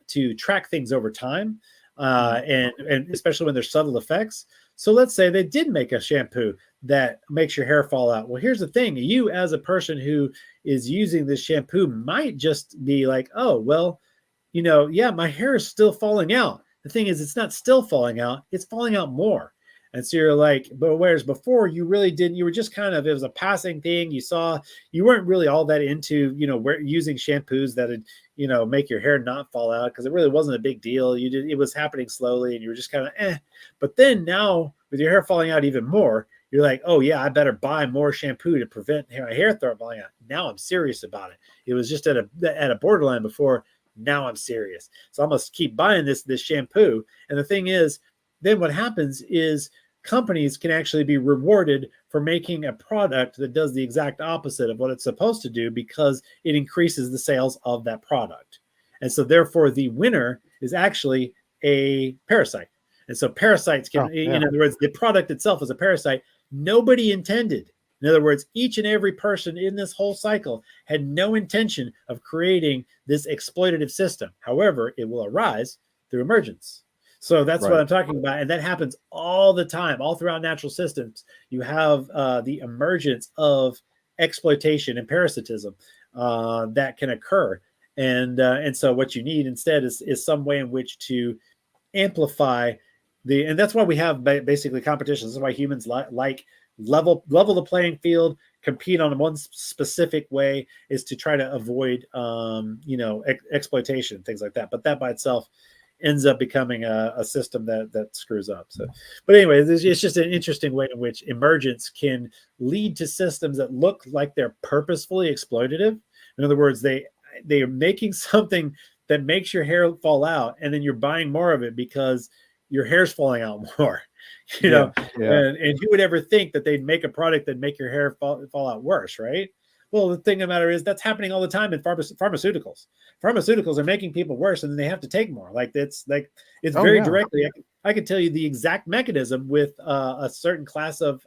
to track things over time, and especially when there's subtle effects. So let's say they did make a shampoo that makes your hair fall out. Well, here's the thing: you, as a person who is using this shampoo, might just be like, oh, well, yeah, my hair is still falling out. The thing is, it's not still falling out, it's falling out more. And so you're like, but whereas before you really didn't, you were just kind of, it was a passing thing. You weren't really all that into, using shampoos that would, make your hair not fall out, because it really wasn't a big deal. It was happening slowly and you were just kind of, eh. But then now with your hair falling out even more, you're like, oh yeah, I better buy more shampoo to prevent my hair falling out. Now I'm serious about it. It was just at a borderline before. Now I'm serious. So I must keep buying this shampoo. And the thing is, then what happens is companies can actually be rewarded for making a product that does the exact opposite of what it's supposed to do, because it increases the sales of that product. And so therefore the winner is actually a parasite. And so parasites can, in other words, the product itself is a parasite nobody intended. In other words, each and every person in this whole cycle had no intention of creating this exploitative system. However, it will arise through emergence. So that's what I'm talking about. And that happens all the time, all throughout natural systems. You have the emergence of exploitation and parasitism that can occur. And so what you need instead is some way in which to amplify and that's why we have basically competitions. This is why humans like level the playing field, compete on one specific way, is to try to avoid exploitation, things like that. But that by itself ends up becoming a system that screws up. So, but anyway, it's just an interesting way in which emergence can lead to systems that look like they're purposefully exploitative. In other words, they are making something that makes your hair fall out, and then you're buying more of it because your hair's falling out more. And who would ever think that they'd make a product that make your hair fall out worse, right? Well, the thing of the matter is that's happening all the time in pharmaceuticals. Pharmaceuticals are making people worse, and then they have to take more. It's very directly. I can tell you the exact mechanism with a certain class of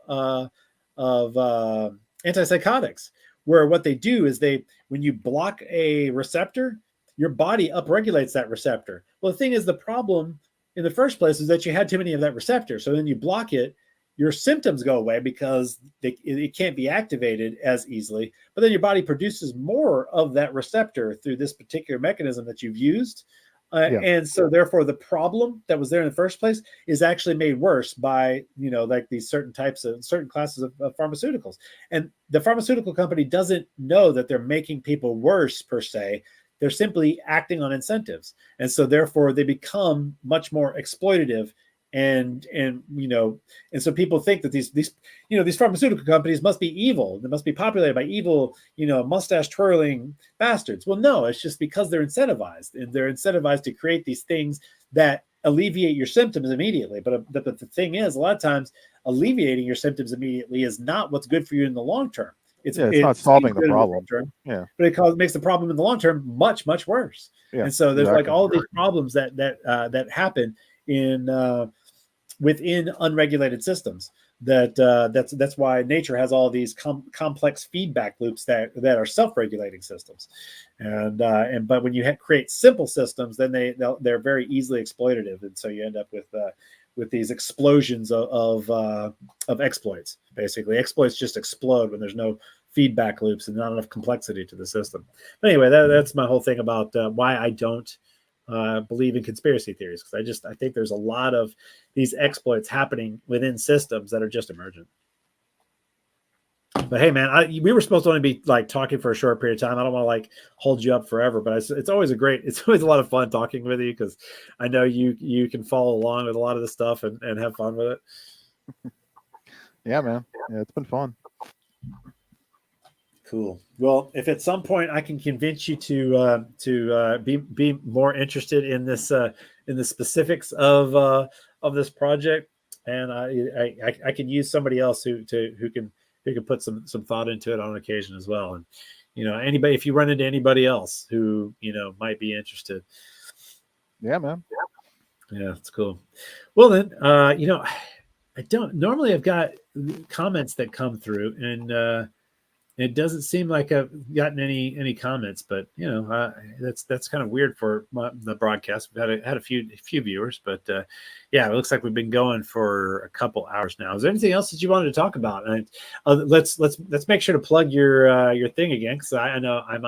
antipsychotics, where what they do is when you block a receptor, your body upregulates that receptor. Well, the thing is, the problem in the first place is that you had too many of that receptor. So then you block it, your symptoms go away because it can't be activated as easily. But then your body produces more of that receptor through this particular mechanism that you've used. And so therefore the problem that was there in the first place is actually made worse by, like these certain classes of pharmaceuticals. And the pharmaceutical company doesn't know that they're making people worse per se. They're simply acting on incentives. And so therefore they become much more exploitative. And so people think that these pharmaceutical companies must be evil. They must be populated by evil, mustache twirling bastards. Well, no, it's just because they're incentivized, and they're incentivized to create these things that alleviate your symptoms immediately. But the thing is, a lot of times alleviating your symptoms immediately is not what's good for you in the long term. It's not solving the problem. But it makes the problem in the long term much, much worse. And so there's like all these problems that happen within unregulated systems. That's why nature has all these complex feedback loops that are self-regulating systems. But when you create simple systems, then they're very easily exploitative, and so you end up with these explosions of exploits. Basically, exploits just explode when there's no feedback loops and not enough complexity to the system. But anyway, that's my whole thing about why I don't believe in conspiracy theories, because I think there's a lot of these exploits happening within systems that are just emergent. But hey, man, we were supposed to only be like talking for a short period of time. I don't want to like hold you up forever, but it's always a lot of fun talking with you, because I know you can follow along with a lot of the stuff and have fun with it. Yeah, man. Yeah, it's been fun. Cool. Well, if at some point I can convince you to be more interested in the specifics of this project, and I can use somebody else who can put some thought into it on occasion as well. And anybody, if you run into anybody else who might be interested. Yeah, man. Yeah, it's cool. Well then, I don't normally, I've got comments that come through, and it doesn't seem like I've gotten any comments, but that's kind of weird for the broadcast. We've had a few viewers, but yeah, it looks like we've been going for a couple hours now. Is there anything else that you wanted to talk about? And let's make sure to plug your thing again, because I know I'm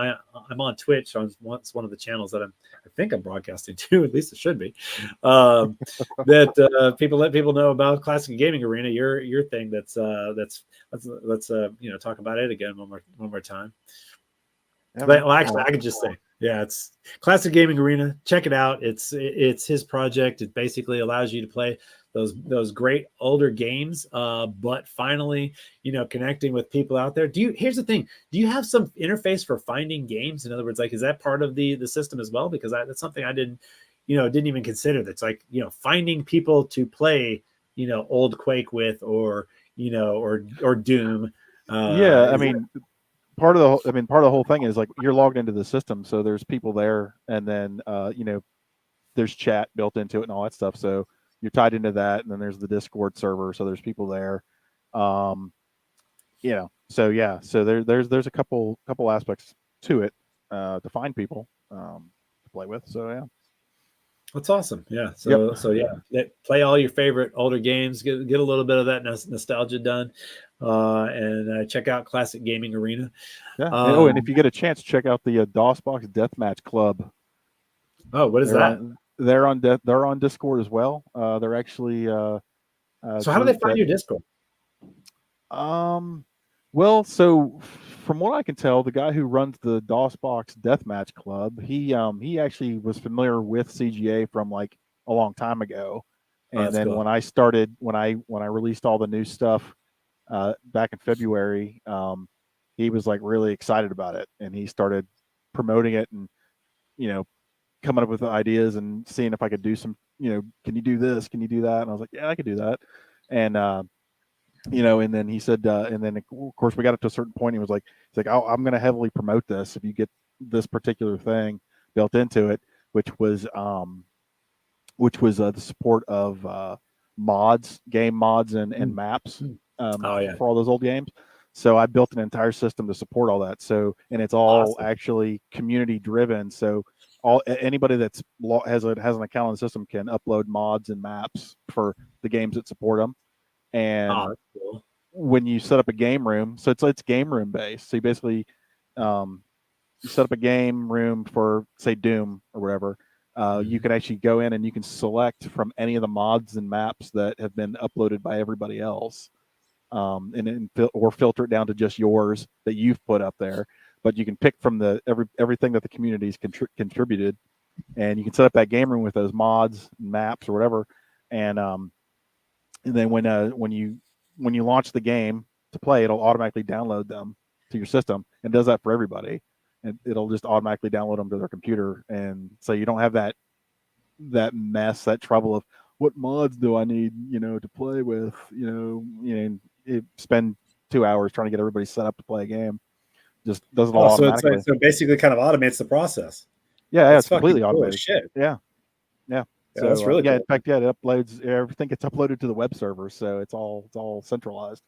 on Twitch on it's one of the channels that I think I'm broadcasting to. At least it should be. That people let people know about Classic Gaming Arena, your thing. Let's talk about it again one more time. Yeah, Well, actually, I could just say, yeah, it's Classic Gaming Arena. Check it out. It's his project. It basically allows you to play those great older games, but finally, connecting with people out there. Here's the thing. Do you have some interface for finding games? In other words, like, is that part of the system as well? Because that's something I didn't even consider. That's like, finding people to play, old Quake with, or or Doom. yeah. I mean, part of the whole thing is like you're logged into the system, so there's people there, and then there's chat built into it and all that stuff. So you're tied into that, and then there's the Discord server, so there's people there. So yeah, so there's a couple aspects to it to find people to play with. So yeah. That's awesome. Yeah. Yep. So yeah, play all your favorite older games. Get a little bit of that nostalgia done, and check out Classic Gaming Arena. Yeah. And if you get a chance, check out the DOSBox Deathmatch Club. Oh, what is that? They're on Discord as well. They're actually. So how do they find your Discord? Well, so from what I can tell, the guy who runs the DOSBox Deathmatch Club, he actually was familiar with CGA from like a long time ago, and then cool. when I released all the new stuff back in February, he was like really excited about it, and he started promoting it and coming up with ideas and seeing if I could do some, can you do this? Can you do that? And I was like, yeah, I could do that. And, and then he said, and then of course we got up to a certain point. He was like, I'm going to heavily promote this if you get this particular thing built into it, which was the support of mods, game mods, and maps for all those old games. So I built an entire system to support all that. So, and it's all actually community driven. So anybody that's has an account on the system can upload mods and maps for the games that support them. And cool. When you set up a game room, so it's game room based. So you basically you set up a game room for, say, Doom or whatever. You can actually go in and you can select from any of the mods and maps that have been uploaded by everybody else, or filter it down to just yours that you've put up there. But you can pick from everything that the community's contributed, and you can set up that game room with those mods, and maps, or whatever. And then when you launch the game to play, it'll automatically download them to your system, and does that for everybody. And it'll just automatically download them to their computer, and so you don't have that mess, that trouble of what mods do I need, to play with, spend 2 hours trying to get everybody set up to play a game. Just does it all automatically. So basically, kind of automates the process. Yeah, it's completely automated. Cool shit. Yeah. So that's really cool. In fact, it uploads everything. Gets uploaded to the web server, so it's all centralized.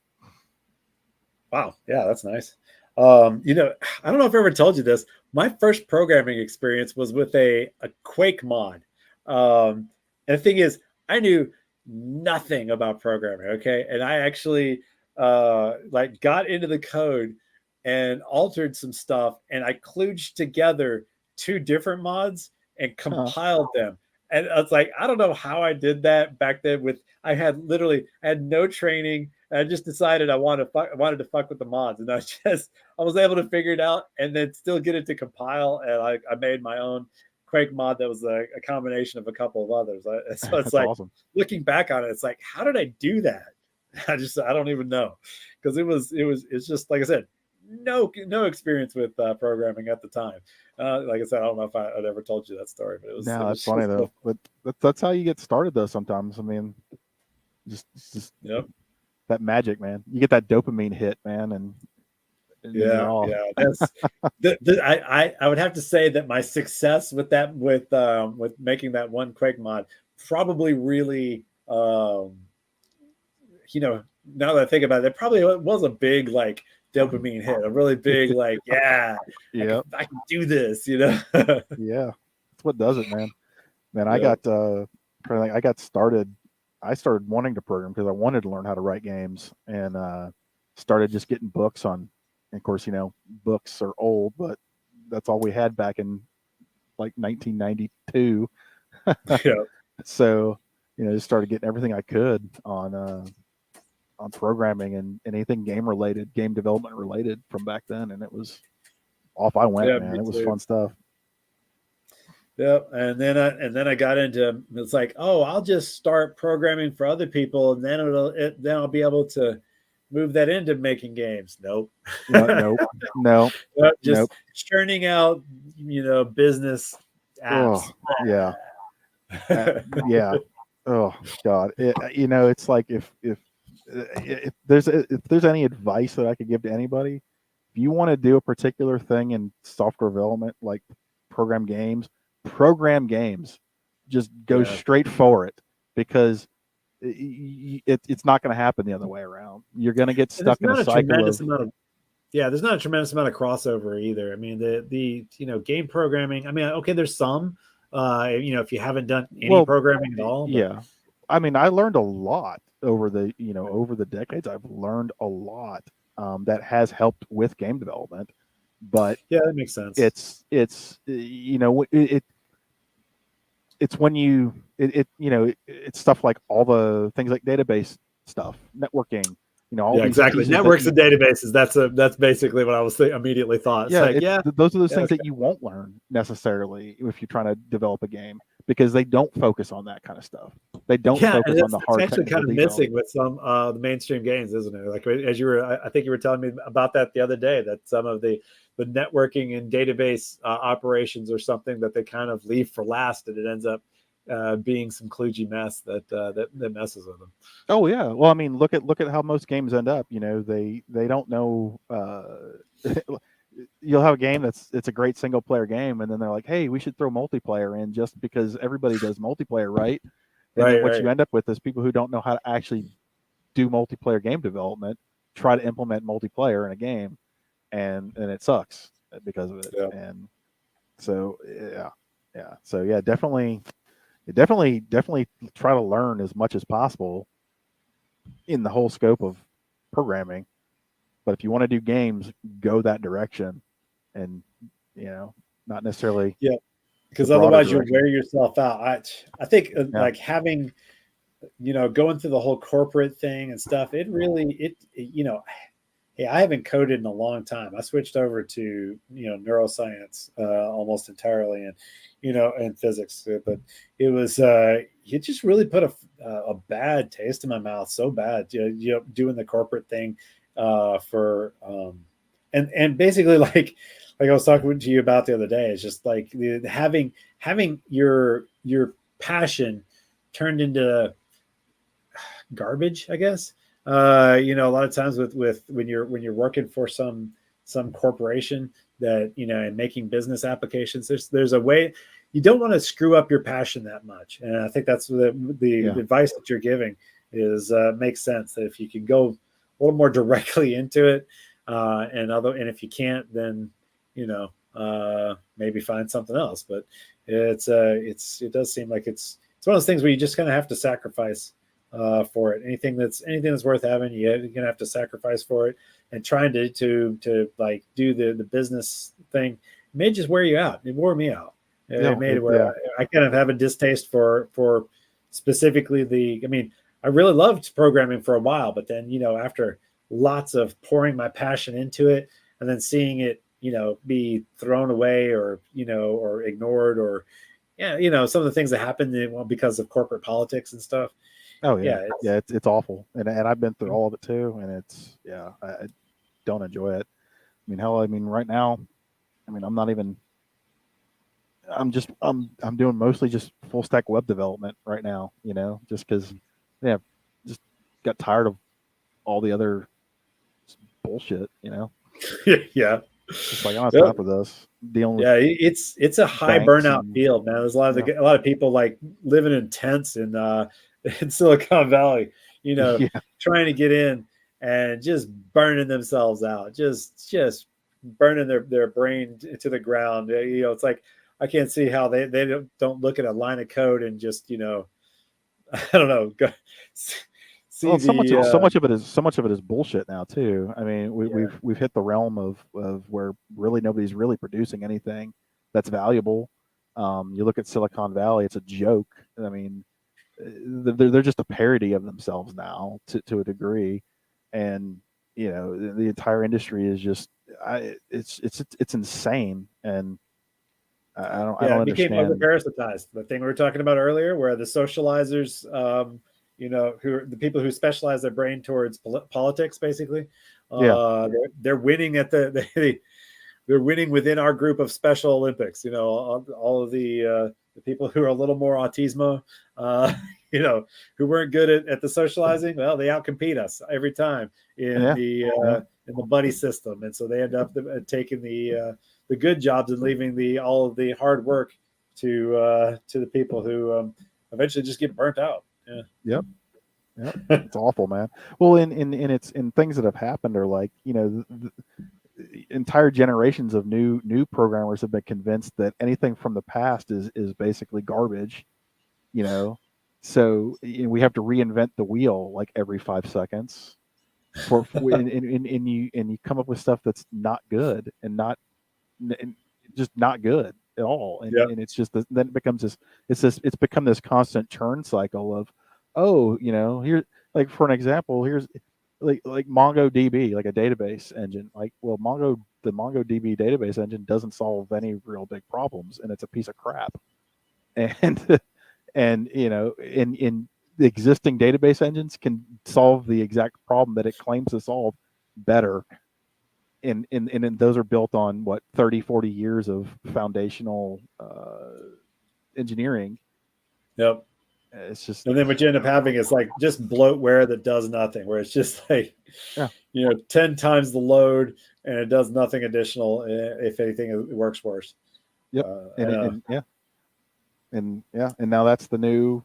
Wow, yeah, that's nice. I don't know if I've ever told you this. My first programming experience was with a Quake mod. And the thing is, I knew nothing about programming. Okay, and I actually got into the code and altered some stuff, and I kludged together 2 different mods and compiled them. And I was like, I don't know how I did that back then. I had no training. I just decided I wanted to fuck with the mods, and I was able to figure it out, and then still get it to compile. And I made my own Quake mod that was a combination of a couple of others. So it's like, awesome. Looking back on it, it's like, how did I do that? I don't even know, because it's just like I said, no experience with programming at the time. Like I said, I don't know if I'd ever told you that story, but it was. No, that's funny though. But that's how you get started though. Sometimes, I mean, just yep. That magic, man. You get that dopamine hit, man, and yeah. That's I would have to say that my success with that with making that one Quake mod probably really now that I think about it, probably was a big dopamine hit, a really big I can do this, Yeah, that's what does it, man. I got started I started wanting to program because I wanted to learn how to write games, and started just getting books on. And of course, books are old, but that's all we had back in like 1992. Yeah. So just started getting everything I could on programming and anything game related, game development related from back then, and it was off I went, Yeah, me man. It was too. fun stuff. Yep. And then I got into, it's like, oh, I'll just start programming for other people, and then I'll be able to move that into making games. Nope. No, nope, no, Just nope. churning out, business Oh, apps. yeah, yeah. Oh God, it's like if there's any advice that I could give to anybody, if you want to do a particular thing in software development, like program games, program games, just go Yeah. straight for it, because it's not going to happen the other way around. You're going to get And there's stuck in a not a cycle tremendous of amount of there's not a tremendous amount of crossover either. I mean, the game programming. I mean, okay, there's some. If you haven't done any well, programming at all, but yeah. I mean, I learned a lot over the decades. I've learned a lot that has helped with game development, but yeah, that makes sense. it's when it's stuff like all the things like database stuff, networking, all Yeah, these exactly. pieces that Networks you and databases. That's basically what I was immediately thought. It's yeah, like, yeah, those are those yeah, things okay. that you won't learn necessarily if you're trying to develop a game, because they don't focus on that kind of stuff. They don't Yeah, and focus on the it's hard actually technical kind of details. missing with some the mainstream games, isn't it? Like as you were, I think you were telling me about that the other day. That some of the networking and database operations are something that they kind of leave for last, and it ends up being some kludgy mess that messes with them. Oh yeah. Well, I mean, look at how most games end up. They don't know. You'll have a game it's a great single player game, and then they're like, hey, we should throw multiplayer in just because everybody does multiplayer, right? And then Right, what right. you end up with is people who don't know how to actually do multiplayer game development try to implement multiplayer in a game, and it sucks because of it. Yeah. And so yeah. So yeah, definitely try to learn as much as possible in the whole scope of programming. But if you want to do games, go that direction, and not necessarily Yeah, the because broader otherwise you'll direction. wear yourself out. I think Yeah. like having going through the whole corporate thing and stuff. It really hey, I haven't coded in a long time. I switched over to neuroscience almost entirely, and physics. But it just really put a bad taste in my mouth, so bad. Doing the corporate thing for and basically like I was talking to you about the other day. It's just like having your passion turned into garbage, I guess. A lot of times with when you're working for some corporation that and making business applications, there's a way you don't want to screw up your passion that much, and I think that's the Yeah. advice that you're giving is makes sense that if you can go a little more directly into it, and if you can't, then maybe find something else. But it does seem like it's one of those things where you just kind of have to sacrifice for it. Anything that's worth having, you're gonna have to sacrifice for it. And trying to like do the business thing may just wear you out. It wore me out. It Yeah. made it where I kind of have a distaste for specifically I mean, I really loved programming for a while, but then after lots of pouring my passion into it and then seeing it be thrown away or ignored or some of the things that happen because of corporate politics and stuff. Oh yeah. Yeah, Yeah. It's awful, and I've been through all of it too, and it's yeah. I don't enjoy it. I mean, hell, I mean, right now, I mean, I'm not even. I'm doing mostly just full stack web development right now. Just because, yeah, just got tired of all the other bullshit. yeah. Just like I don't have time Yep. for this. Dealing with Yeah, it's a high banks burnout and field, man. There's yeah, a lot of people like living in tents in in Silicon Valley, yeah, trying to get in and just burning themselves out, just burning their brain to the ground. It's like I can't see how they don't look at a line of code and just I don't know. See Well, the so much of it is bullshit now too. I mean, yeah, we've hit the realm of where really nobody's really producing anything that's valuable. You look at Silicon Valley; it's a joke. I mean, they're just a parody of themselves now to a degree, and the entire industry is just it's insane, and I yeah, don't it became understand. over-parasitized. The thing we were talking about earlier, where the socializers, who are the people who specialize their brain towards politics, basically, Yeah, they're winning at they're winning within our group of Special Olympics. All of the people who are a little more autismo, uh, who weren't good at the socializing. Well, they outcompete us every time yeah, yeah. in the buddy system, and so they end up taking the good jobs and leaving the all of the hard work to the people who eventually just get burnt out. Yeah. Yep. Yep. It's awful, man. Well, in it's in things that have happened are like, entire generations of new programmers have been convinced that anything from the past is basically garbage, you know. So we have to reinvent the wheel like every 5 seconds and you come up with stuff that's not good and not and just not good at all, Yeah. and it's just then it becomes it's become this constant churn cycle of, oh, here, like, for an example, here's like MongoDB, like a database engine. Like, well, the MongoDB database engine doesn't solve any real big problems, and it's a piece of crap. And in the existing database engines can solve the exact problem that it claims to solve better, and those are built on what, 30-40 years of foundational engineering. Yep. It's just, And then what you end up having is like just bloatware that does nothing, where it's just like, yeah, 10 times the load and it does nothing additional. If anything, it works worse. yep, I know. and now that's the new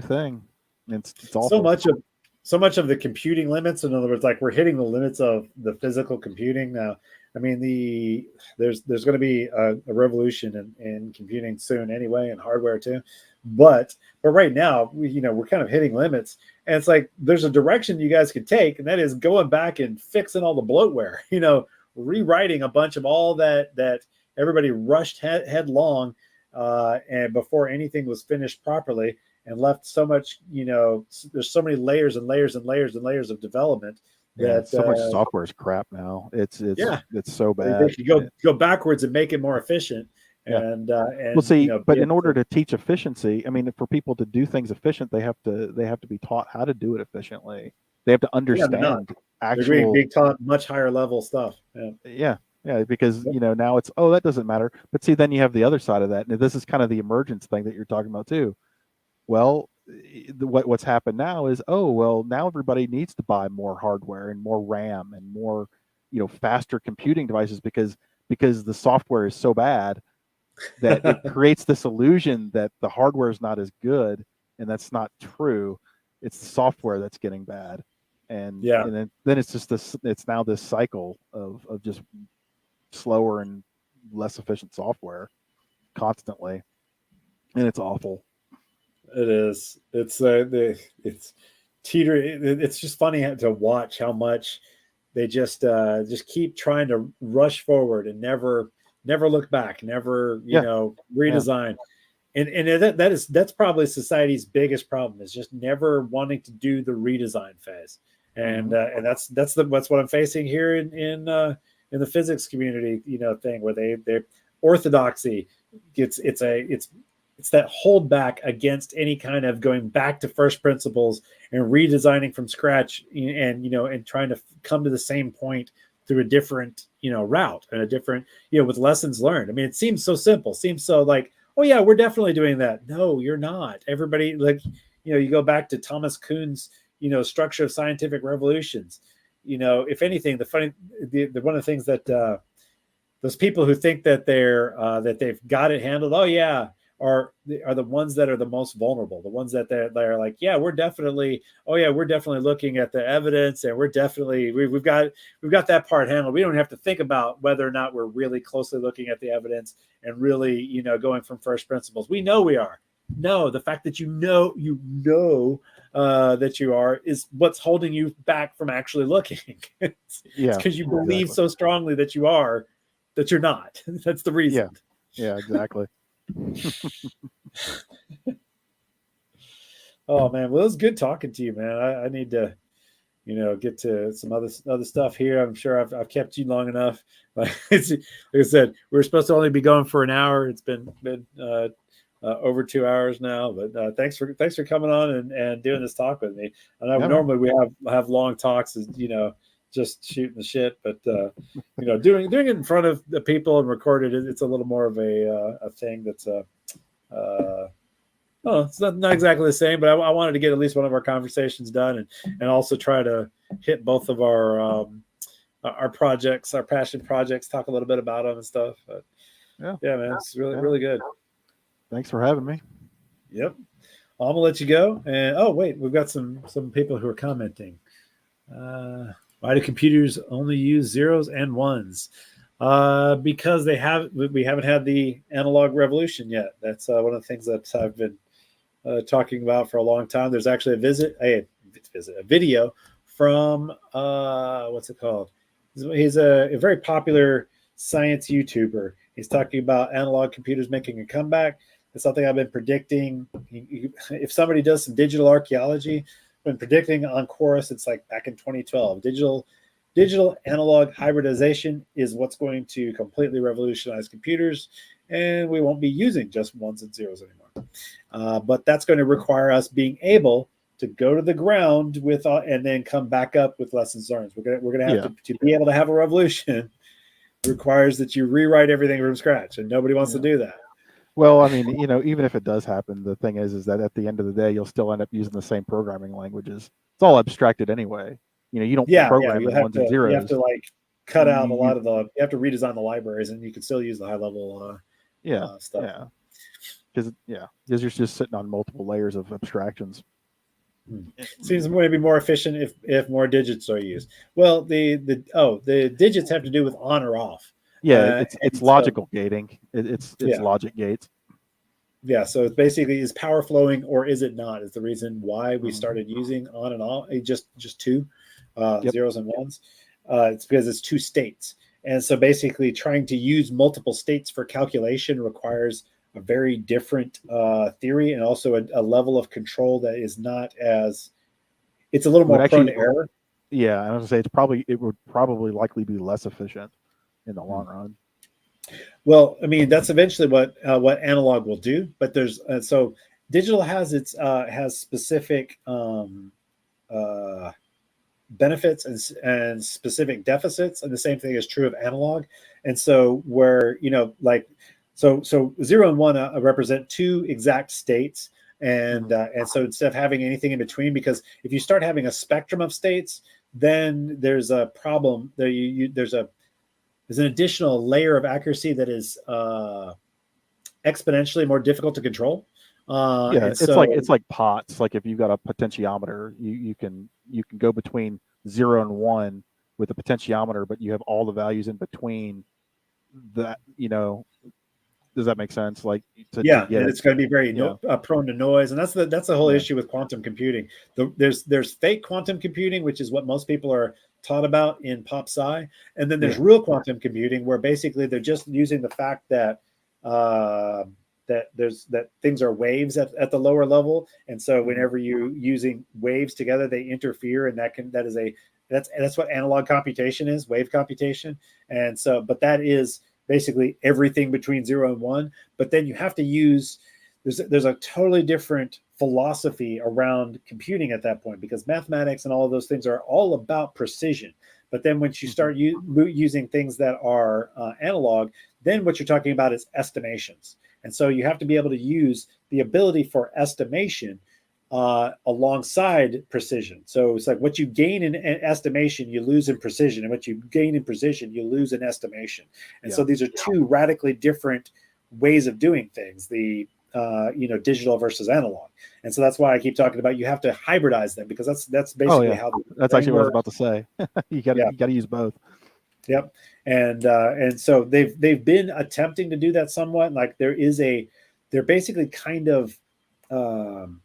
thing. It's so awful. much of so much of the computing limits, in other words, like we're hitting the limits of the physical computing now. I mean, there's going to be a revolution in computing soon anyway, and hardware too. But right now we're kind of hitting limits, and it's like there's a direction you guys could take, and that is going back and fixing all the bloatware. Rewriting a bunch of all that everybody rushed headlong, and before anything was finished properly, and left so much, there's so many layers and layers and layers and layers of development Yeah, that so much software is crap now. yeah, It's so they bad. should go backwards and make it more efficient. Yeah. Well, And see, but be in able order to, to teach efficiency, I mean, for people to do things efficient, they have to be taught how to do it efficiently. They have to yeah, they're not. understand They're being actual. being taught much higher level stuff. Yeah. Yeah, yeah, because now it's, oh, that doesn't matter. But see, then you have the other side of that, and this is kind of the emergence thing that you're talking about too. Well, what's happened now is, oh, well, now everybody needs to buy more hardware and more RAM and more, faster computing devices, because the software is so bad that it creates this illusion that the hardware is not as good, and that's not true. It's the software that's getting bad, and Yeah, and then it's just this. It's now this cycle of just slower and less efficient software constantly, and it's awful. it is. It's teetering. It's just funny to watch how much they just keep trying to rush forward and never look back, never Yeah, yeah. redesign. And that's probably society's biggest problem, is just never wanting to do the redesign phase. Hmm. And that's what I'm facing here in the physics community, thing, where they orthodoxy, it's that holdback against any kind of going back to first principles and redesigning from scratch, and trying to come to the same point through a different route, and a different, with lessons learned. I mean, it seems so simple, seems so like, oh yeah, we're definitely doing that. No, you're not. Everybody, like, you go back to Thomas Kuhn's, structure of scientific revolutions. If anything, the one of the things that those people who think that that they've got it handled, oh yeah, are the ones that are the most vulnerable, the ones that they're like, yeah, we're definitely looking at the evidence, and we've got that part handled. We don't have to think about whether or not we're really closely looking at the evidence and really, going from first principles. We know we are. No, the fact that that you are is what's holding you back from actually looking. It's Yeah, because you believe exactly. so strongly that you are that you're not. That's the Yeah, reason. yeah, exactly. Oh man, well, it was good talking to you, man. I need to, get to some other stuff here. I'm sure I've kept you long enough. Like, like I said, we were supposed to only be going for an hour. It's been over 2 hours now. But thanks for coming on and doing this talk with me. I know Yeah, man. normally we have long talks, just shooting the shit. But doing it in front of the people and recorded it, it's a little more of a thing that's uh, oh, it's not exactly the same, but I wanted to get at least one of our conversations done, and also try to hit both of our projects, our passion projects, talk a little bit about them and stuff. But Yeah, yeah, man, it's really yeah. really good. Thanks for having me. Yep. I'm gonna let you go. And oh wait, we've got some people who are commenting. Why do computers only use zeros and ones? Because we haven't had the analog revolution yet. That's one of the things that I've been talking about for a long time. There's actually a video from what's it called? He's a very popular science YouTuber. He's talking about analog computers making a comeback. It's something I've been predicting. If somebody does some digital archaeology, I've been predicting on Chorus. It's like back in 2012. Digital analog hybridization is what's going to completely revolutionize computers, and we won't be using just ones and zeros anymore. But that's going to require us being able to go to the ground with and then come back up with lessons learned. We're going to have to be able to have a revolution. Requires that you rewrite everything from scratch, and nobody wants to do that. Well, I mean, even if it does happen, the thing is that at the end of the day, you'll still end up using the same programming languages. It's all abstracted anyway. You don't Yeah. program in ones and You have zeros. to like cut You, out a you lot of the. You have to redesign the libraries, and you can still use the high level yeah, stuff. yeah, because you're just sitting on multiple layers of abstractions. Seems maybe more efficient if more digits are used. Well, the digits have to do with on or off. Yeah, it's And so logical gating. It's yeah, logic gates. yeah. So it's basically, is power flowing or is it not? Is the reason why we Mhm. started using on and off, just two Yep. zeros and ones. It's because it's two states, and so basically trying to use multiple states for calculation requires a very different theory, and also a level of control that is not as, it's a little It would more prone actually, to error. yeah, I was gonna say it would probably likely be less efficient in the long run. Well, I mean, that's eventually what analog will do, but there's so digital has specific uh, benefits and specific deficits, and the same thing is true of analog. And so where like so zero and one represent two exact states, Mhm. and so instead of having anything in between, because if you start having a spectrum of states, then there's a problem there. There's an additional layer of accuracy that is exponentially more difficult to control. Yeah, And so, it's like pots. Like if you've got a potentiometer, you can go between 0 and 1 with a potentiometer, but you have all the values in between that. Does that make sense? Like to yeah, get and it. it's going to be very Yeah, prone to noise, and that's the whole yeah, issue with quantum computing. There's fake quantum computing, which is what most people are taught about in pop sci, and then yeah. there's real quantum computing, where basically they're just using the fact that uh, that things are waves at the lower level, and so Mhm. whenever you using waves together, they interfere, and that's what analog computation is, wave computation. And so, but that is basically everything between 0 and 1. But then you have to use, there's a totally different philosophy around computing at that point, because mathematics and all of those things are all about precision. But then once you Mhm. start using things that are analog, then what you're talking about is estimations. And so you have to be able to use the ability for estimation alongside precision. So it's like what you gain in estimation, you lose in precision, and what you gain in precision, you lose in estimation. And Yeah. so these are two radically different ways of doing things. The digital versus analog. And so that's why I keep talking about, you have to hybridize them, because that's Oh basically yeah, how the that's brain actually what I was works. about to say. Yeah. You got to use both. Yep. And so they've been attempting to do that somewhat. Like they're basically kind of um,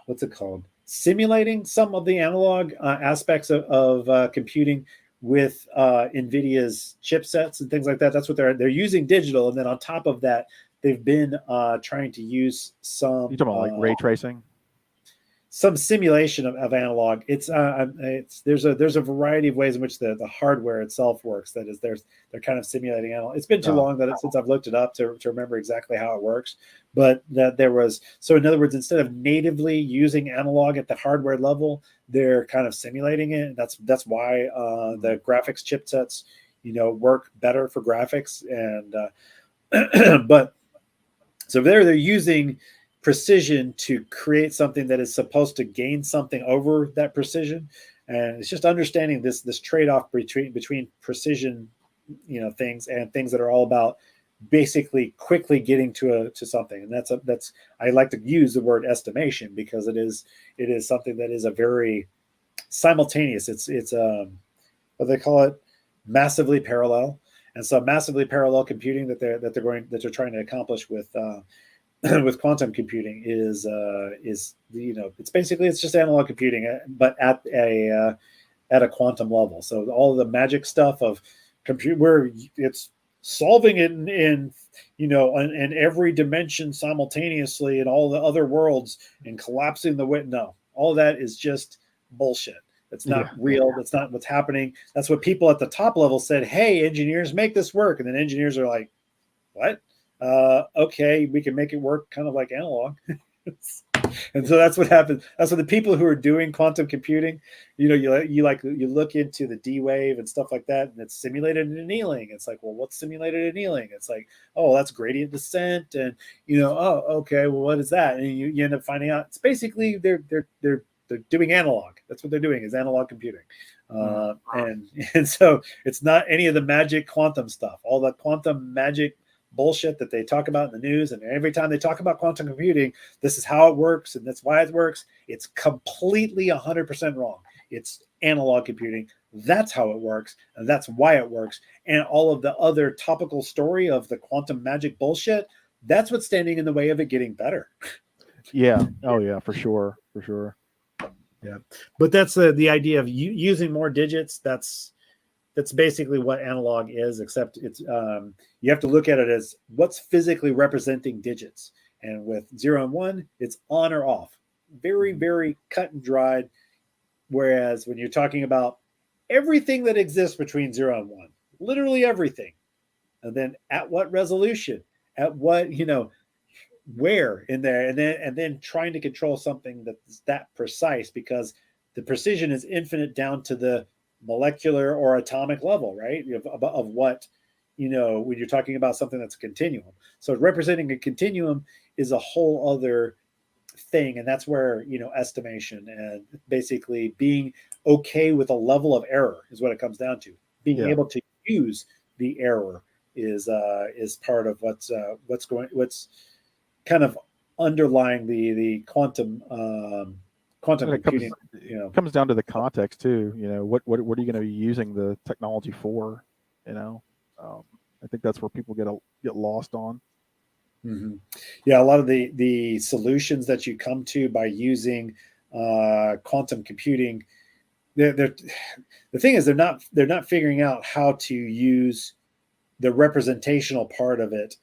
what's it called? Simulating some of the analog aspects of computing with NVIDIA's chipsets and things like that. That's what they're using digital, and then on top of that, they've been trying to use You talking about like ray tracing? some simulation of analog. It's there's a variety of ways in which the hardware itself works. That is, they're kind of simulating analog. It's been too long since I've looked it up to remember exactly how it works. But that there was, so in other words, instead of natively using analog at the hardware level, they're kind of simulating it. That's why the graphics chipsets, work better for graphics. And but so they're using precision to create something that is supposed to gain something over that precision, and it's just understanding this trade-off between precision, things, and things that are all about basically quickly getting to something. And that's I like to use the word estimation, because it is something that is a very simultaneous. It's what they call it, massively parallel. And so massively parallel computing that they're trying to accomplish with with quantum computing is it's just analog computing, but at a quantum level. So all the magic stuff of compute, where it's solving it in every dimension simultaneously in all the other worlds and collapsing the way. No, all that is just bullshit. It's not real. That's not what's happening. That's what people at the top level said. Hey, engineers, make this work. And then engineers are like, what? Okay, we can make it work kind of like analog. And so that's what happens. That's what the people who are doing quantum computing, you look into the D wave and stuff like that, and it's simulated annealing. It's like, well, what's simulated annealing? It's like, oh, that's gradient descent, and oh, okay, well, what is that? And you end up finding out it's basically they're doing analog. That's what they're doing, is analog computing. And so it's not any of the magic quantum stuff, all the quantum magic bullshit that they talk about in the news. And every time they talk about quantum computing, this is how it works and that's why it works. It's completely 100% wrong. It's analog computing. That's how it works, and that's why it works. And all of the other topical story of the quantum magic bullshit, that's what's standing in the way of it getting better. Yeah. Oh yeah, for sure. Yeah, but that's the idea of using more digits. That's basically what analog is, except it's you have to look at it as what's physically representing digits. And with 0 and 1, it's on or off, very, very cut and dried. Whereas when you're talking about everything that exists between 0 and 1, literally everything, and then at what resolution, at what where in there, and then trying to control something that's that precise, because the precision is infinite down to the molecular or atomic level, right? Of what, when you're talking about something that's a continuum. So representing a continuum is a whole other thing. And that's where, estimation and basically being okay with a level of error is what it comes down to. Being able to use the error is part of what's kind of underlying the quantum computing. It comes down to the context too. What are you going to be using the technology for? I think that's where people get lost on. Mm-hmm. Yeah, a lot of the solutions that you come to by using quantum computing, the thing is they're not figuring out how to use the representational part of it.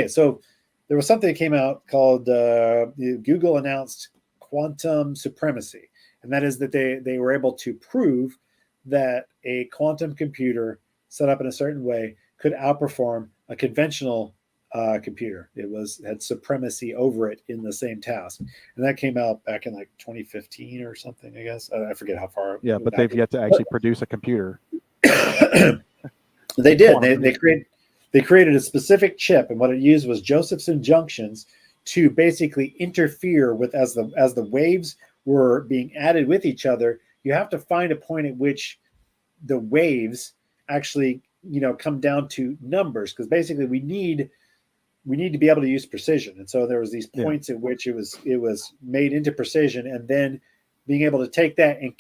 So there was something that came out called Google announced quantum supremacy, and that is that they were able to prove that a quantum computer set up in a certain way could outperform a conventional computer. It had supremacy over it in the same task, and that came out back in like 2015 or something, I guess. I forget how far. Yeah, but they've yet to actually produce a computer. They did. They created a specific chip, and what it used was Josephson junctions to basically interfere with, as the waves were being added with each other. You have to find a point at which the waves actually, come down to numbers, because basically we need to be able to use precision. And so there was these points at which it was made into precision, and then being able to take that and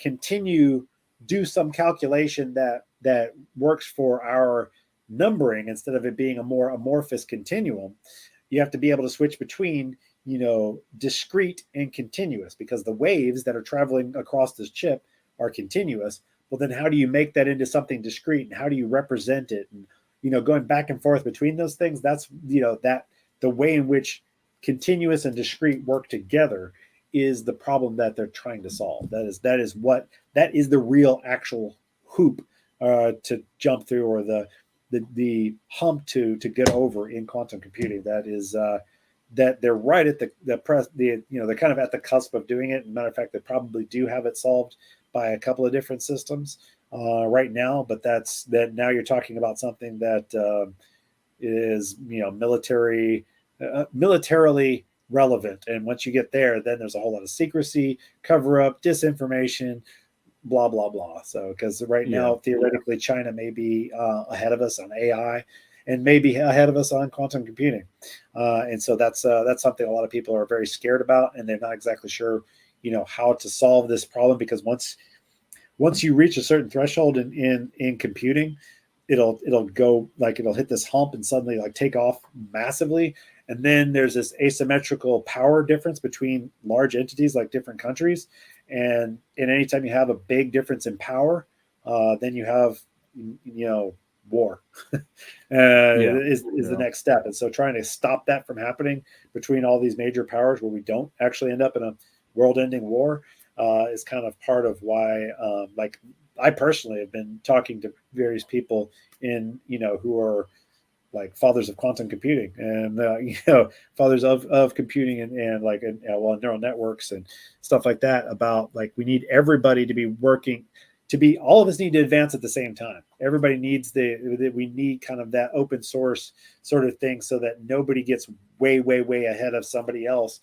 do some calculation that works for our numbering instead of it being a more amorphous continuum. you have to be able to switch between, discrete and continuous, because the waves that are traveling across this chip are continuous. Well, then how do you make that into something discrete, and how do you represent it? And, going back and forth between those things, that's, that the way in which continuous and discrete work together is the problem that they're trying to solve. That is the real actual hoop to jump through, or the hump to get over in quantum computing. That is that they're right at they're kind of at the cusp of doing it. As a matter of fact, they probably do have it solved by a couple of different systems right now. But that now you're talking about something that is militarily relevant. And once you get there, then there's a whole lot of secrecy, cover up, disinformation, blah blah blah. So because right now theoretically China may be ahead of us on AI, and maybe ahead of us on quantum computing, and so that's something a lot of people are very scared about, and they're not exactly sure how to solve this problem, because once you reach a certain threshold in computing, it'll go, like, it'll hit this hump and suddenly like take off massively. And then there's this asymmetrical power difference between large entities like different countries. And anytime you have a big difference in power, then you have, war is the next step. And so trying to stop that from happening between all these major powers, where we don't actually end up in a world-ending war, is kind of part of why, like, I personally have been talking to various people who are like fathers of quantum computing, and fathers of computing, and neural networks and stuff like that, about like, we need everybody to be working, all of us need to advance at the same time. Everybody needs we need kind of that open source sort of thing, so that nobody gets way ahead of somebody else,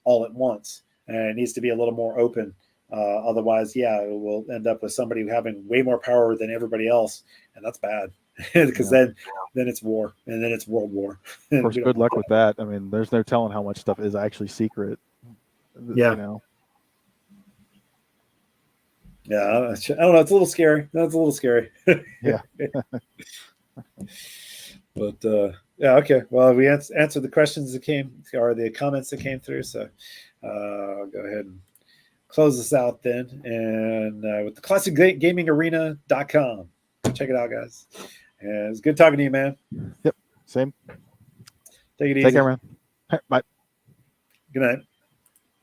all at once. And it needs to be a little more open. Otherwise, we'll end up with somebody having way more power than everybody else, and that's bad, because then it's war, and then it's world war. Of course, good luck with that. I mean, there's no telling how much stuff is actually secret. Yeah. Yeah, I don't know. It's a little scary. That's a little scary. Yeah. But okay. Well, we answered the questions that came, or the comments that came through. So I'll go ahead and close this out then. And with the classicgamingarena.com. Check it out, guys. And it's good talking to you, man. Yep. Same. Take it easy. Take care, man. Bye. Good night.